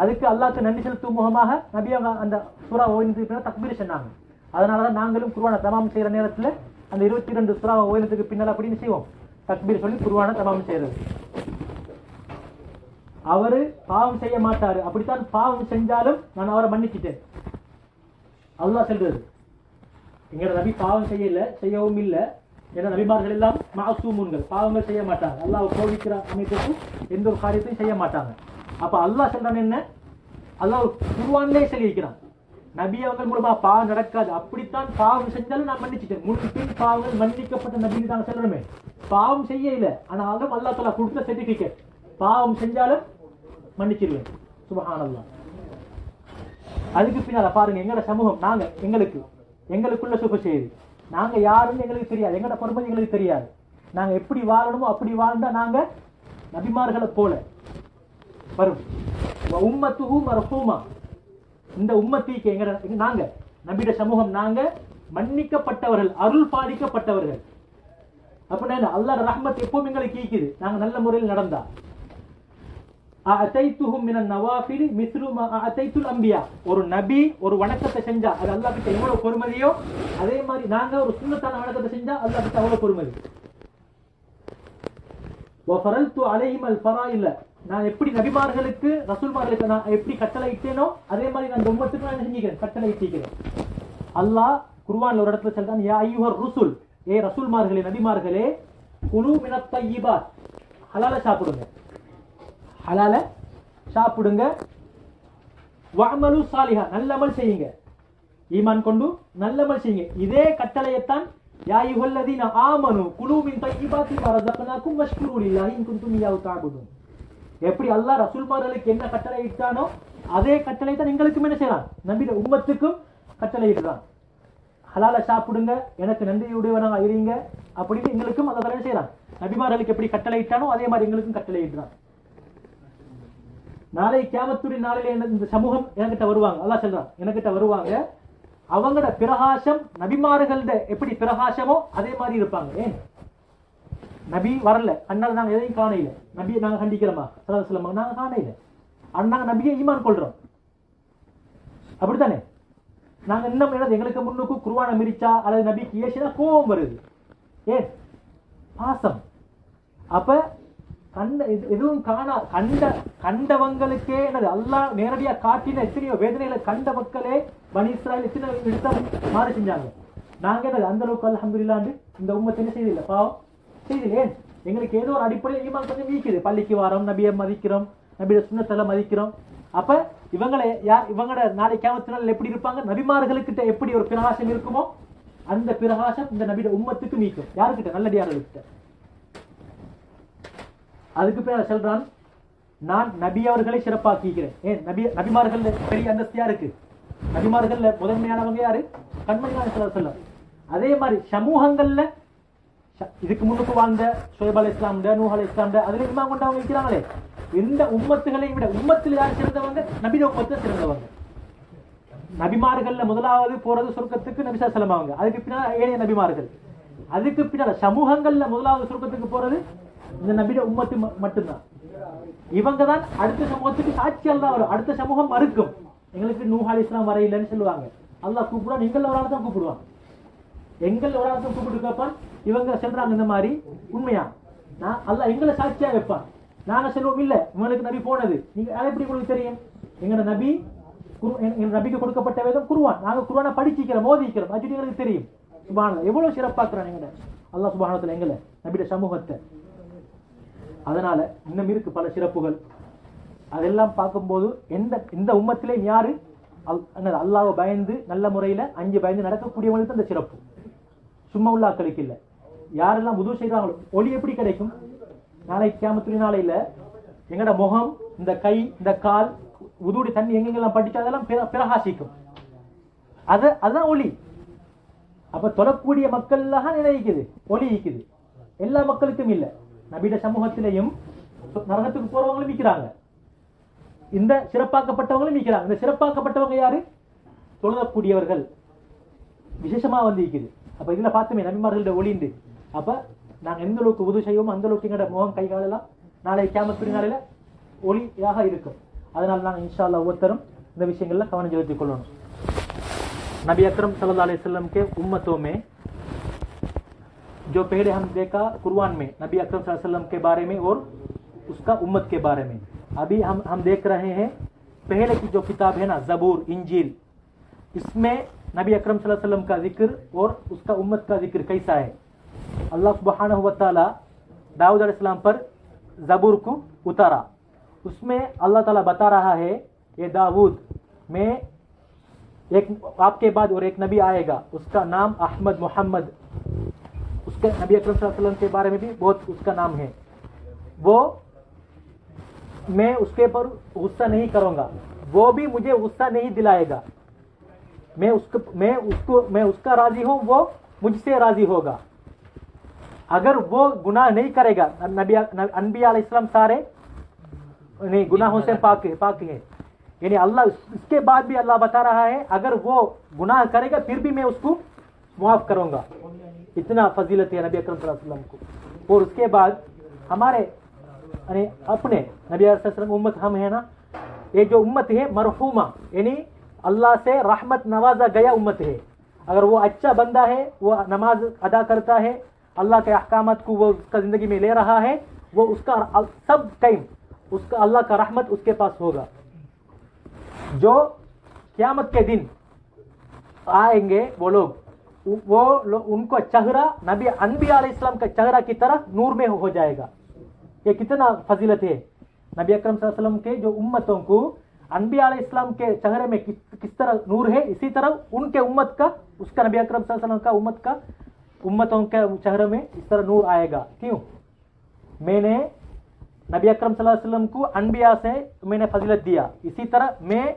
அதுக்கு அல்லாஹ்க்கு நன்றி செலுத்தும் முகமாக நபி அவங்க அந்த சூரா ஓய்னதுக்கு தக்பீர் சொன்னாங்க. அதனாலதான் நாங்களும் குர்ஆனை தமாம் செய்யற நேரத்துல அந்த 22 சூரா ஓய்னதுக்கு பின்னால் அப்படின்னு செய்வோம், தக்பீர் சொல்லி குர்ஆனை தமாம் செய்யறது. அவரு பாவம் செய்ய மாட்டாரு, அப்படித்தான் பாவம் செஞ்சாலும் நான் அவரை மன்னிச்சிட்டேன். அல்லாஹ் சொல்றது, எங்கட நபி பாவம் செய்யவும் இல்லை. ஏன்னா நபிமார்கள் எல்லாம் மாசூமுன்கள், பாவங்கள் செய்ய மாட்டாங்க. அல்லாஹ் கோவிக்கிற அமைப்புக்கு எந்த ஒரு காரியத்தையும் செய்ய மாட்டாங்க. அப்ப அல்லாஹ் சொல்றான் என்ன, அல்லாஹ் குர்ஆன்லயே சொல்லியிருக்கிறான். நபி அவர்கள் மூலமா பாவம் நடக்காது. அப்படித்தான் பாவம் செஞ்சாலும் நான் மன்னிச்சிட்டேன். முன்பின் பாவங்கள் மன்னிக்கப்பட்ட நபின்னு நாங்க சொல்றோமே. பாவம் செய்யல, ஆனாலும் அல்லாஹ் தஆலா கொடுத்த சர்டிபிகேட், பாவம் செஞ்சாலும் மன்னிச்சிருவேன். சுப்ஹானல்லாஹ். அதுக்கு பின்னால பாருங்க, எங்கட சமூகம், நாங்க எங்களுக்குள்ள சுப செய்தி, நாங்க யாருன்னு எங்களுக்கு தெரியாது, எங்கட பொறுமை எங்களுக்கு தெரியாது. நாங்க எப்படி வாழணுமோ அப்படி வாழ்ந்தா நாங்க நபிமார்களை போல வரும். உம்மத்துஹு மர்ஹூமா, இந்த உம்மத்திக்கு நாங்க நபியோட சமூகம், நாங்க மன்னிக்கப்பட்டவர்கள், அருள் பாதிக்கப்பட்டவர்கள். அப்படின்னா அல்லாஹ் ரஹ்மத் எப்பவும் எங்களுக்கு ஈக்குது, நாங்க நல்ல முறையில் நடந்தா. அஅதைத்துஹும் மினன் நவாஃபில் மிஸ்லு மா அஅதைத்துல் அன்பியா, ஒரு நபி ஒரு வணக்கத்தை செஞ்சா அது அல்லாஹ் கிட்ட எவ்வளவு பொறுமதியோ அதே மாதிரி நாங்க ஒரு சுன்னத்தான வணக்கத்தை செஞ்சா அல்லாஹ் கிட்ட அவ்வளவு பொறுமதி. வஃபரல்து அலைஹிம் அல் ஃபராயில, நான் எப்படி நபிமார்களுக்கு ரசூல்மார்களுக்கு நான் எப்படி கட்டளை இட்டேனோ அதே மாதிரி நான் இந்த உம்மத்துக்கு நான் செஞ்சுக்கிறேன், கட்டளை இட்டிக்கிறேன். அல்லாஹ் குர்ஆன்ல ஒரு இடத்துல சொல்றான், யா அய்யுஹர் ருசுல், ஏ ரசூல்மார்களே நபிமார்களே, குலு மினத் தய்யிபாத், ஹலால சாப்பிடுங்க, ஹலால சாப்பிடுங்க. வஅமலு சாலிஹா, நல்லமல் செய்யுங்க, ஈமான் கொண்டு நல்லமல் செய்யுங்க. இதே கட்டளையத்தான் யா அய்யுஹல்லதீன ஆமனு குலு மின் தய்யிபாத்தி வ ரஸக்னாகும் வஷ்குரு லில்லாஹி இன் குன்தும் இய்யாஹு தஅபுதூன். எப்படி அல்லாஹ் ரசூல்மார்களுக்கு என்ன கட்டளை இட்டானோ அதே கட்டளை தான் எங்களுக்கும் என்ன செய்யறான், நபியோட உம்மத்துக்கும் கட்டளை இடுறான். ஹலால சாப்பிடுங்க, எனக்கு நன்றியுடையவனாக இருங்க அப்படின்னு எங்களுக்கும் அதை தடவை செய்யறான். நபிமார்களுக்கு எப்படி கட்டளை இட்டானோ அதே மாதிரி எங்களுக்கும் கட்டளை இடுறான். நாளை கியாமத்துடைய நாளிலே இந்த சமூகம் என்கிட்ட வருவாங்க, அல்லாஹ் சொல்றான் என்கிட்ட வருவாங்க, அவங்களோட பிரகாசம் நபிமார்கள்ட எப்படி பிரகாசமோ அதே மாதிரி இருப்பாங்க. ஏன் நபி வரல, அதனால நாங்க எதையும் காணையில, நபியை நாங்க கண்டிக்கிறோமா சல்லல்லாஹு நாங்க காணையில, நாங்க நபியை ஈமான் கொள்றோம், அப்படித்தானே? நாங்க இன்னும் என்னது, எங்களுக்கு முன்னுக்கு குர்ஆனை மிரிச்சா அல்லது நபிக்கு ஏசினா கோபம் வருது. ஏன்? பாசம். அப்ப எதுவும் கண்டவங்களுக்கே என்னது, அல்லாஹ் நேரடியா காட்டின எத்தனையோ வேதனைகளை கண்ட மக்களே பனி இஸ்ராயீல் எத்தனை எடுத்த மாறி செஞ்சாங்க. நாங்க என்னது அந்த அளவுக்கு அல்ஹம்துலில்லாஹ் இந்த உம்மத்தை என்ன செய்தில்லை, பாவம் செய்தில்லை. ஏன்? எங்களுக்கு ஏதோ ஒரு அடிப்படையில் ஈமான் கொஞ்சம் வீக்குது, பள்ளிக்கு வாரோம், நபியை மதிக்கிறோம், நபியோட சுன்னத்தெல்லாம் மதிக்கிறோம். அப்ப இவங்களை இவங்களோட நாளை கியாமத் நாளில் எப்படி இருப்பாங்க, நபிமார்களுக்கிட்ட எப்படி ஒரு பிரகாசம் இருக்குமோ அந்த பிரகாசம் இந்த நபியோட உம்மத்துக்கு மீக்கும். யாருக்கிட்ட? நல்லடியார்களுக்கிட்ட. அதுக்கு பேர் சொல்றான், நான் நபி அவர்களை சிறப்பாக்கிக்கிறேன். ஏன்? நபிமார்கள் பெரிய அந்தஸ்து யாருக்கு? நபிமார்கள் முதன்மையானவங்க யாரு? கண்மணி நாயகம். அதே மாதிரி சமூகங்கள்ல இதுக்கு முன்னுக்கு வாழ்ந்த ஷுஐப் அலைஹிஸ்ஸலாம், நூஹ் அலைஹிஸ்ஸலாம், அதுல ஈமான் கொண்டவங்க இருக்கிறாங்களே, இந்த உம்மத்துகளை விட உம்மத்தில் யார் சிறந்தவங்க? நபியோட உம்மத்தை சிறந்தவங்க. நபிமார்கள்ல முதலாவது போறது சொர்க்கத்துக்கு நபி ஸல்லல்லாஹு அலைஹி வஸல்லம் அவங்க, அதுக்கு பின்னால ஏனைய நபிமார்கள், அதுக்கு பின்னால சமூகங்கள்ல முதலாவது சொர்க்கத்துக்கு போறது இந்த நபியோட உம்மத்து மட்டும்தான். இவங்க தான் அடுத்த சமூகத்துக்கு சாட்சியால் தான் வரும். அடுத்த சமூகம் மறுக்கும், எங்களுக்கு நூஹ் அலைஹிஸ்ஸலாம் வர இல்லைன்னு சொல்லுவாங்க. அல்லாஹ் கூப்பிடுவான், நீங்கள் ஒரு ஆள் தான் கூப்பிடுவான், எங்கள் ஒரு ஆள் தான் கூப்பிட்டு கேட்பான். இவங்க சொல்றாங்க இந்த மாதிரி உண்மையா, நான் அல்லாஹ் எங்களை சாட்சியா வைப்பான். நாங்க சொல்லுவோம் இல்ல உங்களுக்கு நபி போனது, நீங்க அதை எப்படி உங்களுக்கு தெரியும்? எங்க நபிக்கு கொடுக்கப்பட்ட வேதம் குர்ஆன், நாங்க குர்ஆனை படிச்சிக்கிறோம், மோதிக்கிறோம், அது எங்களுக்கு தெரியும். சுப்ஹானல்லாஹ், எவ்வளவு சிறப்பாக்குறான் எங்க அல்லாஹ் சுப்ஹானஹு வ தஆலா எங்களை நபியோட சமூகத்தை. அதனால இன்னும் இருக்கு பல சிறப்புகள். அதெல்லாம் பார்க்கும்போது இந்த உம்மத்திலே யாரு அல்லாஹ்வை பயந்து நல்ல முறையில அஞ்சு பயந்து நடக்கக்கூடியவங்களுக்கு அந்த சிறப்பு, சும்மா உள்ளாக்களுக்கு இல்லை. யாரெல்லாம் உது செய்றாங்களோ, ஒளி எப்படி கிடைக்கும்? நாளை கியாமத்துடைய நாளையில எங்கட முகம், இந்த கை, இந்த கால், உதுவுடைய தண்ணி எங்கெங்கெல்லாம் பட்டுச்சோ அதெல்லாம் பிரகாசிக்கும். அதுதான் ஒளி. அப்ப தொழக்கூடிய மக்கள்லாம் நினைக்குது ஒளி இருக்குது, எல்லா மக்களுக்கும் இல்லை. நபியோட சமூகத்திலையும் நரகத்துக்கு போறவங்களும் இருக்கிறாங்க, இந்த சிறப்பாக்கப்பட்டவங்களும் இருக்கிறாங்க. இந்த சிறப்பாக்கப்பட்டவங்க யாரு? தொழக்கூடியவர்கள் விசேஷமா வந்து இருக்குது. அப்ப இதுல பார்த்துமே நபிமார்களோட ஒளிண்டு. அப்ப நாங்க எந்த அளவுக்கு உது செய்வோம் அந்த அளவுக்கு எங்களோட முகம், கை, கால் எல்லாம் நாளை கியாமத்துடைய நாளையில ஒளியாக இருக்கும். அதனால நாங்க இன்ஷா அல்லாஹ் ஒவ்வொருத்தரும் இந்த விஷயங்கள்ல கவனம் செலுத்திக் கொள்ளணும். नबी अकरम सल्लल्लाहु अलैहि वसल्लम के उम्मतों में जो पहले हम देखा कुरान में नबी अकरम सल्लल्लाहु अलैहि वसल्लम के बारे में और उसका उम्मत के बारे में, अभी हम देख रहे हैं पहले की जो किताब है ना ज़बूर, इंजील, इसमें नबी अकरम सल्लल्लाहु अलैहि वसल्लम का जिक्र और उसका उम्मत का जिक्र कैसा है। अल्लाह सुब्हानहु व तआला दाऊद अलैहिस्सलाम पर ज़बूर को उतारा, उसमें अल्लाह ताला बता रहा है ये दाऊद मैं एक आपके बाद और एक नबी आएगा, उसका नाम अहमद मोहम्मद, उसके नबी अकरम सल्लल्लाहु अलैहि वसल्लम के बारे में भी बहुत उसका नाम है, वो मैं उसके पर गुस्सा नहीं करूंगा, वो भी मुझे गुस्सा नहीं दिलाएगा, मैं उसका राजी हूं, वो मुझसे राजी होगा। अगर वो गुनाह नहीं करेगा, अनबिया अलैहिस्सलाम सारे नहीं गुनाहों से पाक है, यानी अल्लाह इसके बाद भी अल्लाह बता रहा है अगर वो गुनाह करेगा फिर भी मैं उसको माफ करूंगा। इतना फजीलत है नबी अकरम सल्लल्लाहु अलैहि वसल्लम को। और उसके बाद हमारे अपने नबी अलैहि वसल्लम उम्मत हम है ना, ये जो उम्मत है मरहूमा, यानी अल्लाह से रहमत नवाजा गया उम्मत है। अगर वो अच्छा बंदा है, वो नमाज अदा करता है, अल्लाह के अहकामात को वो उसका जिंदगी में ले रहा है, वो उसका सब टाइम उसका अल्लाह का रहमत उसके पास होगा। जो क़यामत के दिन आएंगे वो लोग उनको चेहरा नबी अनबिया अलैहिस्सलाम का चेहरा की तरह नूर में हो जाएगा। ये कितना फजीलत है। नबी अकरम सल्लल्लाहु अलैहि वसल्लम के जो उम्मतों को अनबिया अलैहिस्सलाम के चेहरे में किस तरह नूर है, इसी तरह उनके उम्मत का, उसका नबी अकरम सल्लल्लाहु अलैहि वसल्लम का उम्मतों के चेहरे में इस तरह नूर आएगा। क्यों? मैंने नबी अकरम सल्लल्लाहु अलैहि वसल्लम को अनबिया से मैंने फजीलत दिया, इसी तरह मैं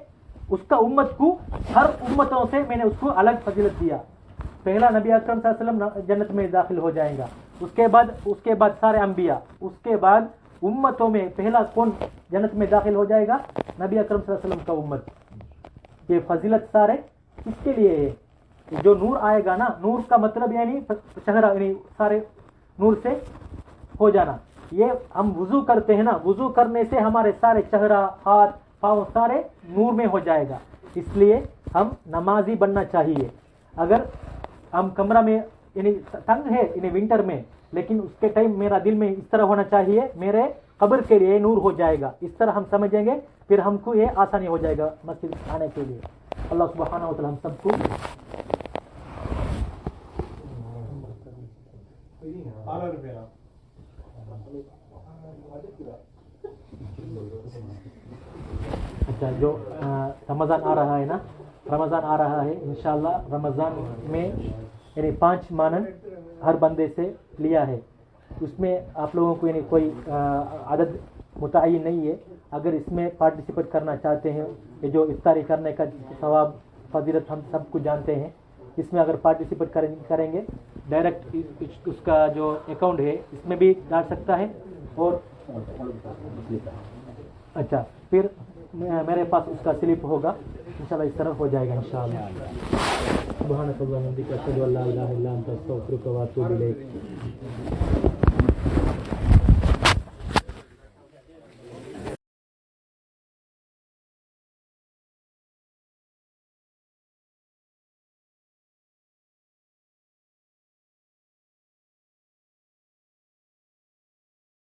उसका उम्मत को हर उम्मतों से मैंने उसको अलग फजीलत दिया। पहला नबी अकरम सल्लल्लाहु अलैहि वसल्लम जन्नत में दाखिल हो जाएगा, उसके बाद सारे अंबिया, उसके बाद उम्मतों में पहला कौन जन्नत में दाखिल हो जाएगा? नबी अकरम सल्लल्लाहु अलैहि वसल्लम का उम्मत। ये फजीलत सारे किसके लिए है? जो नूर आएगा ना, नूर का मतलब यानी चेहरा, यानी सारे नूर से हो जाना। ये हम वुजू करते हैं ना, वुजू करने से हमारे सारे चेहरा, हाथ, पाँव सारे नूर में हो जाएगा। इसलिए हम नमाजी बनना चाहिए। अगर हम कमरा में यानी तंग है यानी विंटर में, लेकिन उसके टाइम मेरा दिल में इस तरह होना चाहिए, मेरे कब्र के लिए नूर हो जाएगा, इस तरह हम समझेंगे, फिर हमको ये आसानी हो जाएगा मस्जिद आने के लिए। अल्लाह सुब्हानहू व तआला हम सबको अच्छा, जो रमज़ान आ रहा है ना, रमज़ान आ रहा है, इंशाअल्लाह रमज़ान में यानी 5 मानन हर बंदे से लिया है। उसमें आप लोगों को यानी कोई आदत मुतय्यन नहीं है। अगर इसमें पार्टिसिपेट करना चाहते हैं, ये जो इफ्तारी करने का सवाब फजीलत हम सबको जानते हैं, इसमें अगर पार्टिसिपेट करेंगे डायरेक्ट उसका जो अकाउंट है इसमें भी डाल सकता है। और अच्छा, फिर मेरे पास उसका स्लिप होगा, इंशाल्लाह इस तरह हो जाएगा इंशाल्लाह। सुभानक अल्लाहुम्मा व बिहम्दिका अशहदु अल्ला इलाहा इल्ला अंता अस्तगफिरुका व अतूबु इलैक।